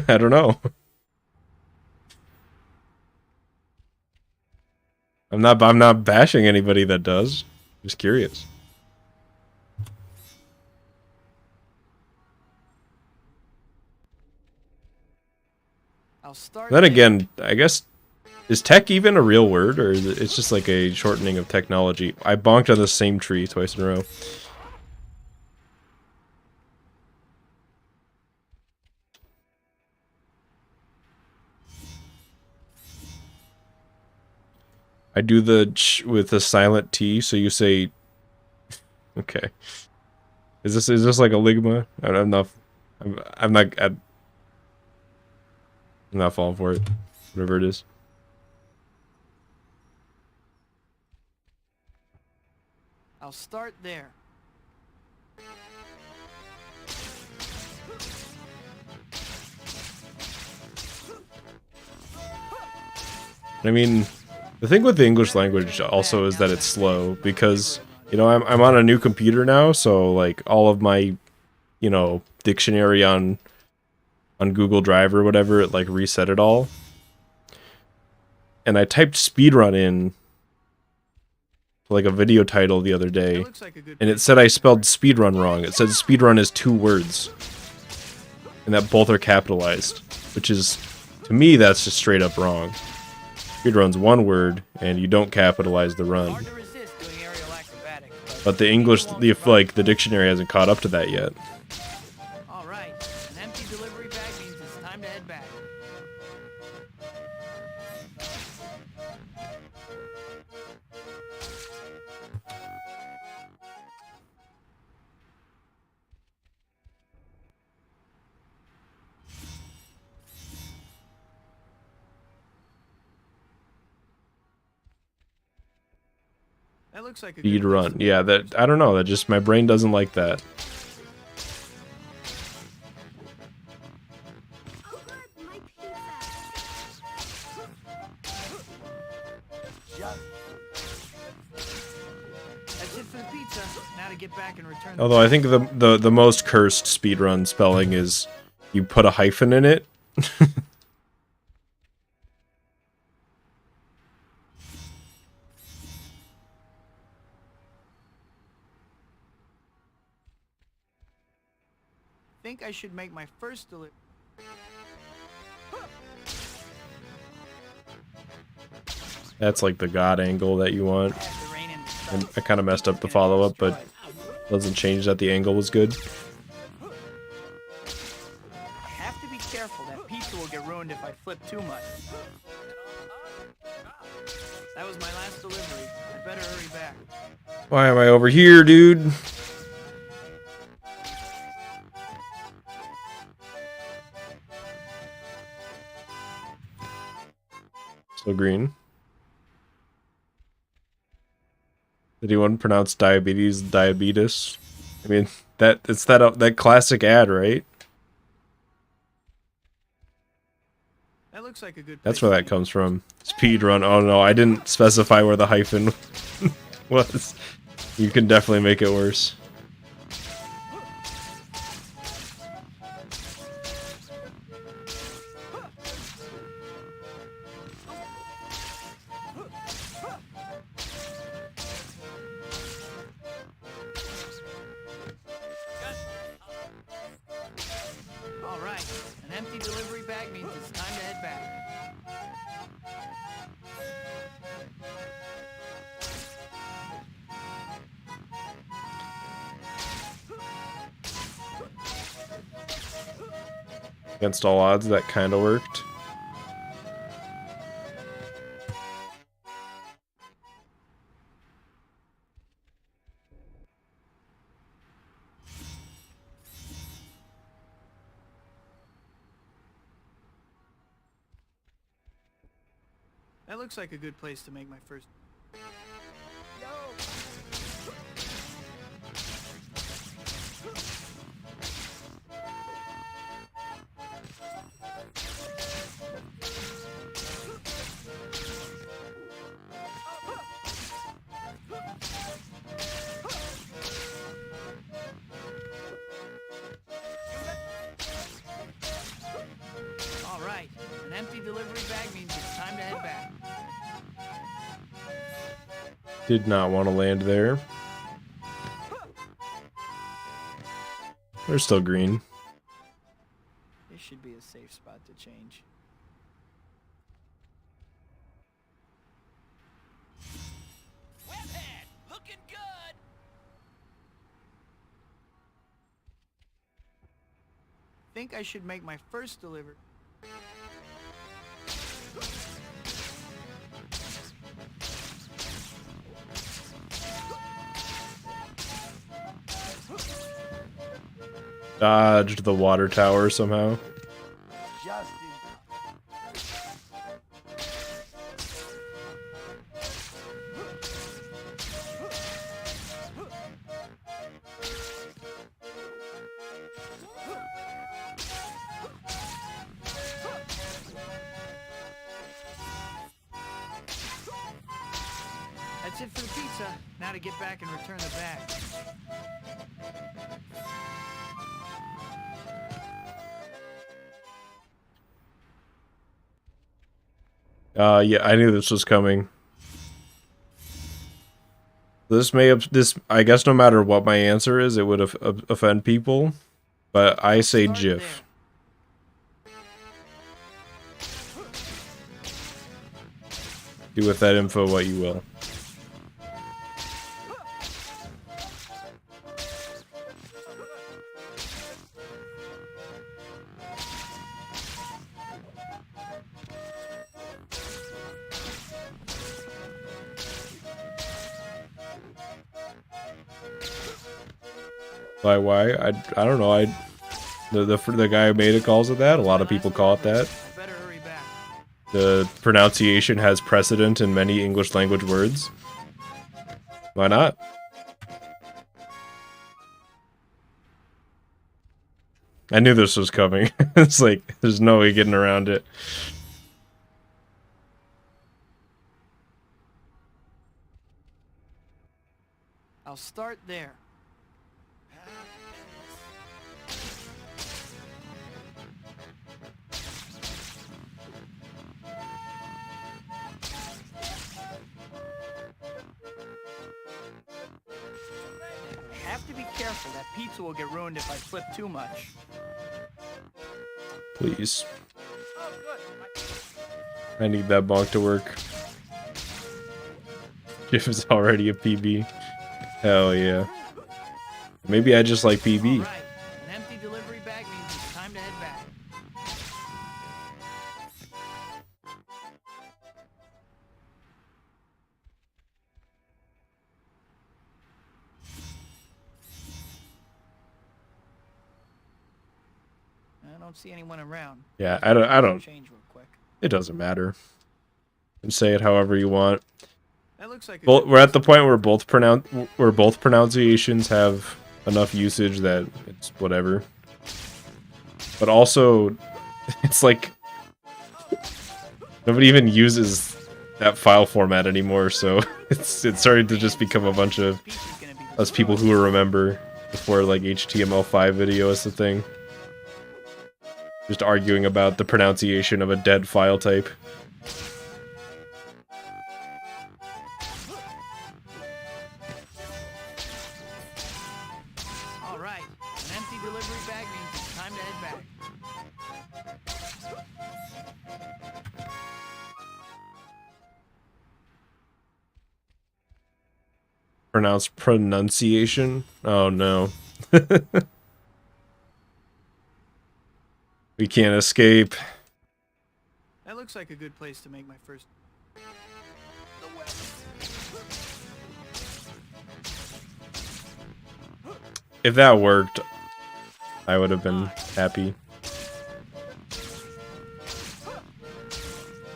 I don't know. I'm not bashing anybody that does. Just curious.
I'll start.
Then again, I guess, is tech even a real word, or is it's just like a shortening of technology? I bonked on the same tree twice in a row. I do the ch with a silent T, so you say, okay. Is this like a ligma? I'm not falling for it. Whatever it is.
I'll start there.
I mean, the thing with the English language also is that it's slow because, you know, I'm on a new computer now, so like all of my, you know, dictionary on Google Drive or whatever, it like reset it all. And I typed speedrun in like a video title the other day, and it said I spelled speedrun wrong. It said speedrun is 2 words, and that both are capitalized, which is, to me, that's just straight up wrong. Speedrun's 1 word, and you don't capitalize the run.
Hard to resist doing aerial acrobatics,
But the English, the dictionary hasn't caught up to that yet.
all right, an empty delivery bag means it's time to head back. That looks like a good
Speed run.
place to
Yeah,
go.
that, I don't know, that just, my brain doesn't like that.
Oh, look, my pizza.
That's it for the pizza. pizza. Now to get back and return.
Although I think the most cursed speedrun spelling is you put a hyphen in it.
Think I should make my first delivery.
That's like the god angle that you want.
Have the rain in the
And
studs.
I kind of messed up the
Pizza's gonna be
follow-up, but
destroyed.
doesn't change that the angle was good.
I have to be careful. That pizza will get ruined if I flip too much. That was my last delivery. I better hurry back.
Why am I over here, dude? Still green. Did anyone pronounce diabetes diabetes? I mean, it's that classic ad, right?
That looks like a good
That's
place
where
to
that
make
comes from. Speedrun. Oh no, I didn't specify where the hyphen was. You can definitely make it worse.
All right, an empty delivery bag means it's time to head back.
Against all odds, that kind of worked.
That looks like a good place to make my first. All right, an empty delivery bag means it's time to head back.
Did not want to land there. They're still green.
This should be a safe spot to change. Webhead, looking good. Think I should make my first delivery.
Dodged the water tower somehow.
Just That's it for the pizza. Now to get back and return the bag.
Yeah, I knew this was coming. This I guess no matter what my answer is, it would offend people, but I say
Start
GIF. Do with that info what you will. Why? I don't know. The guy who made it calls it that. A lot of people call it that.
I better hurry back.
The pronunciation has precedent in many English language words. Why not? I knew this was coming. It's like, there's no way getting around it.
I'll I'll start there. I have to be careful. That pizza will get ruined if I flip too much.
Please.
Oh, good.
I need that bonk to work. If it's already a PB. Hell yeah. Maybe I just like PB.
All right. An empty delivery bag means it's time to head back. I don't see anyone around.
Yeah, I don't.
Change real quick.
It doesn't matter. And say it however you want.
That looks like a
Well,
good
we're at the
place
point where both pronunciations have enough usage that it's whatever. But also, it's like nobody even uses that file format anymore, so it's starting to just become a bunch of
to- Pizza's gonna be
us people who remember before like HTML5 video is the thing. Just arguing about the pronunciation of a dead file type.
All right. An empty delivery bag means it's time to head back.
Pronounced pronunciation? Oh no. We can't escape.
That looks like a good place to make my first.
If that worked, I would have been happy.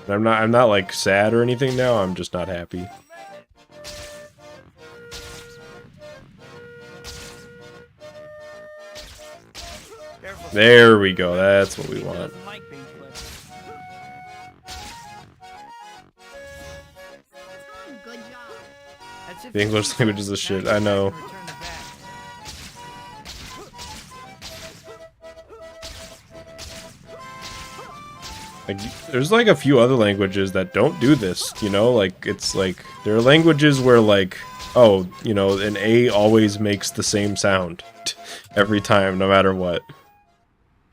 I'm not like sad or anything now, I'm just not happy.
Careful.
There we go, that's what we
Pizza
want.
doesn't like being flipped.
Good job.
That's if
The English
pizza-
language is a
Now
shit,
you
I
can
know.
return the bag.
Like, there's like a few other languages that don't do this, you know? Like, it's like, there are languages where like, oh, you know, an A always makes the same sound every time, no matter what.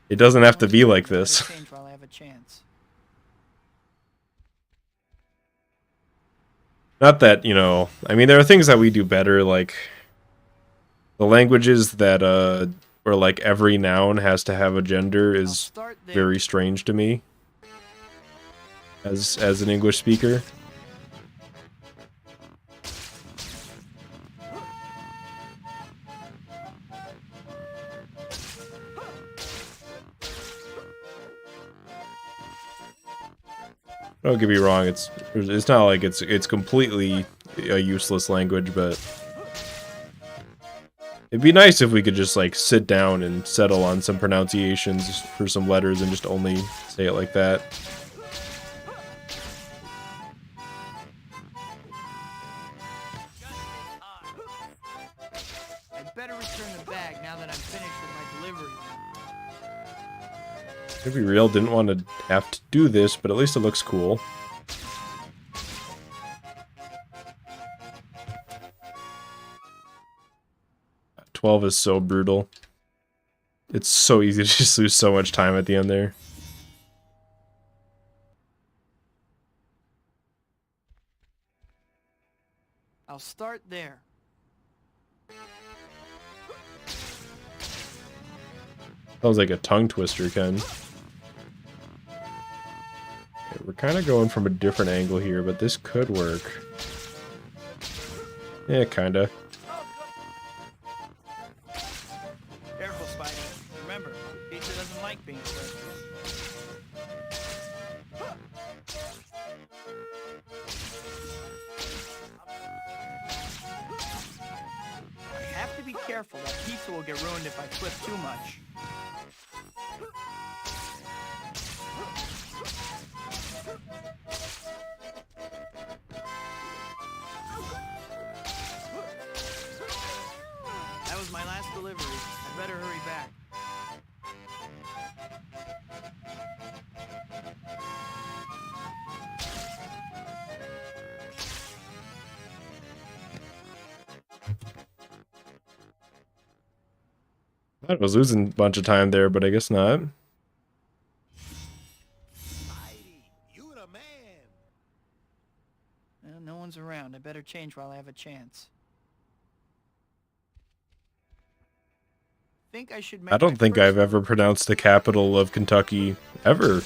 It doesn't have to be like this.
Better change while I have a chance.
Not that, you know, I mean, there are things that we do better, like the languages that, where like every noun has to have a gender
I'll
is
start there.
very strange to me as an English speaker. Don't get me wrong, it's not like it's completely a useless language, but it'd be nice if we could just like sit down and settle on some pronunciations for some letters and just only say it like that.
I'd better return the bag now that I'm finished with my delivery.
To be real, didn't want to have to do this, but at least it looks cool. "12" is so brutal. It's so easy to just lose so much time at the end there.
I'll start there.
Sounds like a tongue twister, Ken. Okay, we're kind of going from a different angle here, but this could work. Yeah, kinda.
Careful, Spidey. Remember, pizza doesn't like being flipped. I have to be careful. That pizza will get ruined if I flip too much. delivery. I better hurry back.
I thought I was losing a bunch of time there, but I guess not.
You the man.
Well, no one's around. I better change while I have a chance. Think I should make
I don't think I've ever pronounced the capital of Kentucky ever.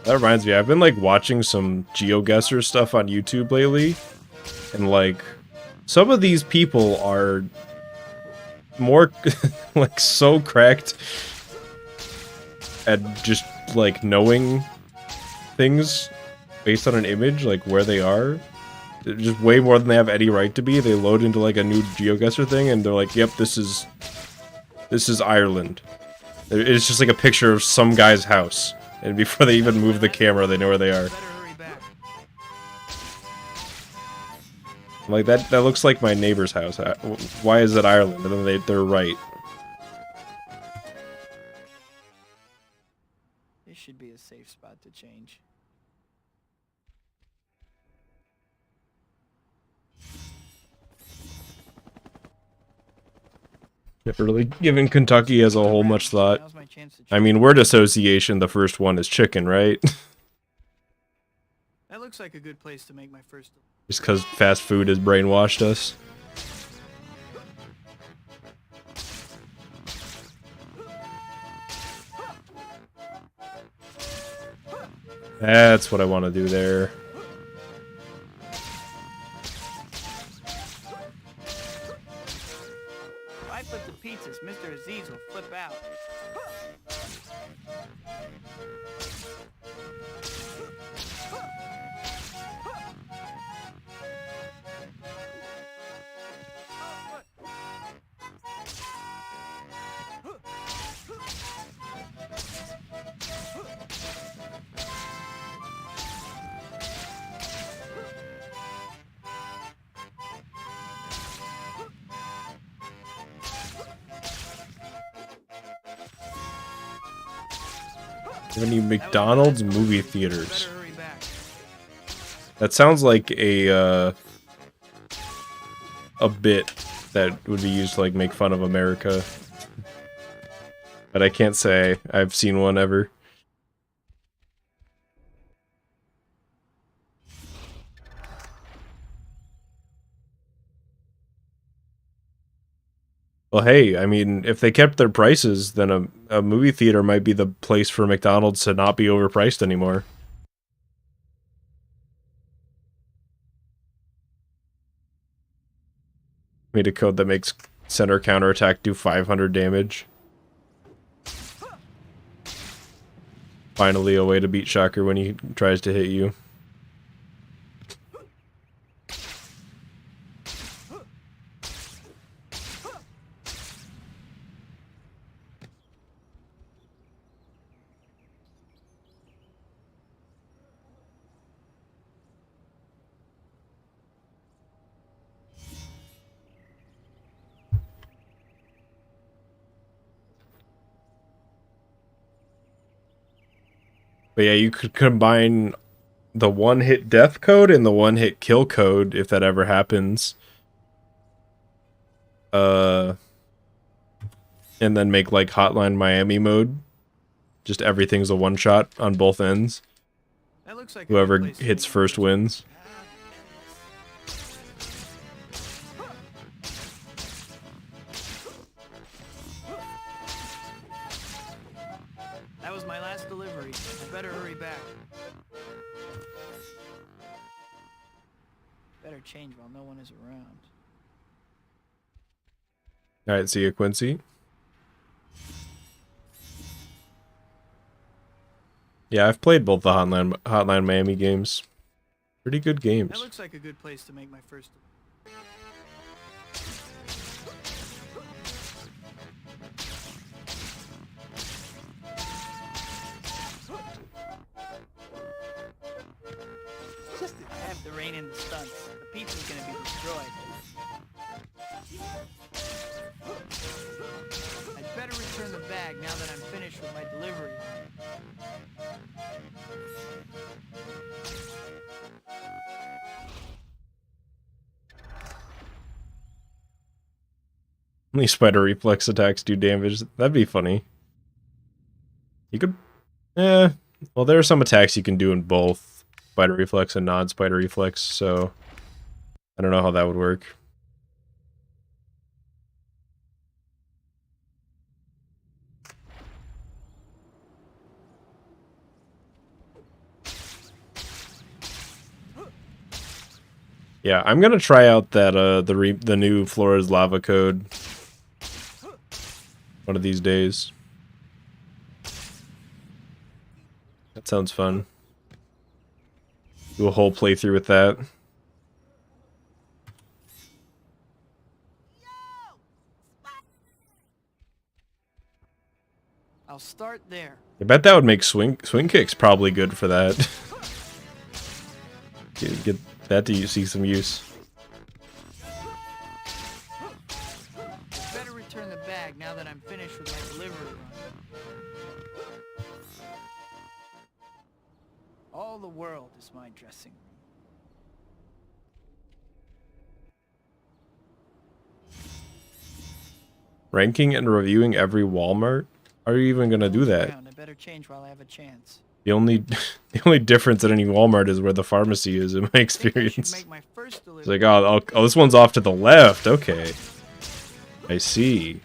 That reminds me, I've been like watching some GeoGuessr stuff on YouTube lately, and like some of these people are more like so cracked at just like knowing things based on an image, like where they are. They're just way more than they have any right to be. They load into like a new GeoGuessr thing and they're like, yep, this is Ireland. It's just like a picture of some guy's house. And before they even move the camera, they know where they are. I'm like, that looks like my neighbor's house. Why is it Ireland? And then they're right.
This should be a safe spot to change.
Never really given Kentucky as a whole much thought.
Now's my chance to
I mean, word association, the first one is chicken, right?
That looks like a good place to make my first.
Just because fast food has brainwashed us. That's what I want to do there.
If I flip the pizzas, Mr. Aziz will flip out.
Any McDonald's movie theaters? That sounds like a bit that would be used to like make fun of America. But I can't say I've seen one ever. Well, hey, I mean, if they kept their prices, then a movie theater might be the place for McDonald's to not be overpriced anymore. Made a code that makes center counterattack do 500 damage. Finally, a way to beat Shocker when he tries to hit you. But yeah, you could combine the one-hit death code and the one-hit kill code if that ever happens. And then make like Hotline Miami mode. Just everything's a one-shot on both ends.
That looks like
whoever hits first wins.
That was my last delivery. I better hurry back. Better change while no one is around.
Alright, see you, Quincy. Yeah, I've played both the Hotline Miami games. Pretty good games.
That looks like a good place to make my first. rein in the stunts. The pizza's gonna be destroyed. I'd better return the bag now that I'm finished with my delivery.
Only spider reflex attacks do damage. That'd be funny. You could... well, there are some attacks you can do in both spider reflex and non-spider reflex, so... I don't know how that would work. Yeah, I'm gonna try out that the new Flora's Lava code one of these days. That sounds fun. Do a whole playthrough with that.
I'll start there.
I bet that would make swing kicks probably good for that. Get that to see some use.
Better return the bag now that I'm finished with my delivery run. All the world is my dressing room.
Ranking and reviewing every Walmart? How are you even gonna do that?
I better change while I have a chance.
The only difference at any Walmart is where the pharmacy is, in my experience.
Make my first delivery.
It's like, oh, this one's off to the left. Okay, I see.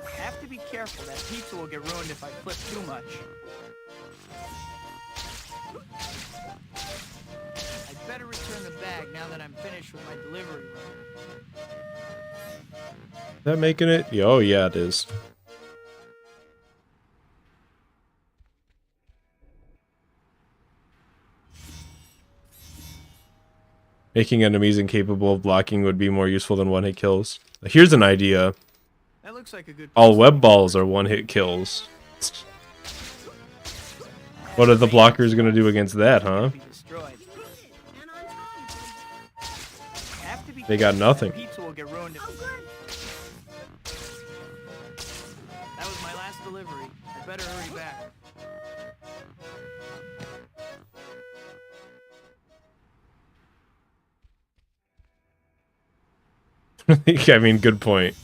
I have to be careful. That pizza will get ruined if I flip too much. I'd better return the bag now that I'm finished with my delivery run.
Is that making it? Oh, yeah, it is. Making enemies incapable of blocking would be more useful than one-hit kills. Here's an idea.
That looks like a good.
All web balls are one-hit kills. What are the blockers gonna do against that, huh? They got nothing.
Pizza will get ruined. That was my last delivery. I better hurry back.
I mean, good point.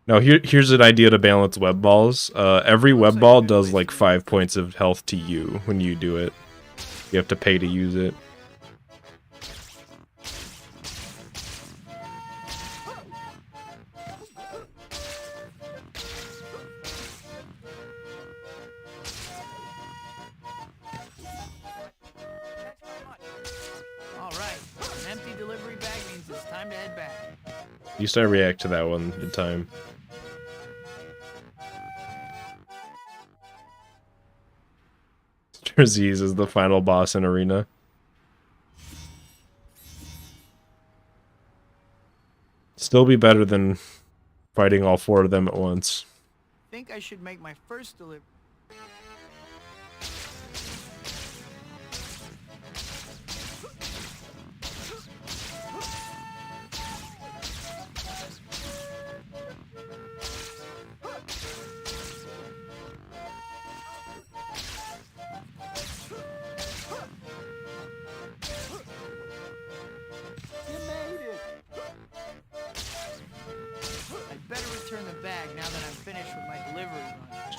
Now, here's an idea to balance web balls. Every web ball does like 5 points of health to you when you do it. You have to pay to use it. At least I react to that one in time. Aziz is the final boss in Arena. Still be better than fighting all 4 of them at once.
I think I should make my first delivery.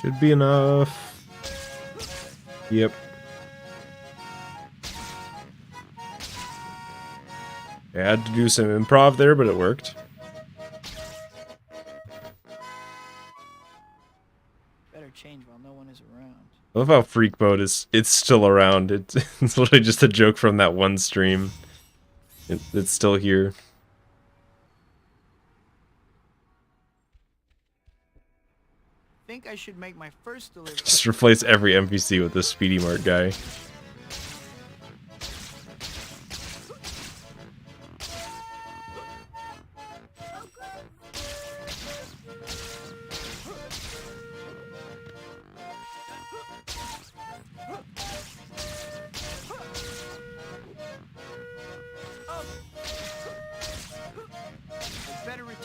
Should be enough. Yep. I had to do some improv there, but it worked.
Better change while no one is around.
I love how freak mode is. It's still around. It's literally just a joke from that one stream. It's still here.
I think I should make my first delivery.
Just replace every NPC with this Speedy Mart guy.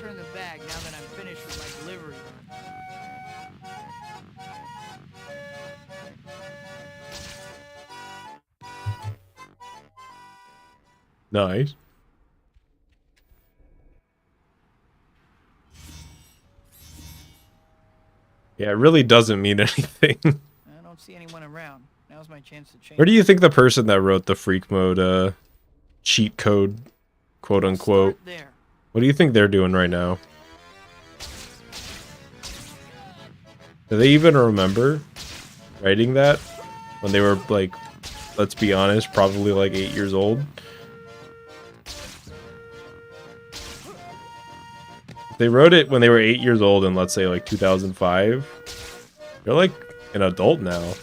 return the bag now that I'm finished with my delivery run.
Nice. Yeah, it really doesn't mean anything.
I don't see anyone around. Now's my chance to change.
Where do you think the person that wrote the freak mode cheat code, quote unquote,
Start there.
what do you think they're doing right now? Do they even remember writing that when they were, like, let's be honest, probably like 8 years old? If they wrote it when they were 8 years old in, let's say, like 2005, they're like an adult now.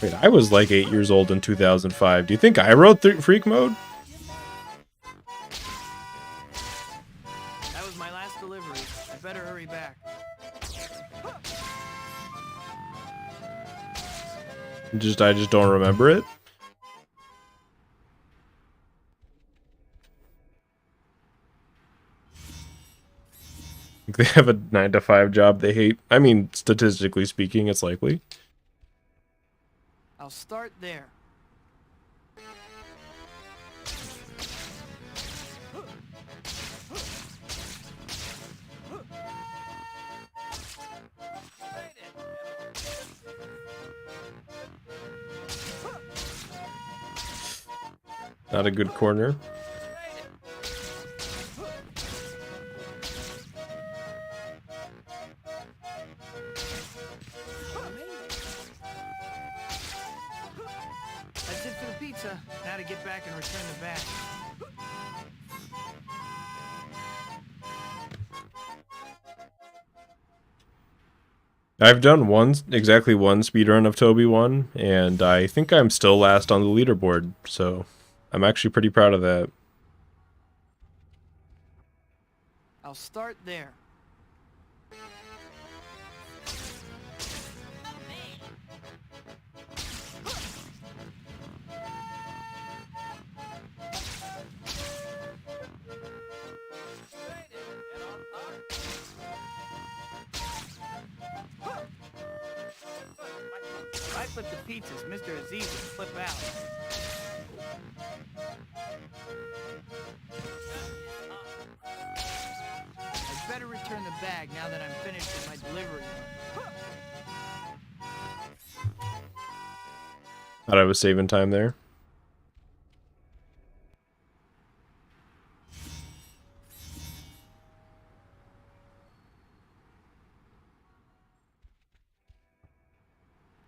Wait, I was like 8 years old in 2005. Do you think I wrote freak mode?
That was my last delivery. I better hurry back.
I just don't remember it. They have a 9-to-5 job they hate. I mean, statistically speaking, it's likely.
I'll start there.
Not a good corner.
That's it for the pizza. Now to get back and return the bag.
I've done exactly one speedrun of Toby 1, and I think I'm still last on the leaderboard, so I'm actually pretty proud of that.
I'll start there. If I flip the pizzas, Mr. Aziz will flip out. I'd better return the bag now that I'm finished with my delivery run.
Thought I was saving time there.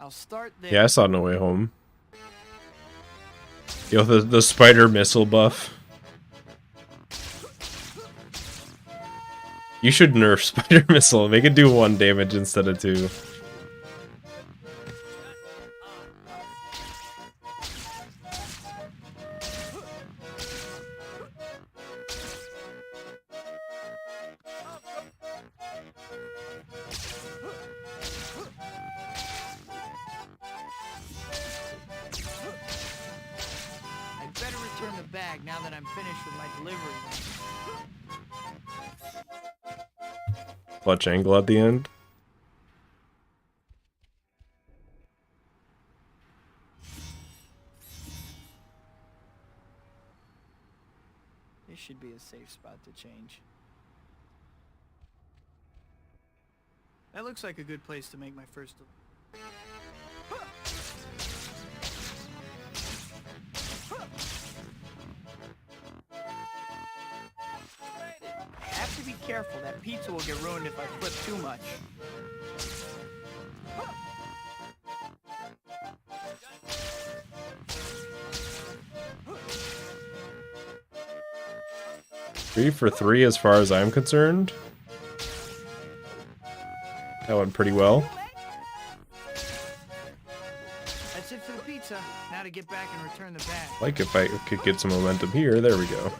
I'll start there.
Yeah, I saw No Way Home. Yo, the spider missile buff. You should nerf spider missile. Make it do 1 damage instead of 2.
I'd better return the bag now that I'm finished with my delivery run.
Clutch angle at the end.
This should be a safe spot to change. That looks like a good place to make my first delivery. I have to be careful. That pizza will get ruined if I flip too much.
Three for 3 as far as I'm concerned. That went pretty well.
That's it for the pizza. Now to get back and return the bag.
Like if I could get some momentum here. There we go.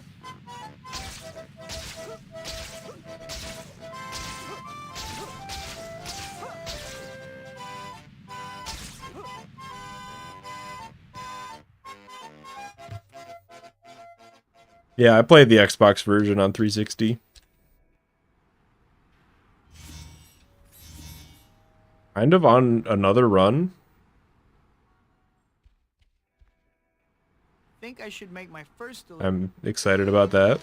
Yeah, I played the Xbox version on 360. Kind of on another run.
Think I should make my first delivery.
I'm excited about that.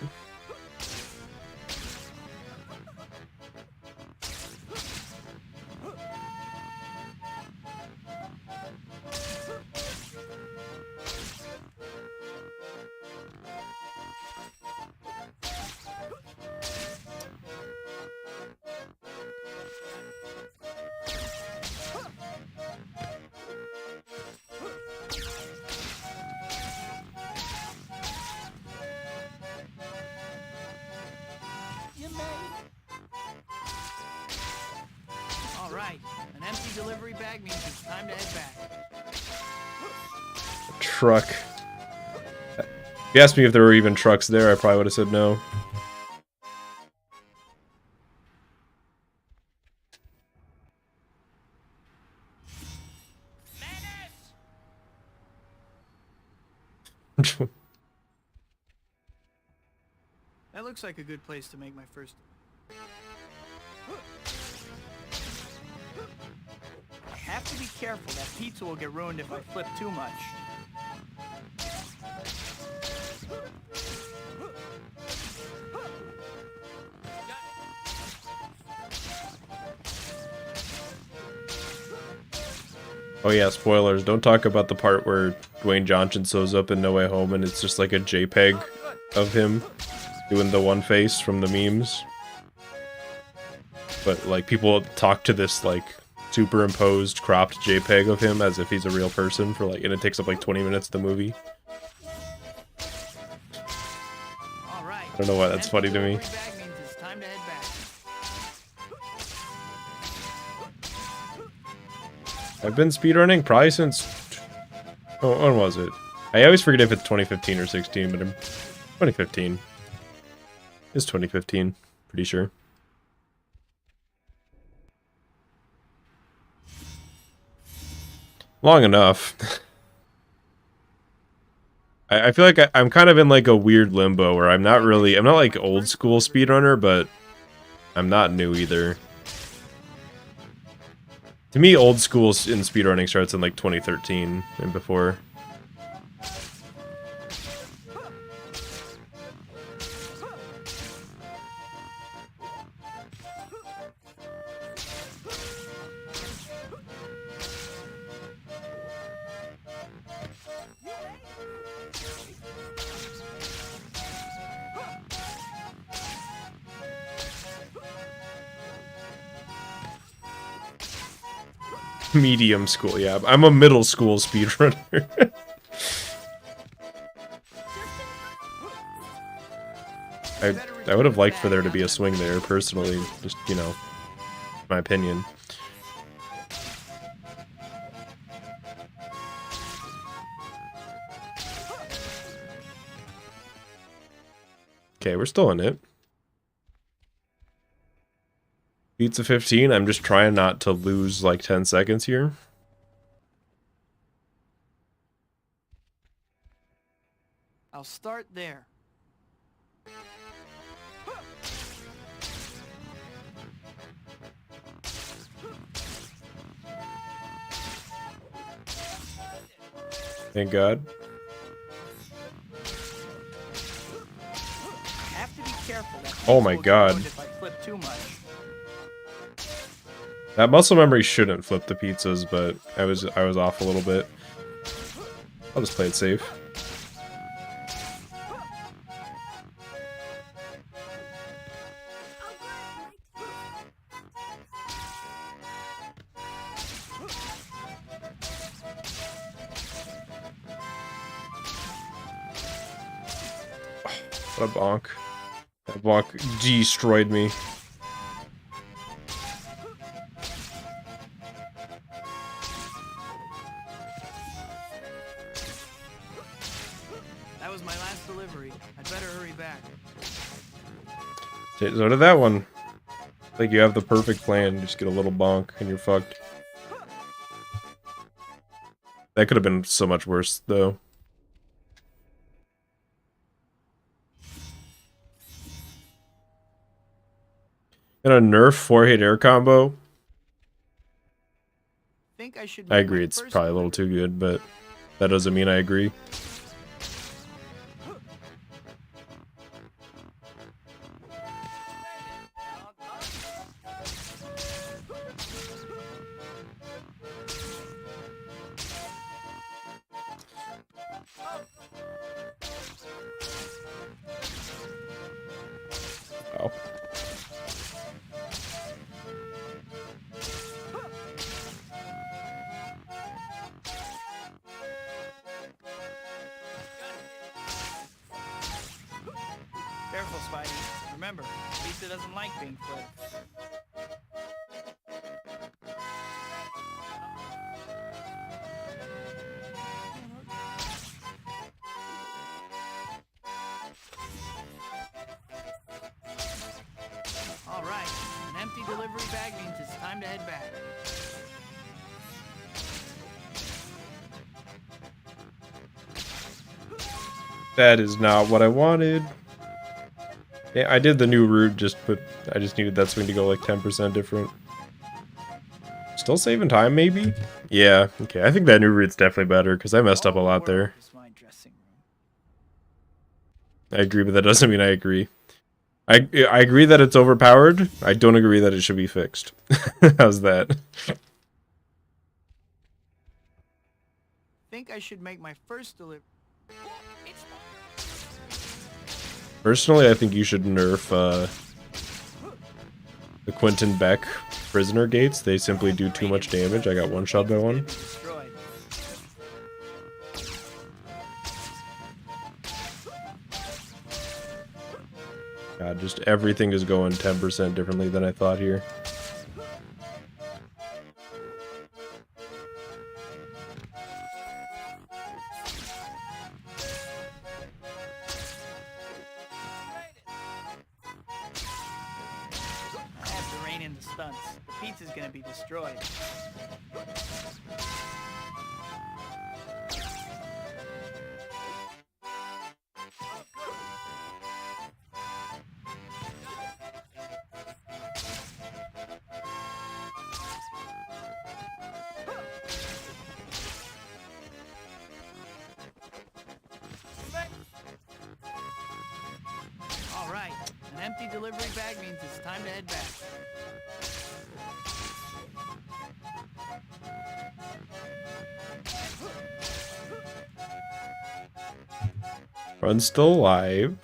All right, an empty delivery bag means it's time to head back.
Truck. If you asked me if there were even trucks there, I probably would have said no.
That looks like a good place to make my first. I have to be careful. That pizza will get ruined if I flip too much.
Oh yeah, spoilers. Don't talk about the part where Dwayne Johnson shows up in No Way Home and it's just like a JPEG of him doing the one face from the memes. But like people talk to this like superimposed cropped JPEG of him as if he's a real person for like, and it takes up like 20 minutes of the movie.
All right.
I don't know why that's funny to me.
Delivery bag means it's time to head back.
I've been speedrunning probably since... Oh, when was it? I always forget if it's 2015 or 16, but I'm... 2015. It's 2015, pretty sure. Long enough. I feel like I'm kind of in like a weird limbo where I'm not like old school speedrunner, but I'm not new either. To me, old school in speedrunning starts in like 2013 and before. Medium school, yeah. I'm a middle school speedrunner. I would have liked for there to be a swing there, personally. Just, you know, my opinion. Okay, we're still in it. Pizza 15, I'm just trying not to lose like 10 seconds here.
I'll start there.
Thank God.
I have to be careful. That
Oh my
pizza will get
God.
ruined if I flip too much.
That muscle memory shouldn't flip the pizzas, but I was off a little bit. I'll just play it safe. What a bonk. That bonk destroyed me.
That was my last delivery. I'd better hurry back.
So did that one. Like you have the perfect plan, just get a little bonk and you're fucked. That could have been so much worse, though. Gonna nerf 4-hit air combo.
Think I should
I
make
agree,
my
it's
first
probably a little too good, but that doesn't mean I agree. Oh.
Careful, Spidey. Remember, pizza doesn't like being flipped. All right, an empty delivery bag means it's time to head back.
That is not what I wanted. Yeah, I did the new route, I just needed that swing to go like 10% different. Still saving time, maybe? Yeah, okay. I think that new route's definitely better, because I messed up a lot there.
Is my dressing room.
I agree, but that doesn't mean I agree. I agree that it's overpowered. I don't agree that it should be fixed. How's that?
Think I should make my first delivery.
Personally, I think you should nerf the Quentin Beck prisoner gates. They simply do too much damage. I got one shot by one.
Destroyed.
God, just everything is going 10% differently than I thought here.
I have to rein in the stunts. The pizza's gonna be destroyed. All right, an empty delivery bag means it's time to head back.
Run's still alive.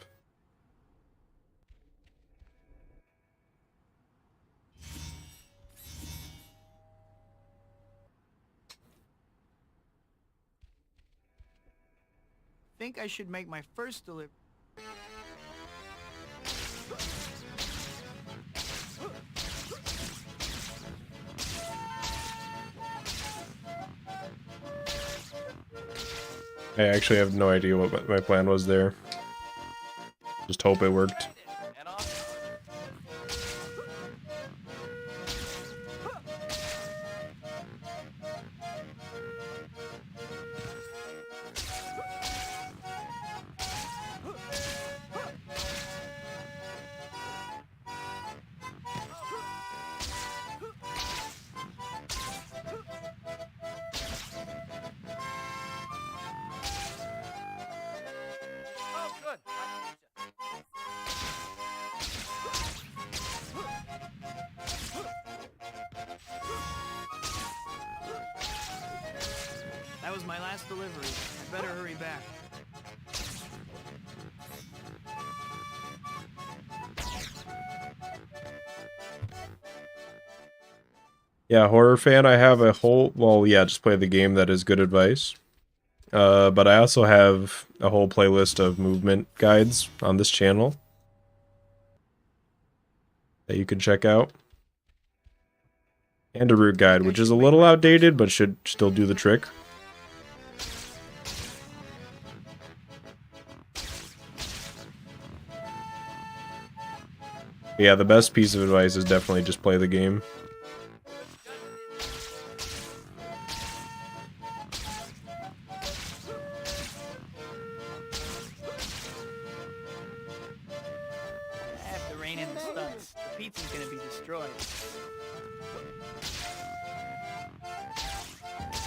Think I should make my first delivery.
I actually have no idea what my plan was there. Just hope it worked.
Oh, good.
That was my last delivery. I better hurry back.
Yeah, horror fan, I have a whole, well, yeah, just play the game. That is good advice. But I also have a whole playlist of movement guides on this channel that you can check out. And a route guide, which is a little outdated, but should still do the trick. Yeah, the best piece of advice is definitely just play the game.
pizza's gonna be destroyed.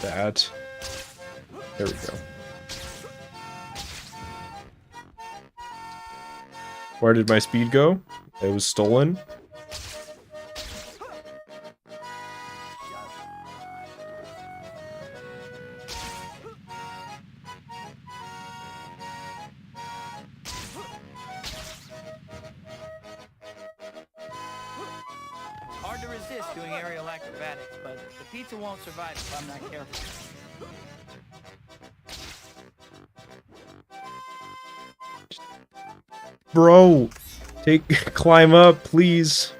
That. There we go. Where did my speed go? It was stolen.
Hard to resist doing aerial acrobatics, but the pizza won't survive if I'm not careful.
Bro, climb up, please.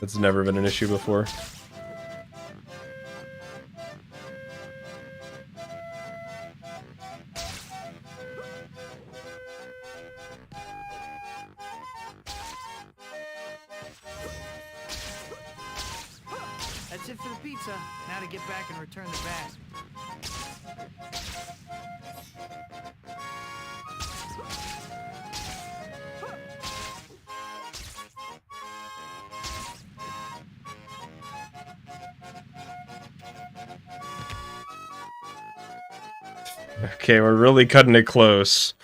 That's never been an issue before.
That's it for the pizza. Now to get back and return the bag.
Okay, we're really cutting it close.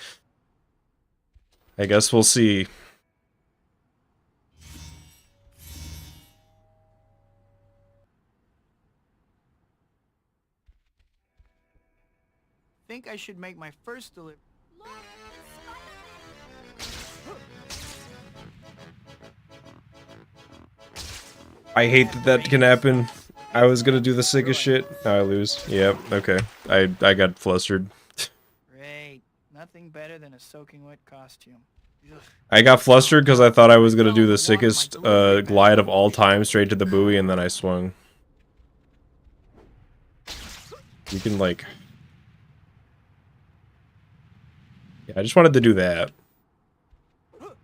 I guess we'll see.
Think I should make my first delivery.
Look, it's Spider-Man.
I hate that can happen. I was gonna do the sickest shit. Now I lose. Yep, okay. I got flustered.
Great. Nothing better than a soaking wet costume. Ugh.
I got flustered because I thought I was gonna do the sickest glide of all time straight to the buoy, and then I swung. You can like... Yeah, I just wanted to do that.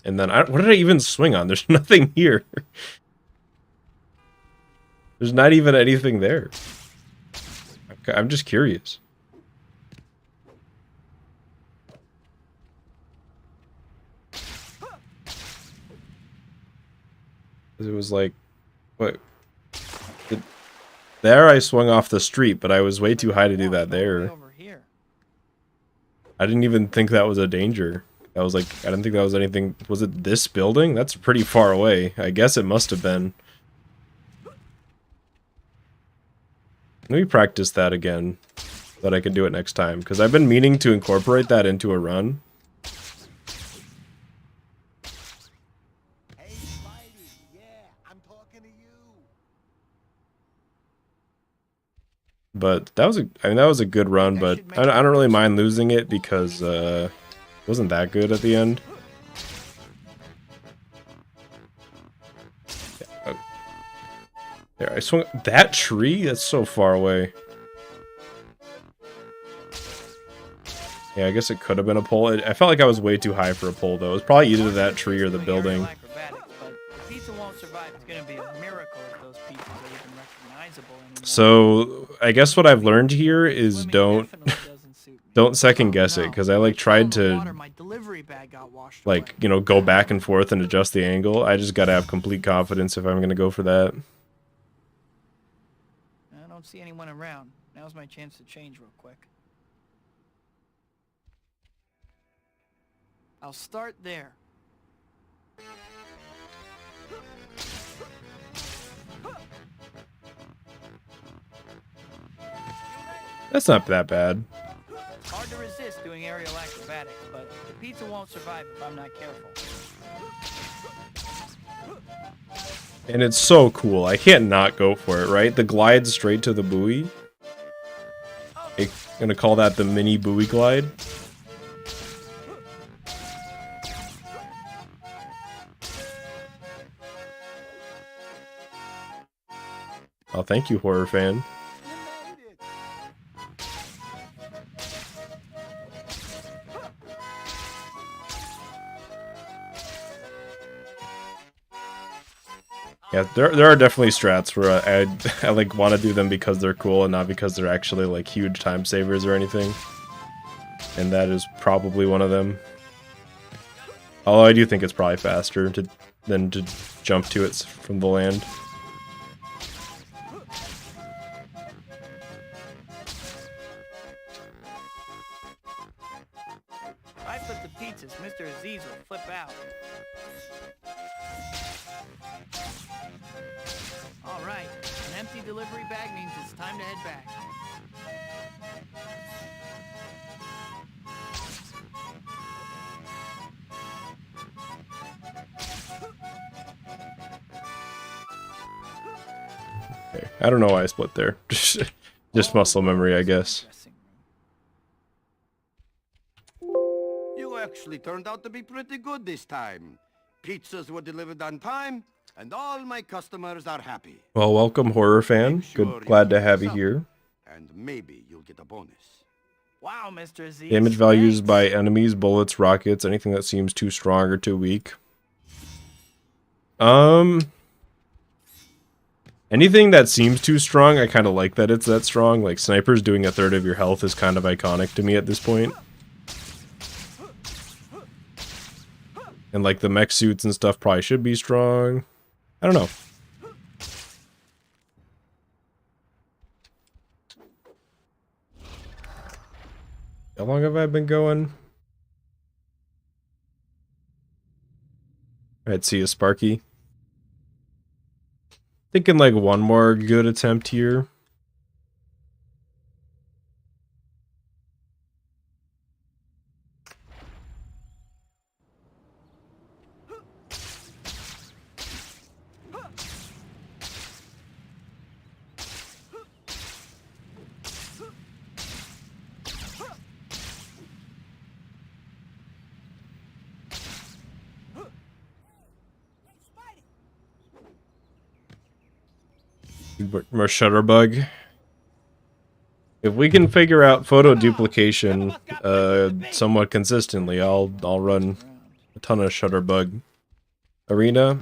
And then, what did I even swing on? There's nothing here. There's not even anything there. Okay, I'm just curious. It was like, what? There I swung off the street, but I was way too high to do that there.
Over here.
I didn't even think that was a danger. I was like, I didn't think that was anything. Was it this building? That's pretty far away. I guess it must have been. Let me practice that again, so that I can do it next time, because I've been meaning to incorporate that into a run.
Hey, Spidey, yeah, I'm talking to you.
But that was that was a good run, but I don't really mind losing it because it wasn't that good at the end. There, I swung that tree. That's so far away. Yeah, I guess it could have been a pole. I felt like I was way too high for a pole, though. It was probably either that tree or the building. So I guess what I've learned here is don't second guess it, because I like tried to like, you know, go back and forth and adjust the angle. I just gotta have complete confidence if I'm gonna go for that.
I don't see anyone around. Now's my chance to change real quick. I'll start there.
That's not that bad.
Hard to resist doing aerial acrobatics, but the pizza won't survive if I'm not careful.
And it's so cool. I can't not go for it, right? The glide straight to the buoy. I'm gonna call that the mini buoy glide. Oh, thank you, horror fan. Yeah, there are definitely strats where I like want to do them because they're cool and not because they're actually like huge time savers or anything. And that is probably one of them. Although I do think it's probably faster to than to jump to it from the land.
If I flip the pizzas, Mr. Aziz will flip out. All right, an empty delivery bag means it's time to head back.
Okay. I don't know why I split there. Just muscle memory, I guess.
Dressing room.
You actually turned out to be pretty good this time. Pizzas were delivered on time, and all my customers are happy.
Well, welcome, horror fan.
Make sure
Good, glad to
keep
have
this
you
up,
here.
And maybe you'll get a bonus.
Wow, Mr. Aziz.
Damage values
thanks.
by enemies, bullets, rockets, anything that seems too strong or too weak. Anything that seems too strong, I kind of like that it's that strong. Like, snipers doing a third of your health is kind of iconic to me at this point. And, like, the mech suits and stuff probably should be strong. I don't know. How long have I been going? I'd see a Sparky. Thinking like one more good attempt here. More shutter bug. If we can figure out photo duplication somewhat consistently, I'll run a ton of shutter bug. Arena.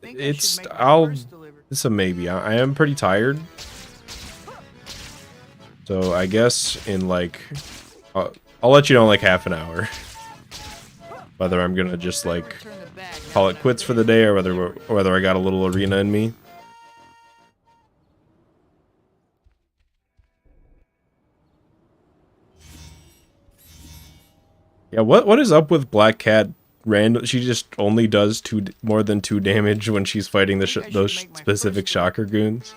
Think I should
It's
make my first delivery.
it's a maybe. I am pretty tired. So I guess in like I'll let you know in like half an hour. Whether I'm gonna just like
Return the bag now
call
that
it
I'm
quits for the
ready.
day or whether I got a little arena in me. Yeah, what is up with Black Cat? She just only does more than 2 damage when she's fighting
Think I should
those
make my
specific
first
shocker goons.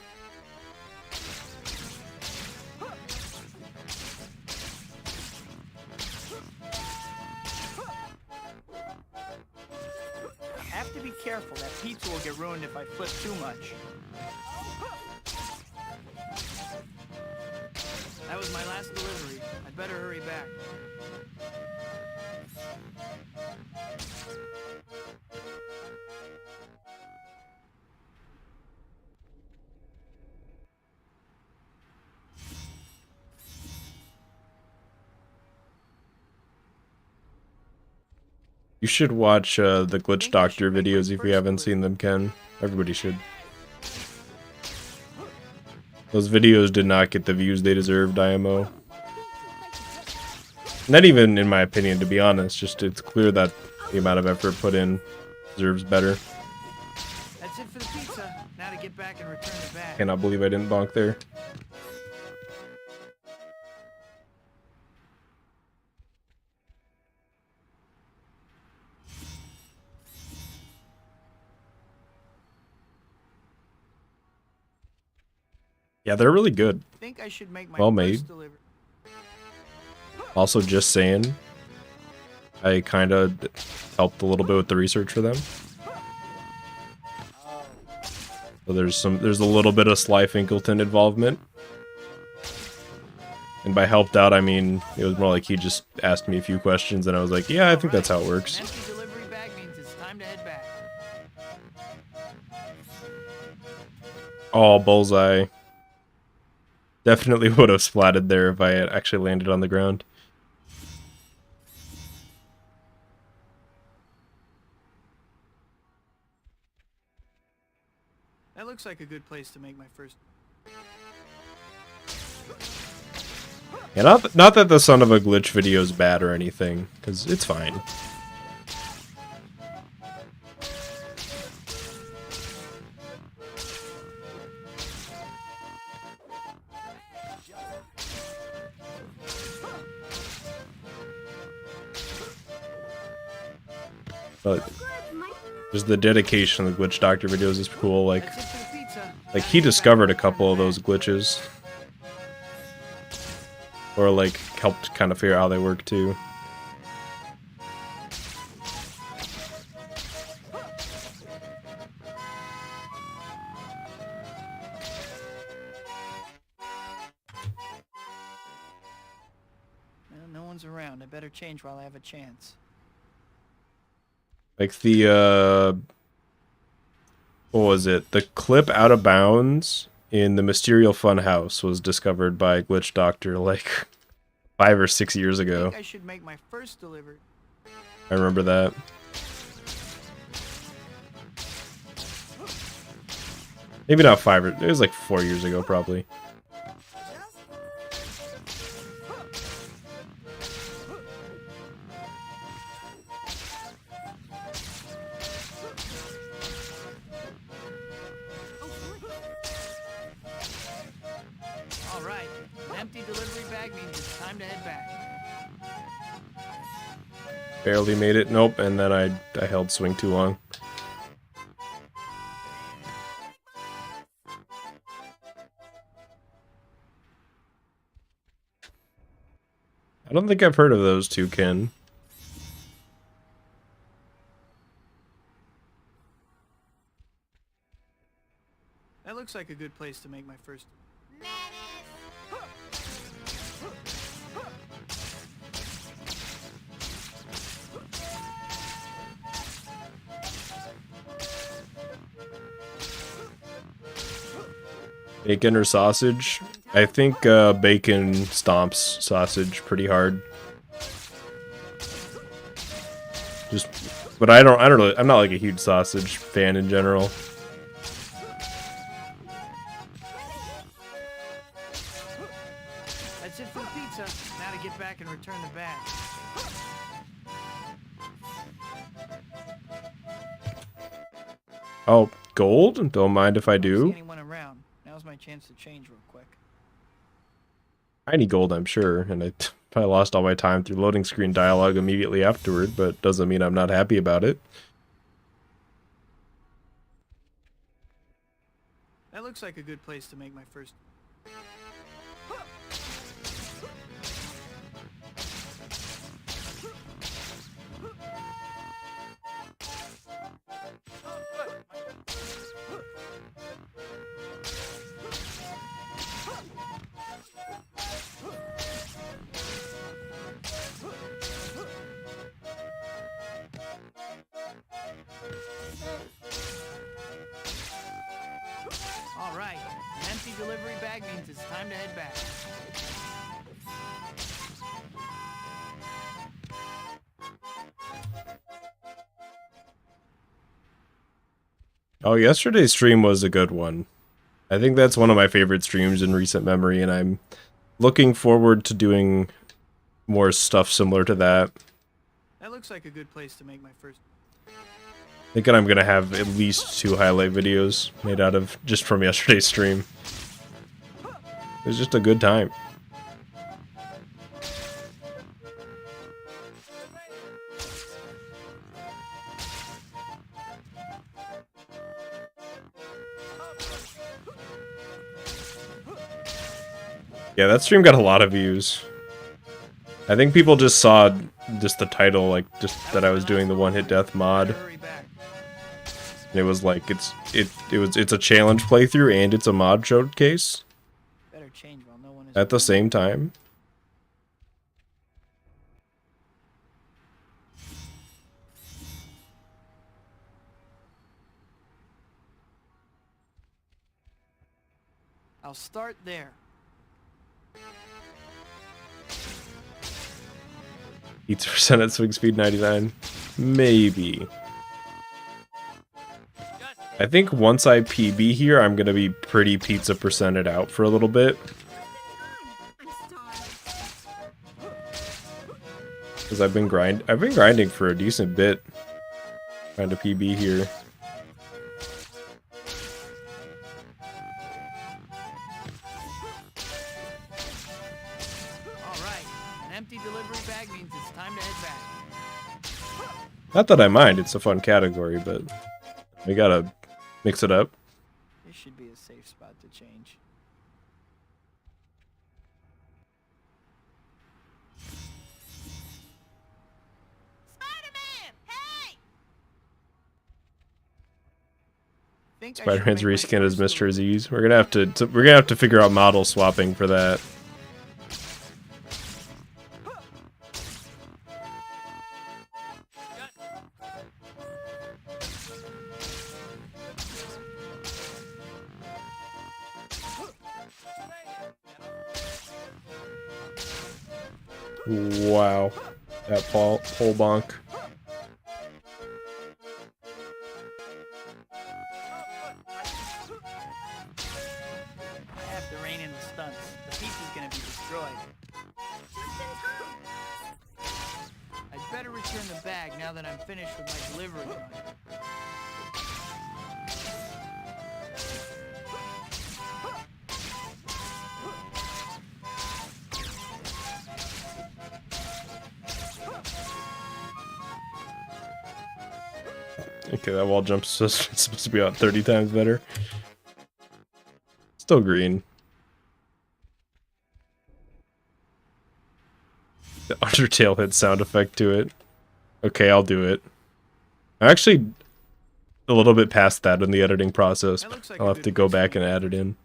I have to be careful. That pizza will get ruined if I flip too much. That was my last delivery. I'd better hurry back.
You should watch the Glitch
Think I should
Doctor
make my
videos if you
first
haven't
delivery.
seen them, Ken. Everybody should. Those videos did not get the views they deserved, IMO. Not even in my opinion, to be honest. Just it's clear that the amount of effort put in deserves better.
That's it for the pizza. Now to get back and return the bag.
Cannot believe I didn't bonk there. Yeah, they're really good.
Think I should make my
Well
first
made.
delivery.
Also, just saying, I kind of helped a little bit with the research for them. So there's a little bit of Slyfincleton involvement. And by helped out, I mean, it was more like he just asked me a few questions and I was like, yeah, I think that's how it works.
An empty delivery bag means it's time to head back.
Oh, bullseye. Definitely would have splatted there if I had actually landed on the ground.
That looks like a good place to make my first.
Yeah, not that the son of a glitch video is bad or anything, because it's fine. But just the dedication of the Glitch Doctor videos is cool. Like
That's it for the pizza.
he discovered a couple of those glitches. Or like helped kind of figure out how they work too.
Well, no one's around. I better change while I have a chance.
Like the what was it? The clip Out of Bounds in the Mysterio Funhouse was discovered by Glitch Doctor like 5 or 6 years
I
ago.
think I should make my first delivery.
I remember that. Maybe not 5 or it was like 4 years ago probably.
All right, an empty delivery bag means it's time to head back.
Barely made it. Nope, and then I held swing too long. I don't think I've heard of those two, Ken.
That looks like a good place to make my first.
Bacon or sausage? I think bacon stomps sausage pretty hard. Just, but I don't really, I'm not like a huge sausage fan in general.
That's it for the pizza. Now to get back and return the bag.
Oh, gold? Don't mind if I
Don't see
do.
anyone around. Now's my chance to change real quick.
Tiny gold, I'm sure, and I probably lost all my time through loading screen dialogue immediately afterward, but doesn't mean I'm not happy about it.
That looks like a good place to make my first. All right, an empty delivery bag means it's time to head back.
Oh, yesterday's stream was a good one. I think that's one of my favorite streams in recent memory, and I'm looking forward to doing more stuff similar to that.
That looks like a good place to make my first.
Thinking I'm gonna have at least 2 highlight videos made out of just from yesterday's stream. It was just a good time. Yeah, that stream got a lot of views. I think people just saw just the title, like just that I was doing the one-hit death mod.
Hurry back.
And it was like it's a challenge playthrough and it's a mod showcase
Better change while no one is.
at the same time.
I'll start there.
Pizza percent at swing speed 99. Maybe. I think once I PB here, I'm gonna be pretty pizza percented out for a little bit. Because I've been grinding for a decent bit. Trying to PB here.
All right, an empty delivery bag means it's time to head back.
Not that I mind, it's a fun category, but we gotta mix it up.
This should be a safe spot to change.
Spider-Man! Hey!
Think I should
Spider-Man's
make my
reskin as
first
Mr. Aziz. We're gonna have to figure out model swapping for that. Wow, that pole bonk.
I have to rein in the stunts. The pizza's gonna be destroyed.
Just in time!
I'd better return the bag now that I'm finished with my delivery run.
Okay, that wall jump's supposed to be about 30 times better. Still green. The Undertale hit sound effect to it. Okay, I'll do it. I'm actually a little bit past that in the editing process.
That looks like
I'll
a
have
good
to go
place
back
to
and add it in.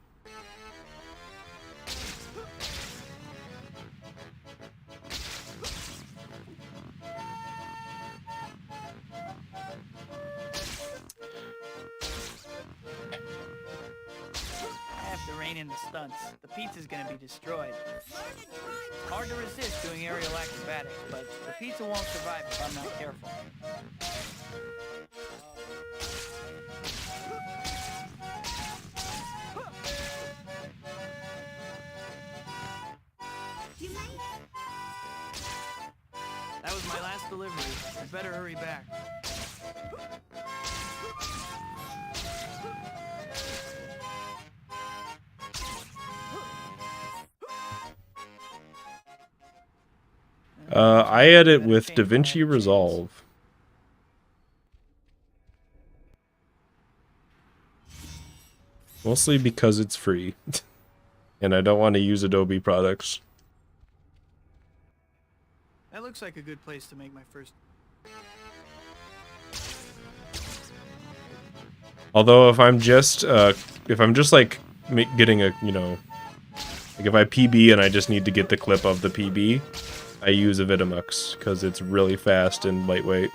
I have to rein in the stunts. The pizza's gonna be destroyed. Hard to resist doing aerial acrobatics, but the pizza won't survive if I'm not careful.
You made it!
That was my last delivery. I better hurry back.
I edit with DaVinci Resolve. Mostly because it's free. And I don't want to use Adobe products.
That looks like a good place to make my first.
Although if I'm just like getting a, you know, like if I PB and I just need to get the clip of the PB, I use a Vitamux because it's really fast and lightweight.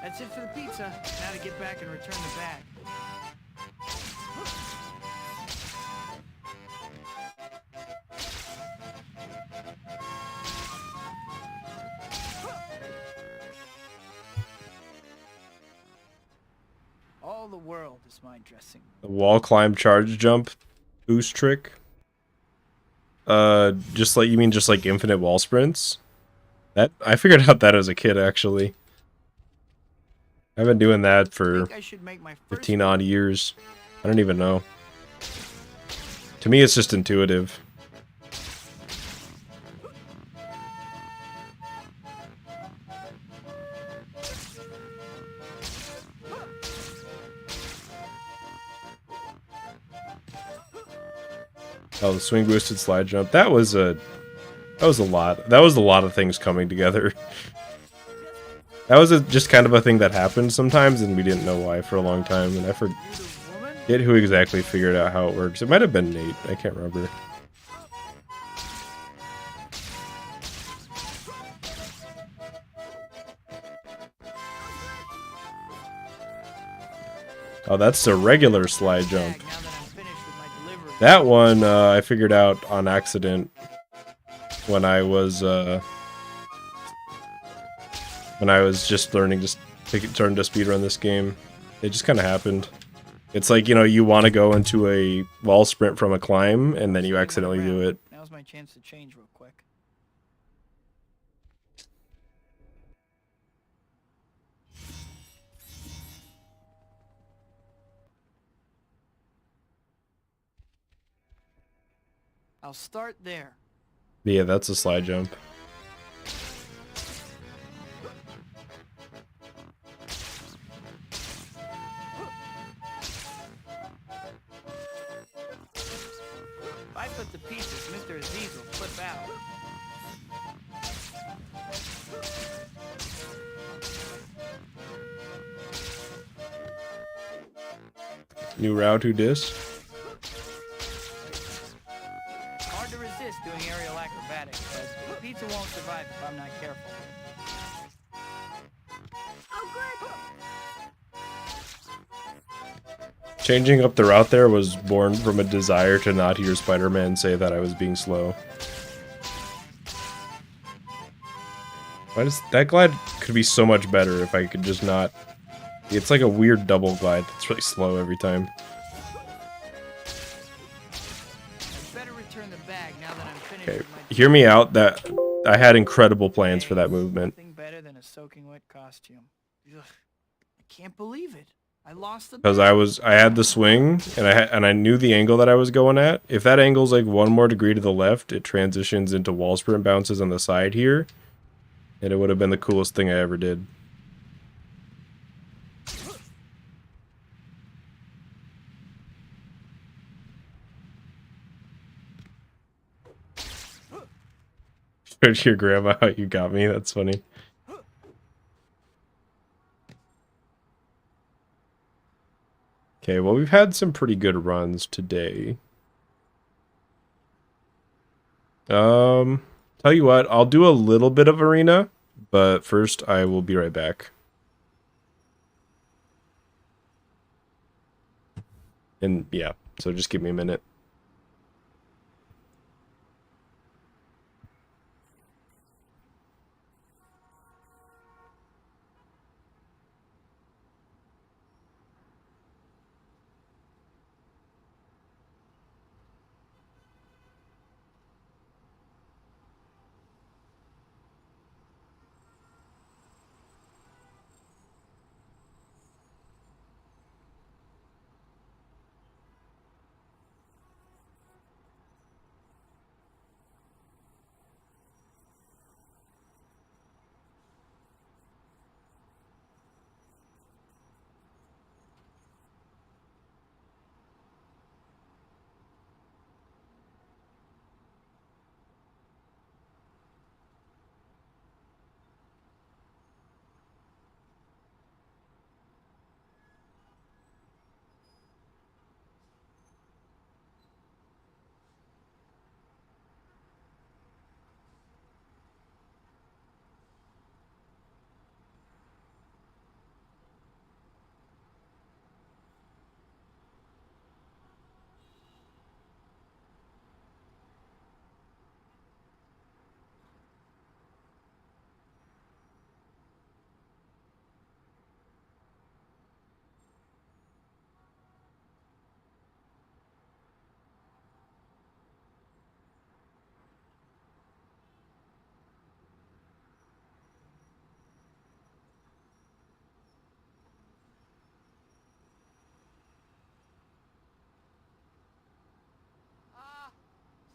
That's it for the pizza. Now to get back and return the bag. All the world is my dressing.
The wall climb charge jump boost trick. Just like, you mean just like infinite wall sprints? That I figured out that as a kid actually. I've been doing that for
I should make my first
15 odd years. I don't even know. To me, it's just intuitive. Oh, the swing boosted slide jump. That was a lot. That was a lot of things coming together. That was just kind of a thing that happened sometimes, and we didn't know why for a long time. And I
You the woman?
forget who exactly figured out how it works. It might have been Nate. I can't remember. Oh, that's the regular slide jump.
Bag now that I'm finished with my delivery.
That one I figured out on accident when I was just learning to turn to speedrun this game. It just kind of happened. It's like, you know, you want to go into a wall sprint from a climb, and then you accidentally do it.
Now's my chance to change real quick. I'll start there.
Yeah, that's a slide jump.
If I put the pieces, Mr. Aziz will flip out.
New route, who dis?
Hard to resist doing aerial acrobatics, but the pizza won't survive if I'm not careful.
Oh, good.
Changing up the route there was born from a desire to not hear Spider-Man say that I was being slow. Why does that glide could be so much better if I could just not... It's like a weird double glide. It's really slow every time.
I'd better return the bag now that I'm finished
Okay,
with my...
hear me out that I had incredible plans for that movement.
Nothing better than a soaking wet costume. Ugh, I can't believe it. I lost the
Because I had the swing, and I knew the angle that I was going at. If that angle's like one more degree to the left, it transitions into wall sprint bounces on the side here. And it would have been the coolest thing I ever did. Showed your grandma how you got me, that's funny. Okay, well, we've had some pretty good runs today. Tell you what, I'll do a little bit of arena, but first I will be right back. And yeah, so just give me a minute.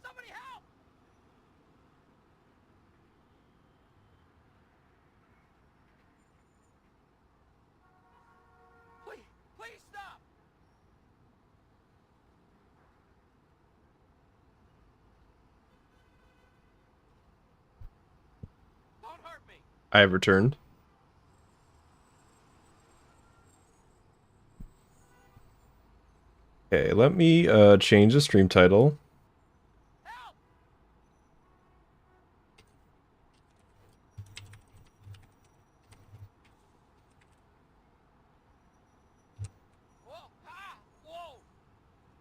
Somebody help! Please stop! Don't hurt me!
I have returned. Okay, let me change the stream title.
Help! Whoa! Ah! Whoa!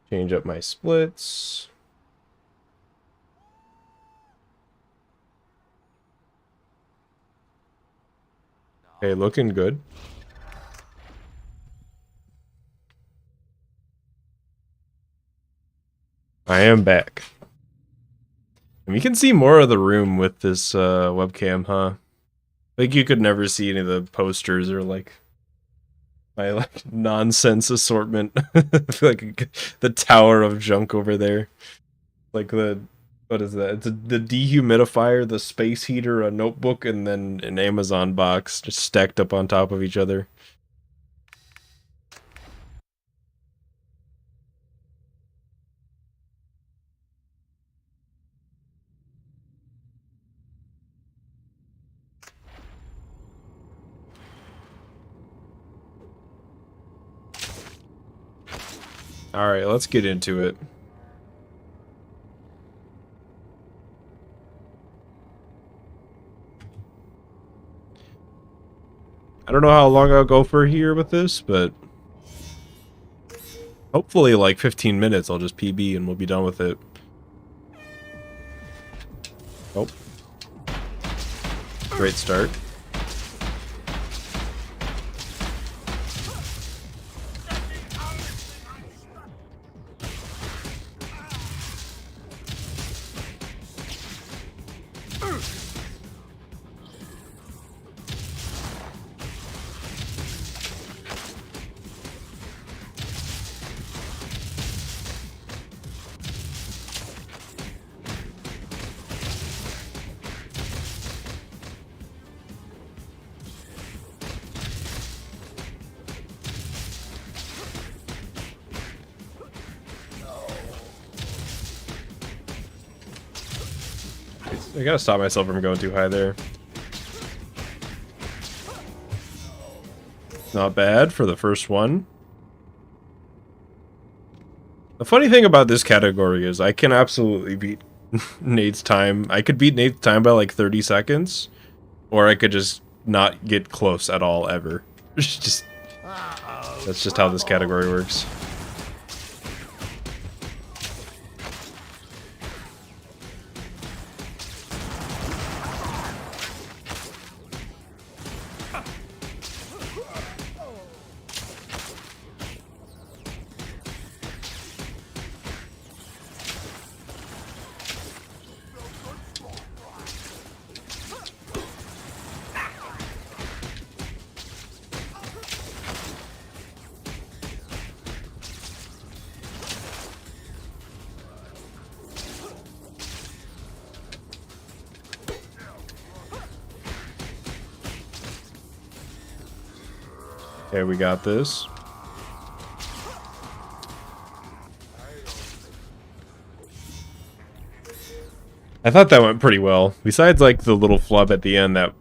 Change up my splits. Okay, looking good. I am back. And we can see more of the room with this webcam, huh? Like you could never see any of the posters or like my like nonsense assortment. Like the tower of junk over there. Like the what is that? It's the dehumidifier, the space heater, a notebook, and then an Amazon box just stacked up on top of each other. Alright, let's get into it. I don't know how long I'll go for here with this, but hopefully like 15 minutes I'll just PB and we'll be done with it. Oh. Great start. I gotta stop myself from going too high there. Not bad for the first one. The funny thing about this category is I can absolutely beat Nate's time. I could beat Nate's time by like 30 seconds, or I could just not get close at all ever. That's just how this category works. Okay, we got this. I thought that went pretty well. Besides, like, the little flub at the end, that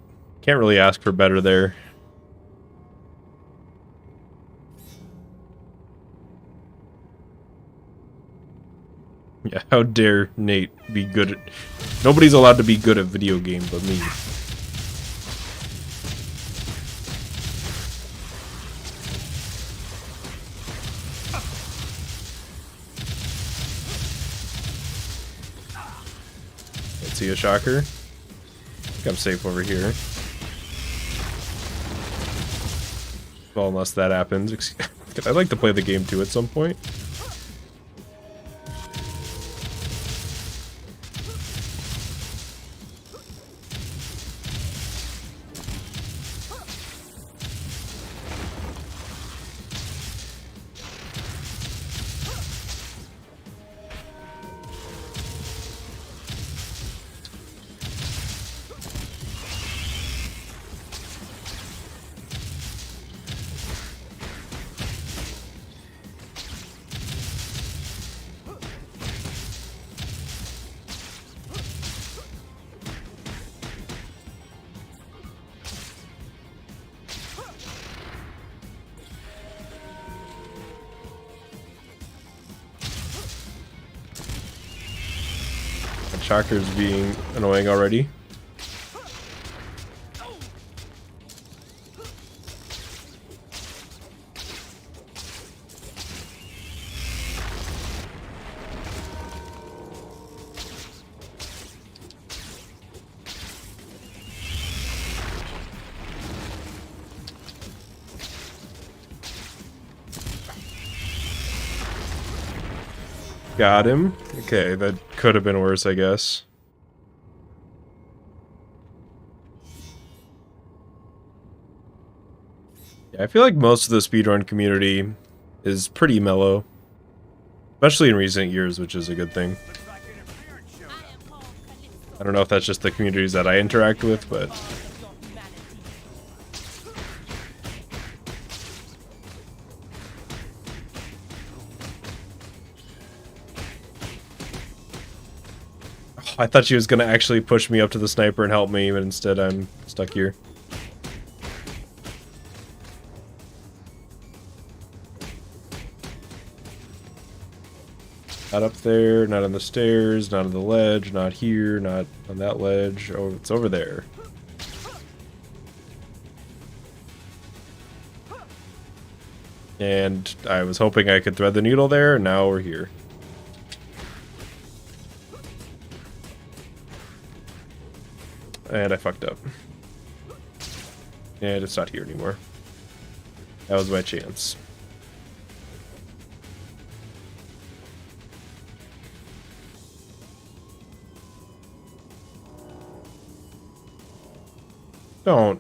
can't really ask for better there. Yeah, how dare Nate be good at... Nobody's allowed to be good at video games but me. See a shocker? I think I'm safe over here. Well, unless that happens. I'd like to play the game too at some point. Shocker's being annoying already. Got him. Okay, that could have been worse, I guess. Yeah, I feel like most of the speedrun community is pretty mellow. Especially in recent years, which is a good thing. I don't know if that's just the communities that I interact with, but... Oh, I thought she was gonna actually push me up to the sniper and help me, but instead I'm stuck here. Not up there, not on the stairs, not on the ledge, not here, not on that ledge. Oh, it's over there. And I was hoping I could thread the needle there, and now we're here. And I fucked up. And it's not here anymore. That was my chance. Don't.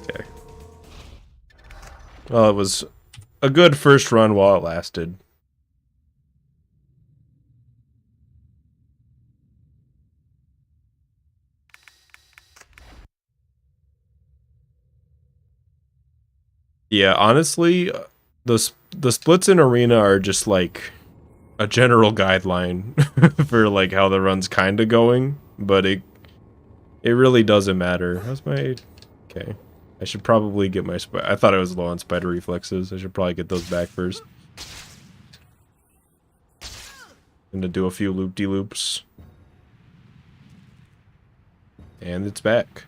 Okay. Well, it was a good first run while it lasted. Yeah, honestly, the splits in arena are just like a general guideline for like how the run's kind of going, but it really doesn't matter. How's my... Okay. I should probably get my... I thought I was low on spider reflexes. I should probably get those back first. And to do a few loop-de-loops. And it's back.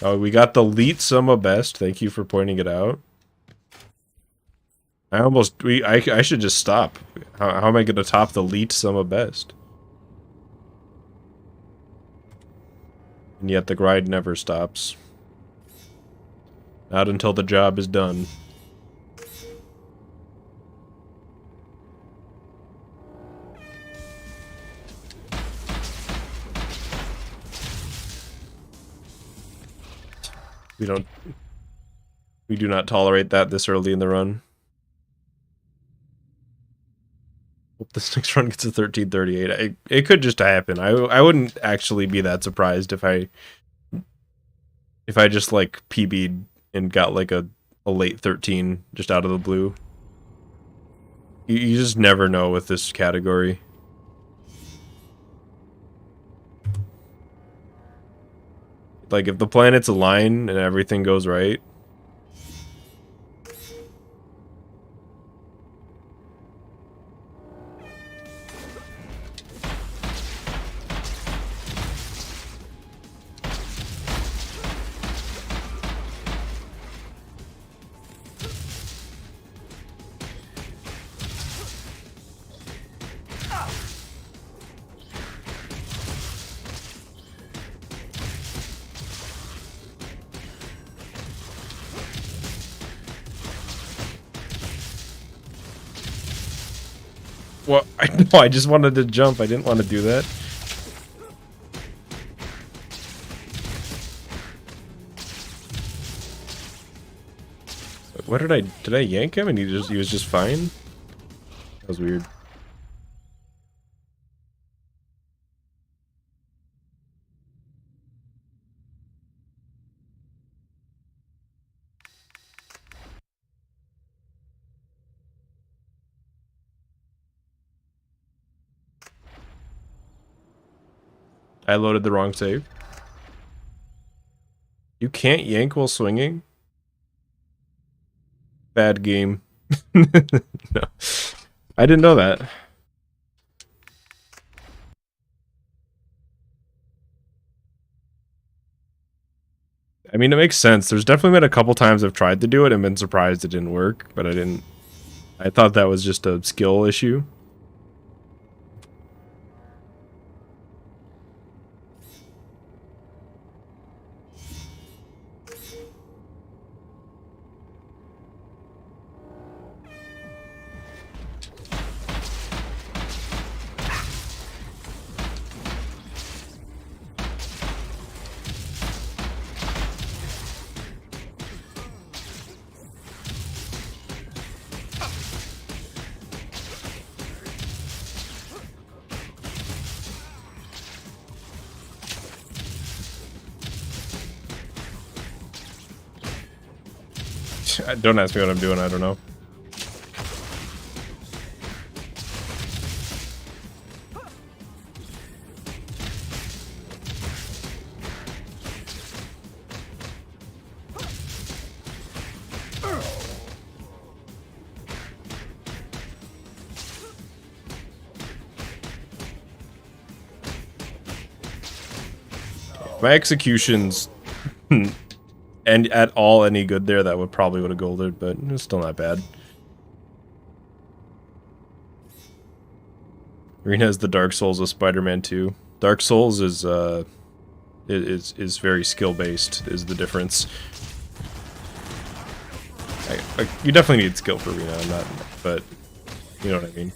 Oh, we got the Leet Summa Best. Thank you for pointing it out. I should just stop. How am I going to top the Leet Summa Best? And yet the grind never stops. Not until the job is done. We do not tolerate that this early in the run. Hope this next run gets a 13:38. It could just happen. I wouldn't actually be that surprised if I just like PB'd and got like a late 13 just out of the blue. You just never know with this category. Like if the planets align and everything goes right. Well, I just wanted to jump. I didn't want to do that. What did I yank him and he was just fine? That was weird. I loaded the wrong save. You can't yank while swinging? Bad game. No. I didn't know that. I mean, it makes sense. There's definitely been a couple times I've tried to do it and been surprised it didn't work, but I didn't. I thought that was just a skill issue. Don't ask me what I'm doing, I don't know. My executions and at all any good there, that would probably would have golded, but it's still not bad. Arena is the Dark Souls of Spider-Man 2. Dark Souls is very skill based. Is the difference? You definitely need skill for Arena. I'm not, but you know what I mean.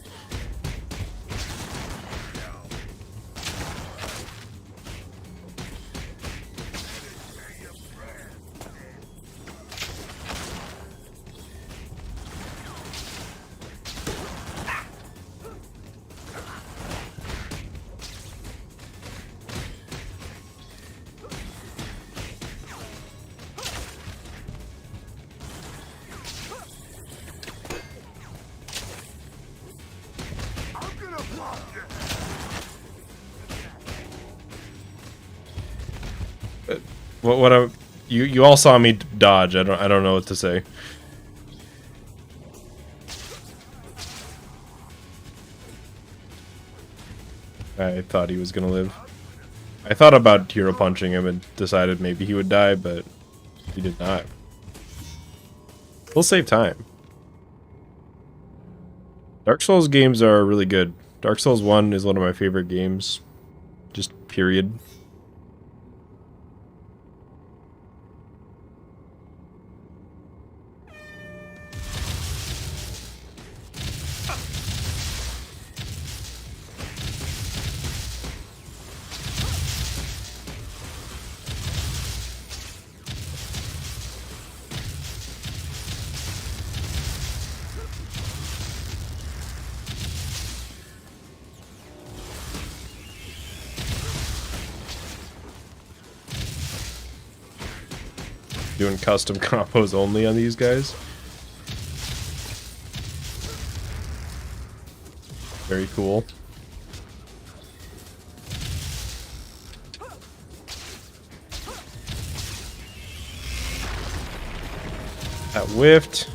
You all saw me dodge. I don't know what to say. I thought he was gonna live. I thought about hero punching him and decided maybe he would die, but he did not. We'll save time. Dark Souls games are really good. Dark Souls 1 is one of my favorite games. Just period. Doing custom combos only on these guys. Very cool. That whiffed.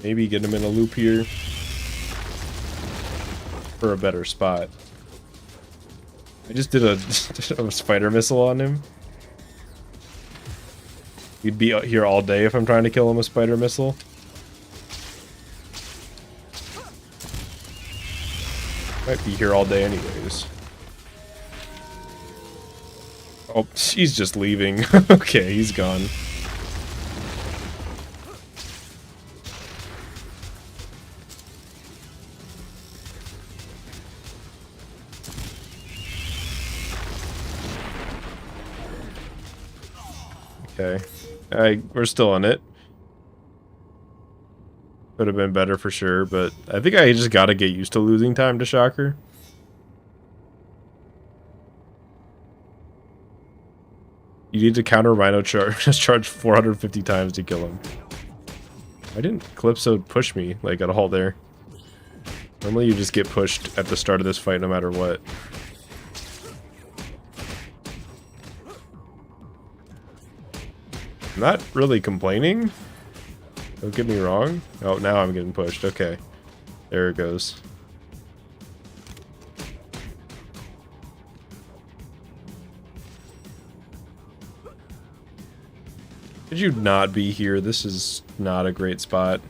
Maybe get him in a loop here for a better spot. I just did a spider missile on him. He'd be here all day if I'm trying to kill him with spider missile. Might be here all day anyways. Oh, he's just leaving. Okay, he's gone. Okay. We're still on it. Could have been better for sure, but I think I just gotta get used to losing time to Shocker. You need to counter Rhino charge, just charge 450 times to kill him. Why didn't Calypso push me, like, at all there? Normally you just get pushed at the start of this fight no matter what. I'm not really complaining. Don't get me wrong. Oh, now I'm getting pushed. Okay. There it goes. Could you not be here? This is not a great spot.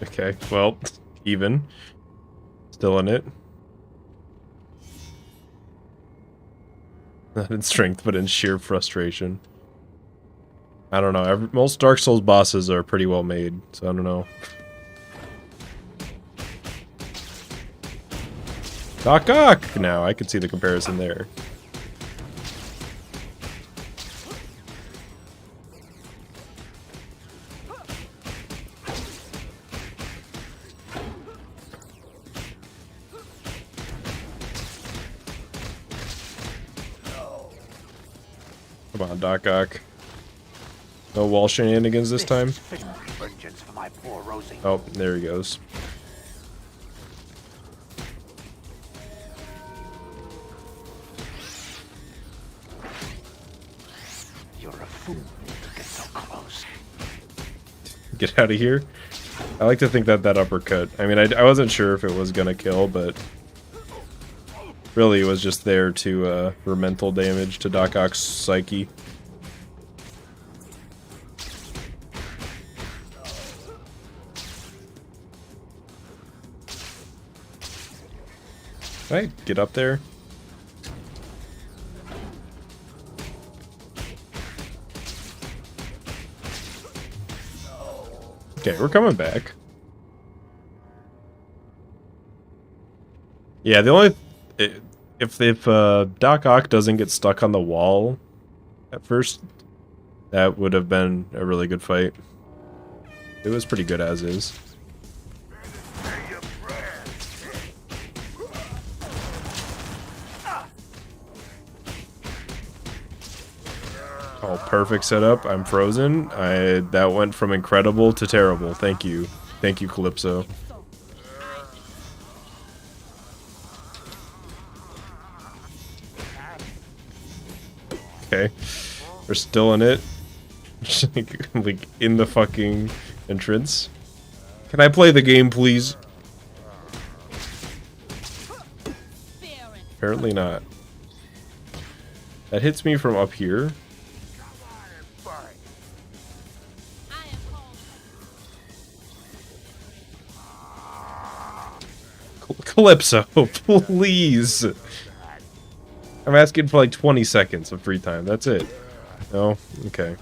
Okay, well, even. Still in it. Not in strength, but in sheer frustration. I don't know. Most Dark Souls bosses are pretty well made, so I don't know. Doc! Now, I can see the comparison there. Come on, Doc Ock. No wall shenanigans this time?
Vengeance for my poor Rosie.
Oh, there he goes.
You're a fool to get so close.
Get out of here. I like to think that that uppercut. I mean, I wasn't sure if it was gonna kill, but really it was just there to for mental damage to Doc Ock's psyche. Can I get up there? Okay, we're coming back. Yeah, the only if Doc Ock doesn't get stuck on the wall at first, that would have been a really good fight. It was pretty good as is. Oh, perfect setup. I'm frozen. That went from incredible to terrible. Thank you. Thank you, Calypso. Okay. We're still in it. Like, in the fucking entrance. Can I play the game, please? Apparently not. That hits me from up here. Calypso, please. I'm asking for like 20 seconds of free time. That's it. No? Okay.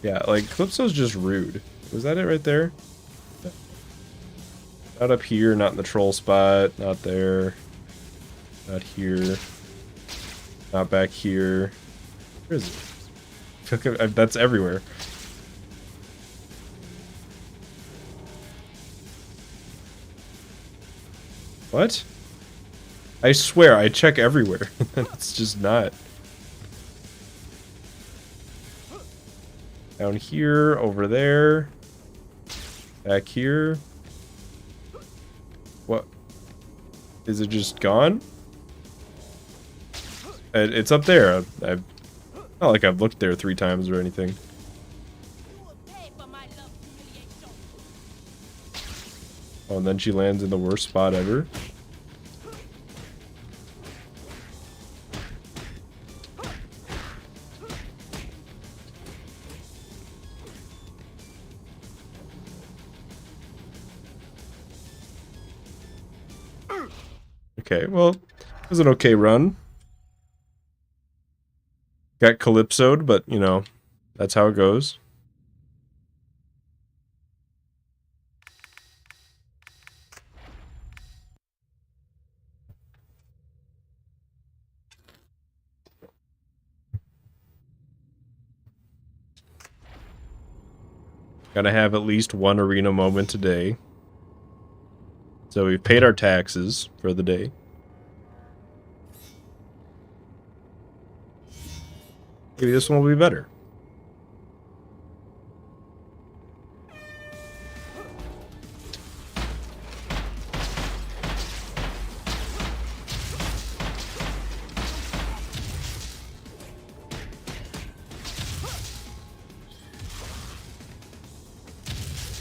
Yeah, like, Calypso's just rude. Was that it right there? Not up here, not in the troll spot, not there. Not here. Not back here. Where is it? That's everywhere. What? I swear, I check everywhere. It's just not. Down here, over there. Back here. What? Is it just gone? It's up there. I've not like I've looked there 3 times or anything. Oh, and then she lands in the worst spot ever. Okay, well, it was an okay run. Got calypsoed, but, you know, that's how it goes. Gotta have at least one arena moment a day. So we've paid our taxes for the day. Maybe this one will be better.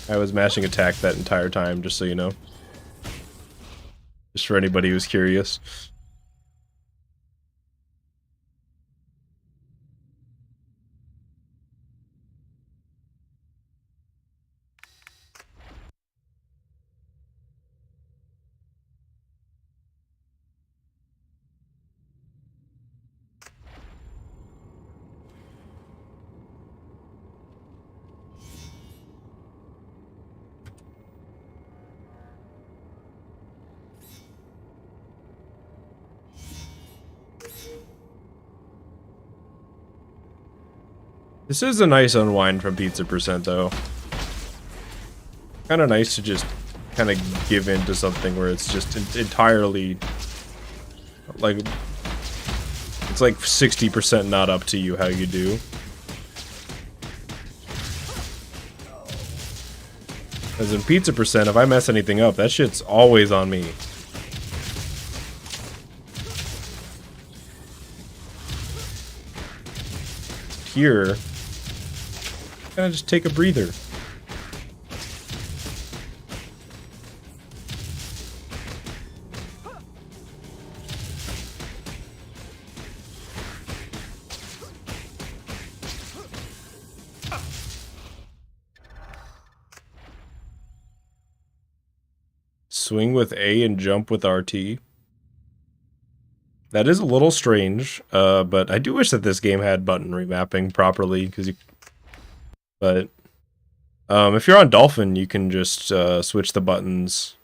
I was mashing attack that entire time, just so you know. Just for anybody who's curious. This is a nice unwind from Pizza Percent, though. Kind of nice to just kind of give in to something where it's just entirely, like, it's like 60% not up to you how you do. As in Pizza Percent, if I mess anything up, that shit's always on me. Here, kind of just take a breather. Swing with A and jump with RT. That is a little strange, but I do wish that this game had button remapping properly, because you... But, if you're on Dolphin, you can just switch the buttons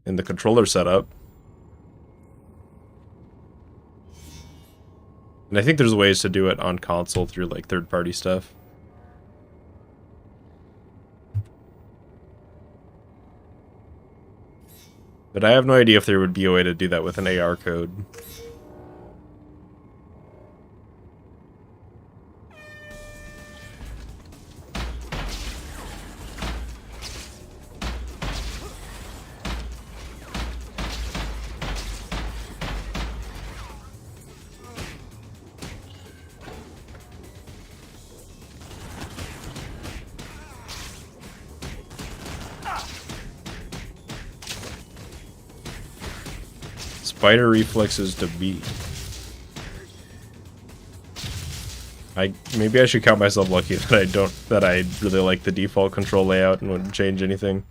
in the controller setup. And I think there's ways to do it on console through, like, third-party stuff. But I have no idea if there would be a way to do that with an AR code. Spider reflexes to B. Maybe I should count myself lucky that I really like the default control layout and wouldn't change anything.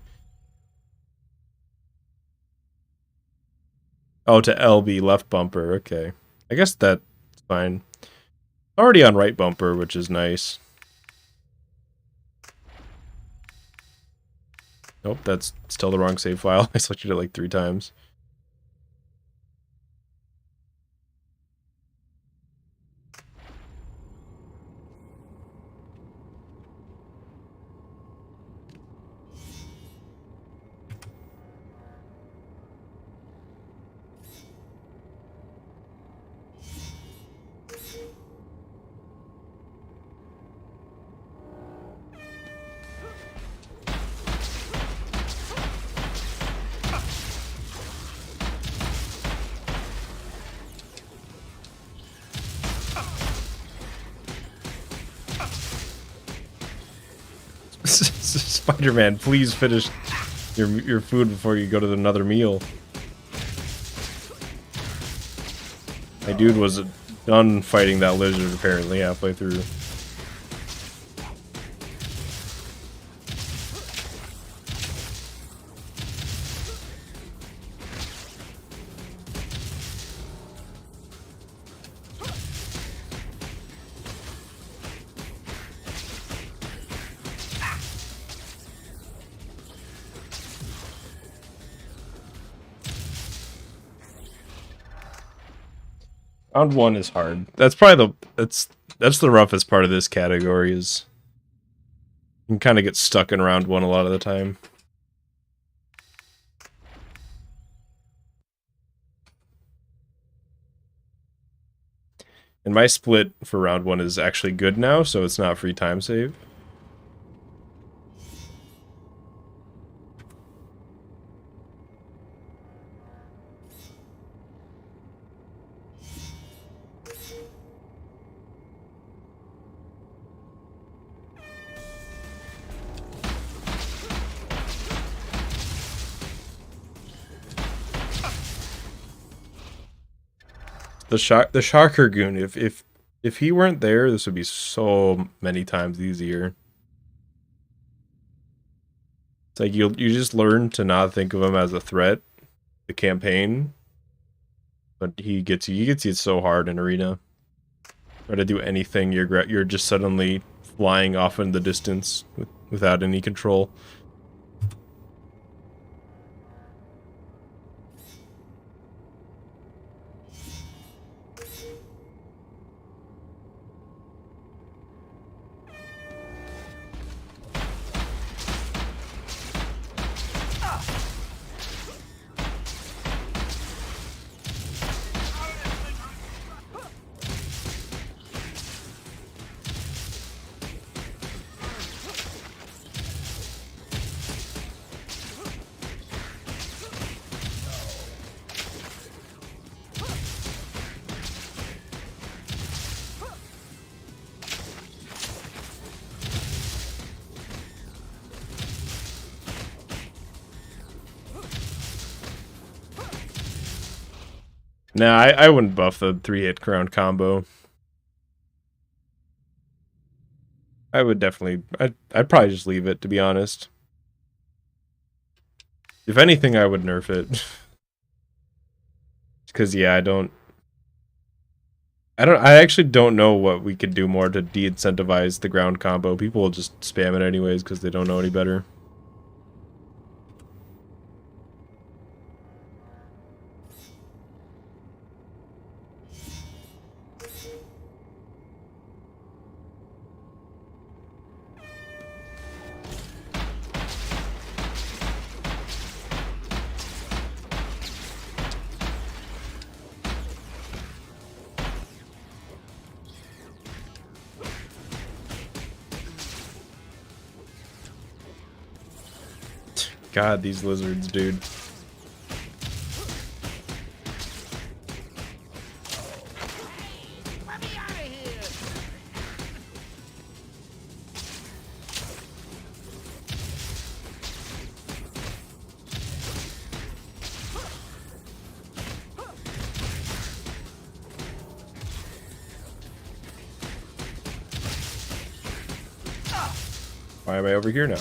Oh, to LB, left bumper, okay. I guess that's fine. Already on right bumper, which is nice. Nope, that's still the wrong save file. I selected it like 3 times. Spider-Man, please finish your food before you go to another meal. My dude was done fighting that lizard apparently halfway through. Round 1 is hard. That's probably that's the roughest part of this category is you can kind of get stuck in round 1 a lot of the time. And my split for round 1 is actually good now, so it's not free time save. The Shocker Goon, if he weren't there, this would be so many times easier. It's like you just learn to not think of him as a threat, the campaign. But he gets you so hard in arena. Try to do anything, you're just suddenly flying off in the distance without any control. Nah, I wouldn't buff the 3-hit crown combo. I would definitely... I'd probably just leave it, to be honest. If anything, I would nerf it. Because, yeah, I actually don't know what we could do more to de-incentivize the ground combo. People will just spam it anyways because they don't know any better. God, these lizards, dude. Why am I over here now?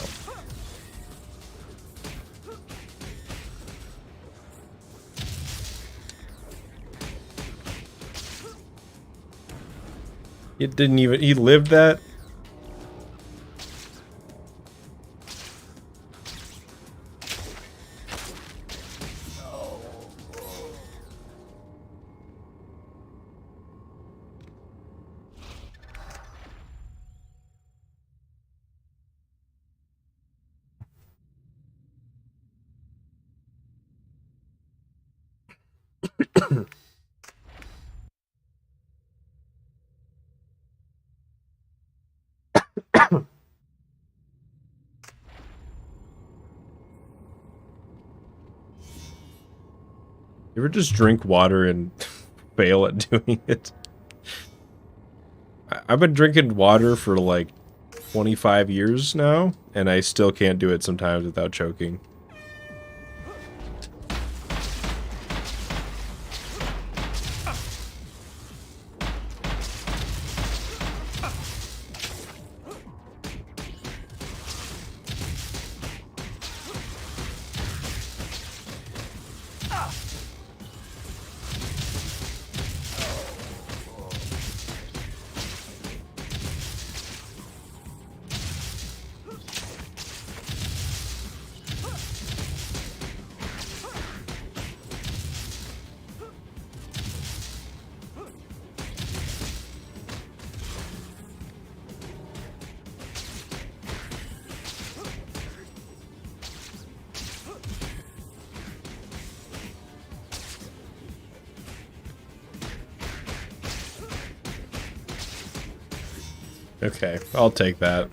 It didn't even... He lived that? You ever just drink water and fail at doing it? I've been drinking water for like 25 years now, and I still can't do it sometimes without choking. Okay, I'll take that.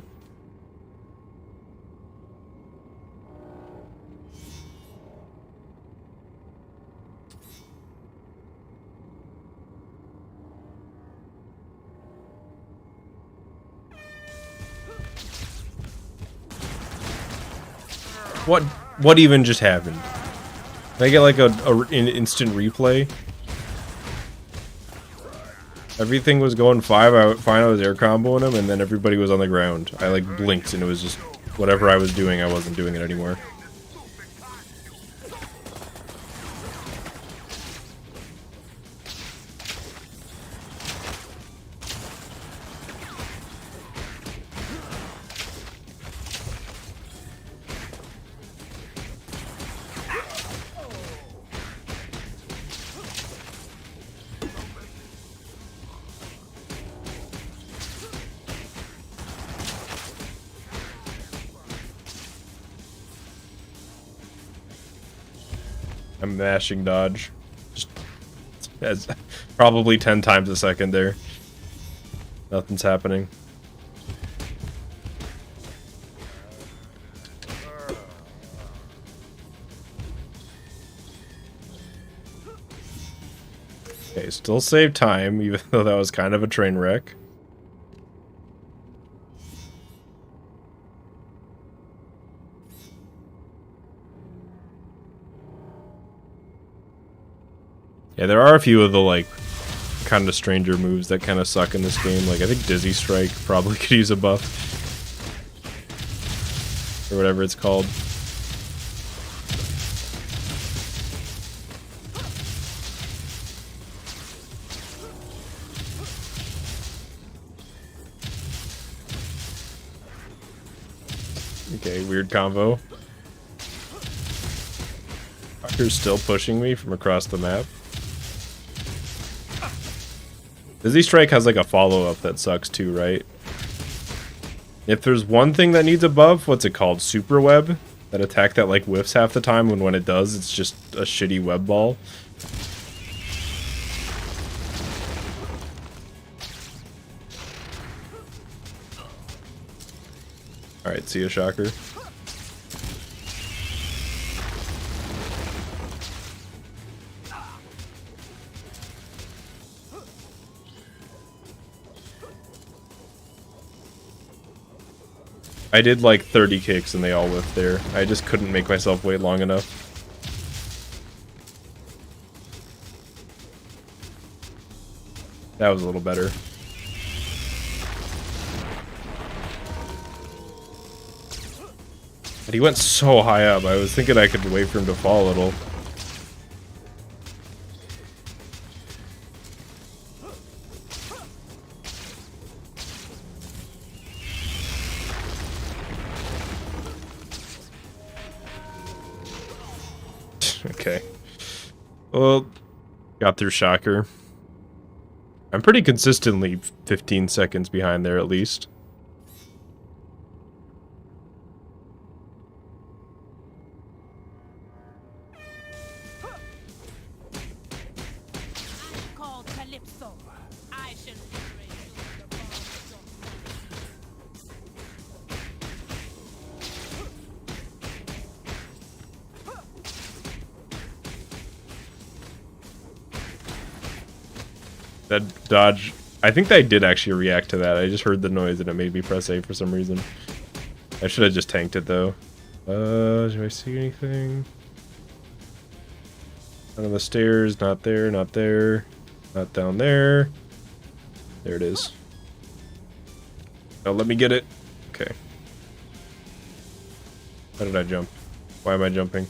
What even just happened? Did I get like an instant replay? Everything was going fine. I was air comboing him, and then everybody was on the ground. I like blinked, and it was just whatever I was doing, I wasn't doing it anymore. I'm mashing dodge. Just as probably 10 times a second there. Nothing's happening. Okay, still save time, even though that was kind of a train wreck. Yeah, there are a few of the, like, kind of stranger moves that kind of suck in this game. Like, I think Dizzy Strike probably could use a buff. Or whatever it's called. Okay, weird combo. Fucker's still pushing me from across the map. Dizzy Strike has like a follow-up that sucks too, right? If there's one thing that needs a buff, what's it called? Super Web? That attack that like whiffs half the time, when it does, it's just a shitty web ball. Alright, see ya, Shocker. I did like 30 kicks and they all whiffed there. I just couldn't make myself wait long enough. That was a little better. But he went so high up, I was thinking I could wait for him to fall a little. Okay. Well, got through Shocker. I'm pretty consistently 15 seconds behind there at least.
Called Calypso. I shall liberate you from the bonds of
That dodge, I think I did actually react to that. I just heard the noise and it made me press A for some reason. I should have just tanked it though. Do I see anything? None of the stairs, not there, not there, not down there. There it is. Oh, let me get it. Okay. How did I jump? Why am I jumping?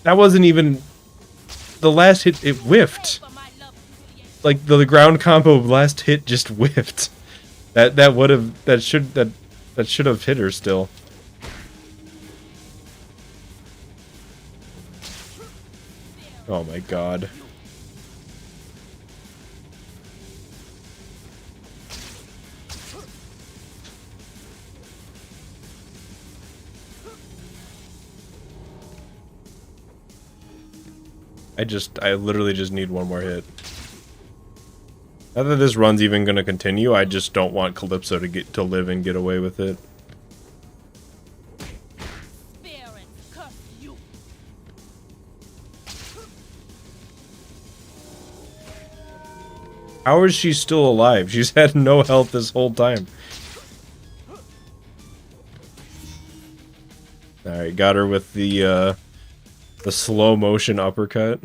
That wasn't even the last hit. It whiffed.
for my love humiliation.
Like the ground combo last hit just whiffed. That should have hit her still. Oh my god. I literally just need one more hit. Not that this run's even gonna continue, I just don't want Calypso to live and get away with it.
Spare and curse you.
How is she still alive? She's had no health this whole time. Alright, got her with the slow motion uppercut.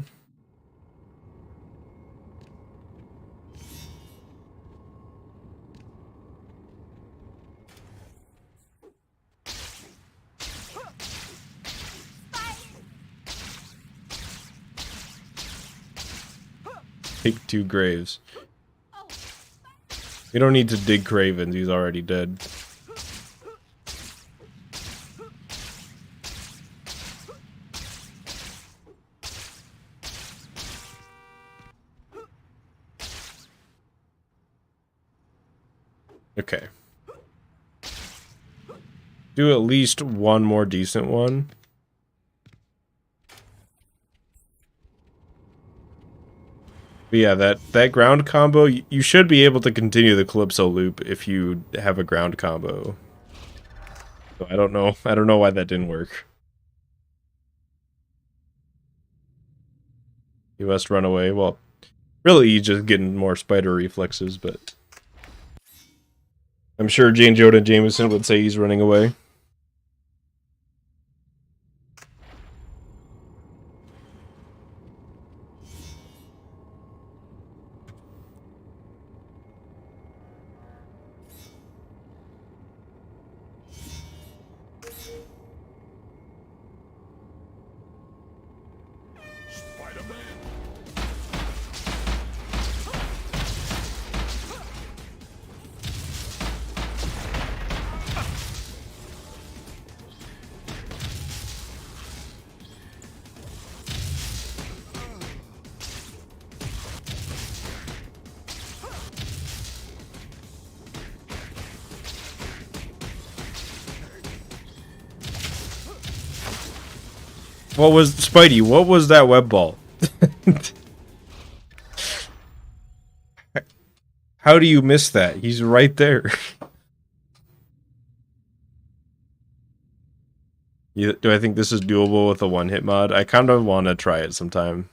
Take 2 graves. We don't need to dig Cravens, he's already dead. Okay. Do at least one more decent one. But yeah, that ground combo, you should be able to continue the Calypso loop if you have a ground combo. So I don't know why that didn't work. You must run away. Well, really, he's just getting more spider reflexes, but I'm sure Jane Jordan Jameson would say he's running away. What was Spidey? What was that web ball? How do you miss that? He's right there. Do I think this is doable with a one-hit mod? I kind of want to try it sometime.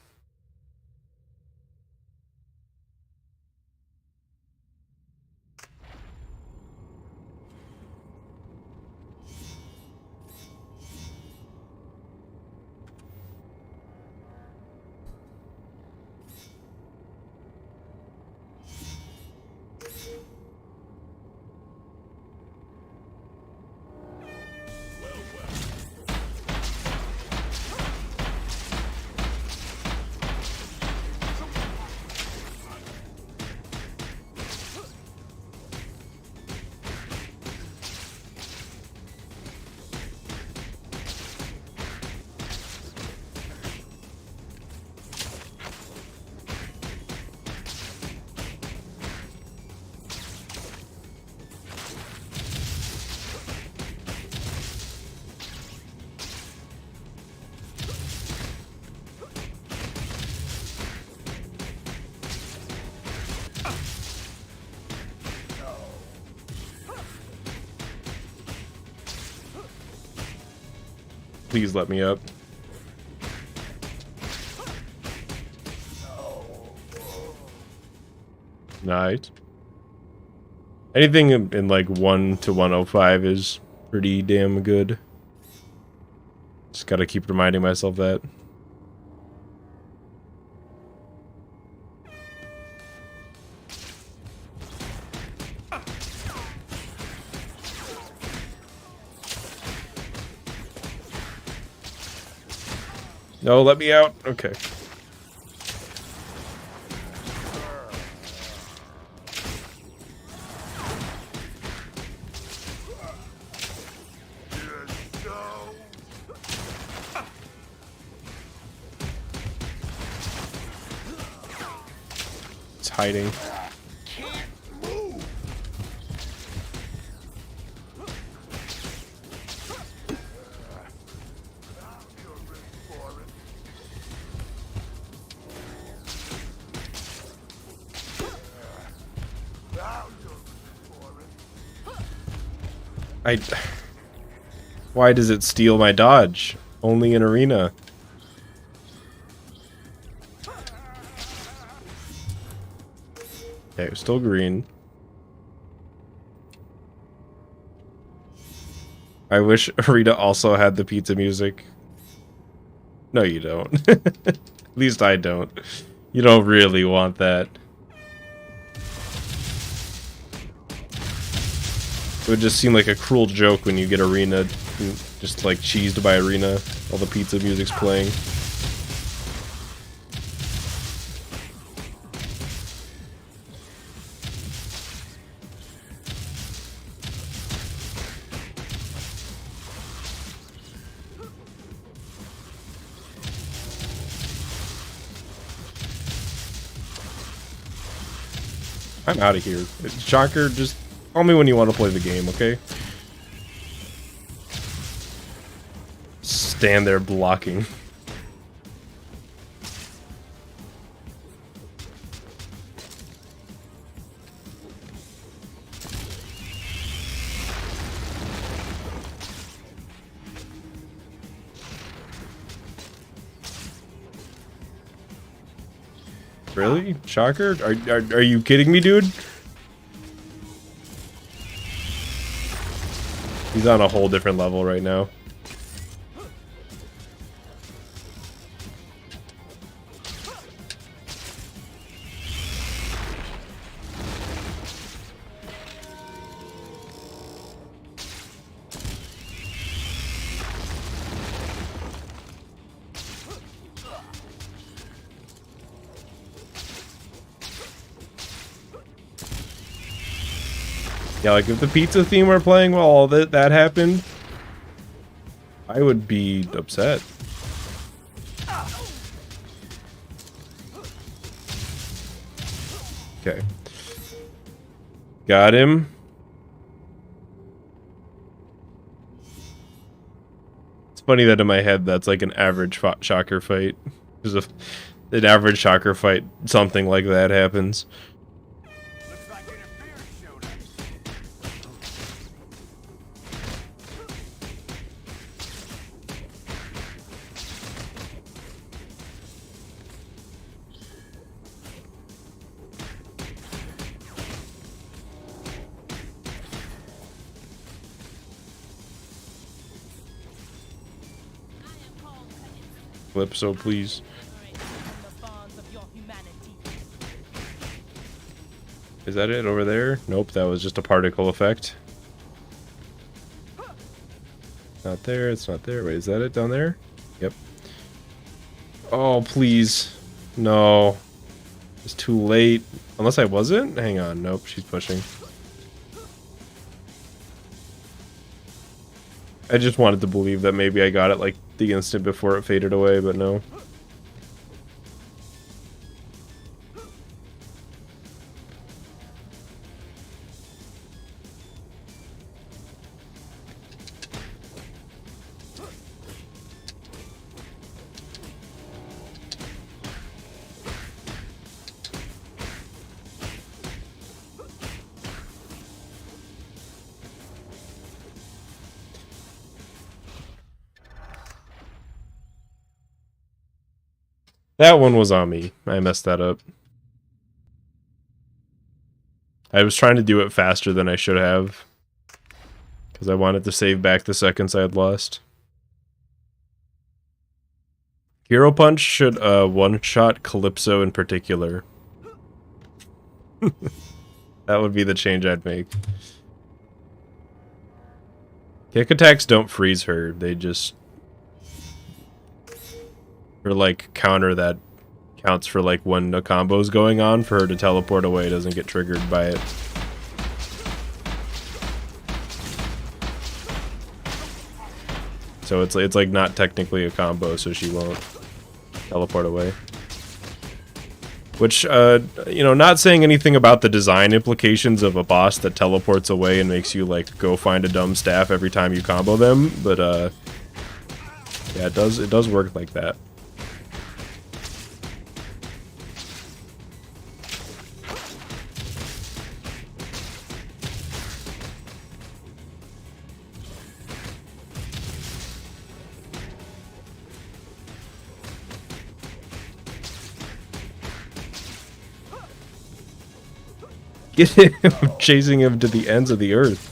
Please let me up. Nice. Anything in like 1 to 105 is pretty damn good. Just gotta keep reminding myself that. No, let me out. Okay. It's hiding. Why does it steal my dodge? Only in arena. Okay, we're still green. I wish arena also had the pizza music. No, you don't. At least I don't. You don't really want that. It would just seem like a cruel joke when you get arena, just like cheesed by arena, while the pizza music's playing. I'm out of here. Shocker, just call me when you want to play the game, okay? Stand there blocking. Really? Shocker? Are you kidding me, dude? He's on a whole different level right now. Yeah, like if the pizza theme were playing while all that happened, I would be upset. Okay. Got him. It's funny that in my head that's like an average shocker fight. Because if an average shocker fight, something like that happens. Calypso, please. Is that it over there? Nope, that was just a particle effect. Not there, it's not there. Wait, is that it down there? Yep. Oh, please. No. It's too late. Unless I wasn't? Hang on, nope, she's pushing. I just wanted to believe that maybe I got it like the instant before it faded away, but no. That one was on me. I messed that up. I was trying to do it faster than I should have. Because I wanted to save back the seconds I had lost. Hero Punch should one-shot Calypso in particular. That would be the change I'd make. Kick attacks don't freeze her. They just... or like counter that counts for like when a combo's going on for her to teleport away doesn't get triggered by it. So it's like not technically a combo, so she won't teleport away. Which, you know, not saying anything about the design implications of a boss that teleports away and makes you, like, go find a dumb staff every time you combo them, but, yeah, it does work like that. Get him chasing him to the ends of the earth.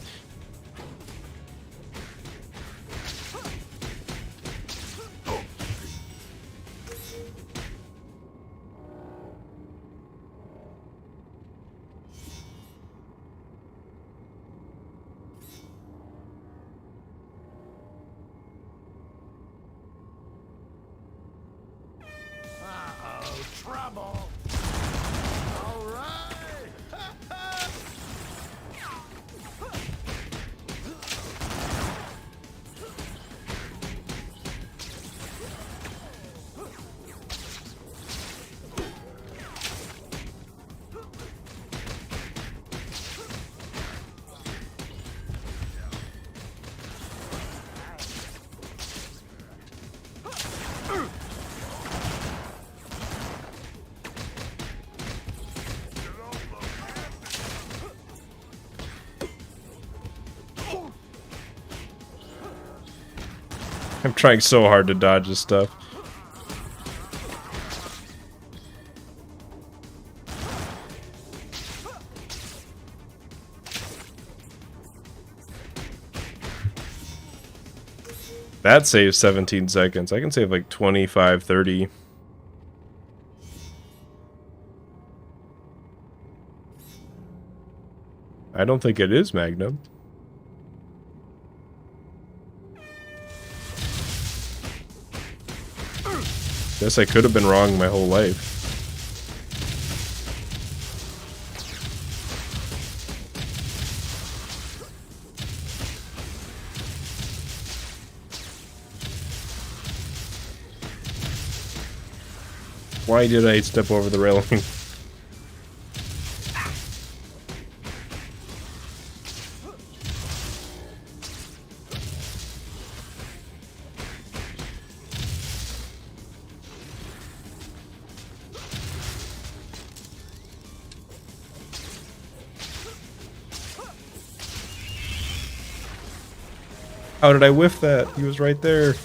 Uh-oh, trouble. All right.
I'm trying so hard to dodge this stuff. That saves 17 seconds. I can save like 25, 30. I don't think it is Magnum. Guess I could have been wrong my whole life. Why did I step over the railing? How did I whiff that? He was right there.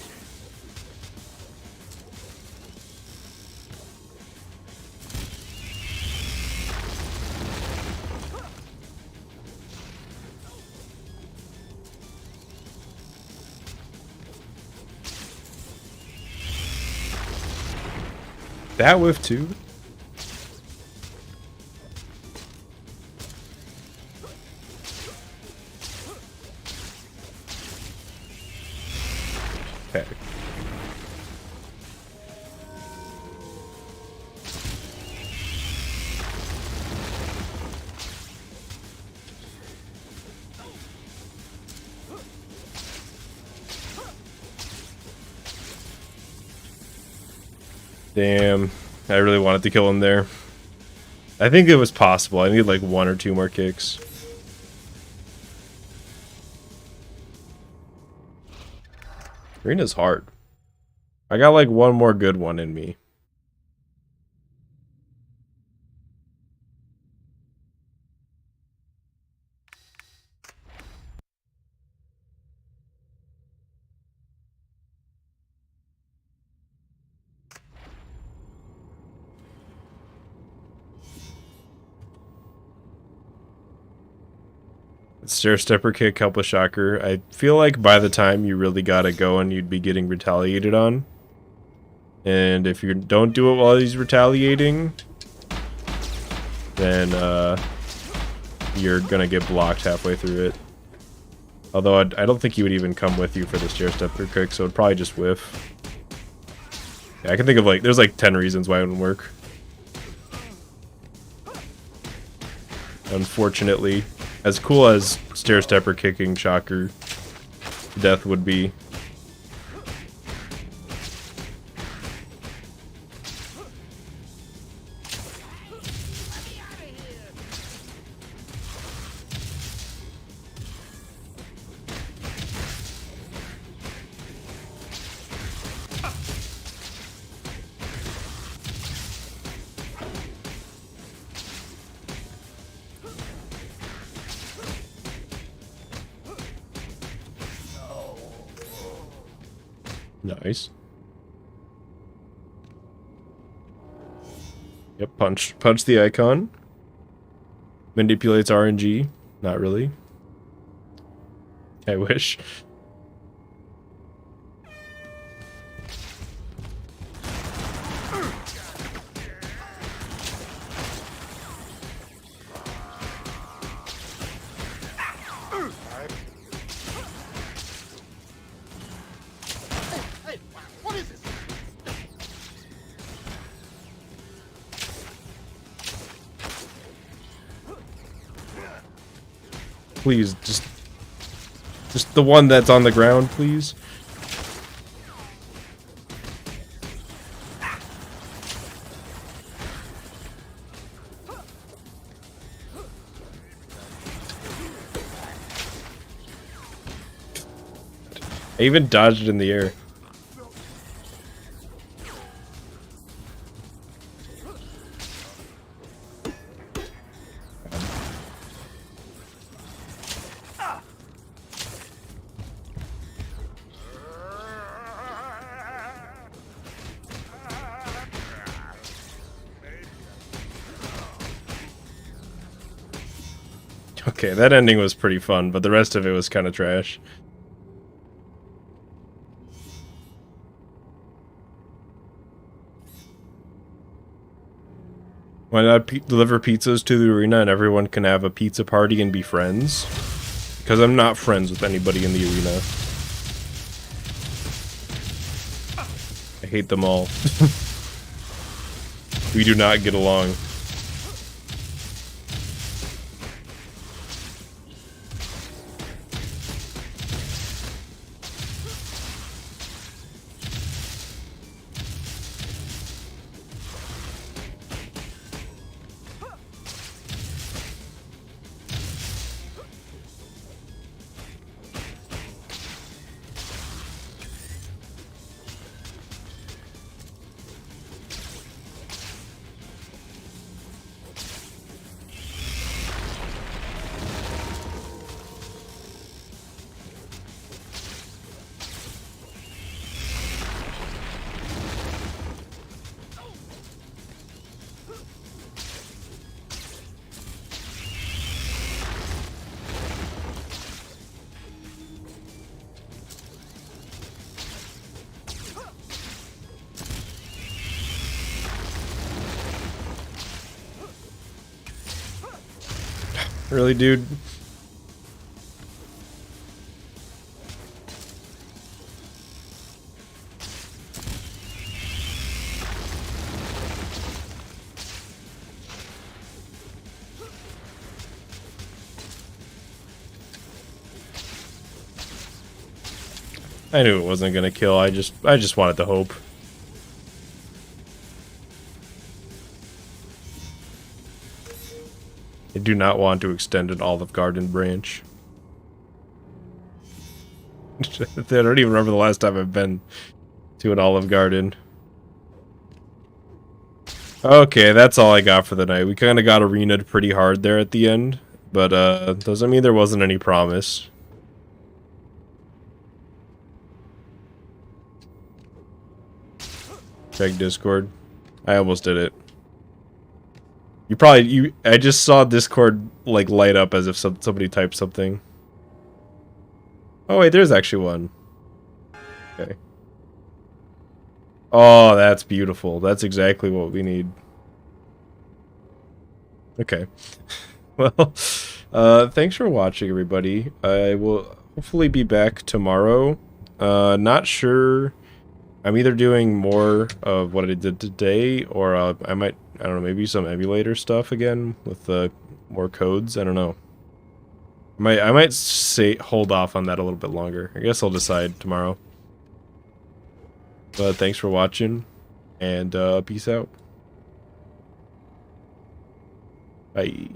That whiff too? Okay. Damn. I really wanted to kill him there. I think it was possible. I need like 1 or 2 more kicks. Arena's hard. I got like 1 more good one in me. Stair stepper kick, helpless shocker. I feel like by the time you really gotta go and you'd be getting retaliated on. And if you don't do it while he's retaliating, then you're gonna get blocked halfway through it. Although I don't think he would even come with you for the stair stepper kick, so it'd probably just whiff. Yeah, I can think of like, there's like 10 reasons why it wouldn't work. Unfortunately. As cool as stair stepper kicking shocker death would be. Nice. Yep, punch the icon. Manipulates RNG. Not really. I wish. Please, just the one that's on the ground, please. I even dodged it in the air. Okay, that ending was pretty fun, but the rest of it was kind of trash. Why not deliver pizzas to the arena and everyone can have a pizza party and be friends? Because I'm not friends with anybody in the arena. I hate them all. We do not get along. Really, dude? I knew it wasn't gonna kill. I just wanted to hope. I do not want to extend an Olive Garden branch. I don't even remember the last time I've been to an Olive Garden. Okay, that's all I got for the night. We kind of got arenaed pretty hard there at the end, but doesn't mean there wasn't any promise. Check Discord. I almost did it. I just saw Discord like light up as if somebody typed something. Oh wait, there's actually one. Okay. Oh, that's beautiful. That's exactly what we need. Okay. Well, thanks for watching, everybody. I will hopefully be back tomorrow. Not sure. I'm either doing more of what I did today, or I don't know, maybe some emulator stuff again with more codes. I don't know. I might say hold off on that a little bit longer. I guess I'll decide tomorrow. But thanks for watching, and peace out. Bye.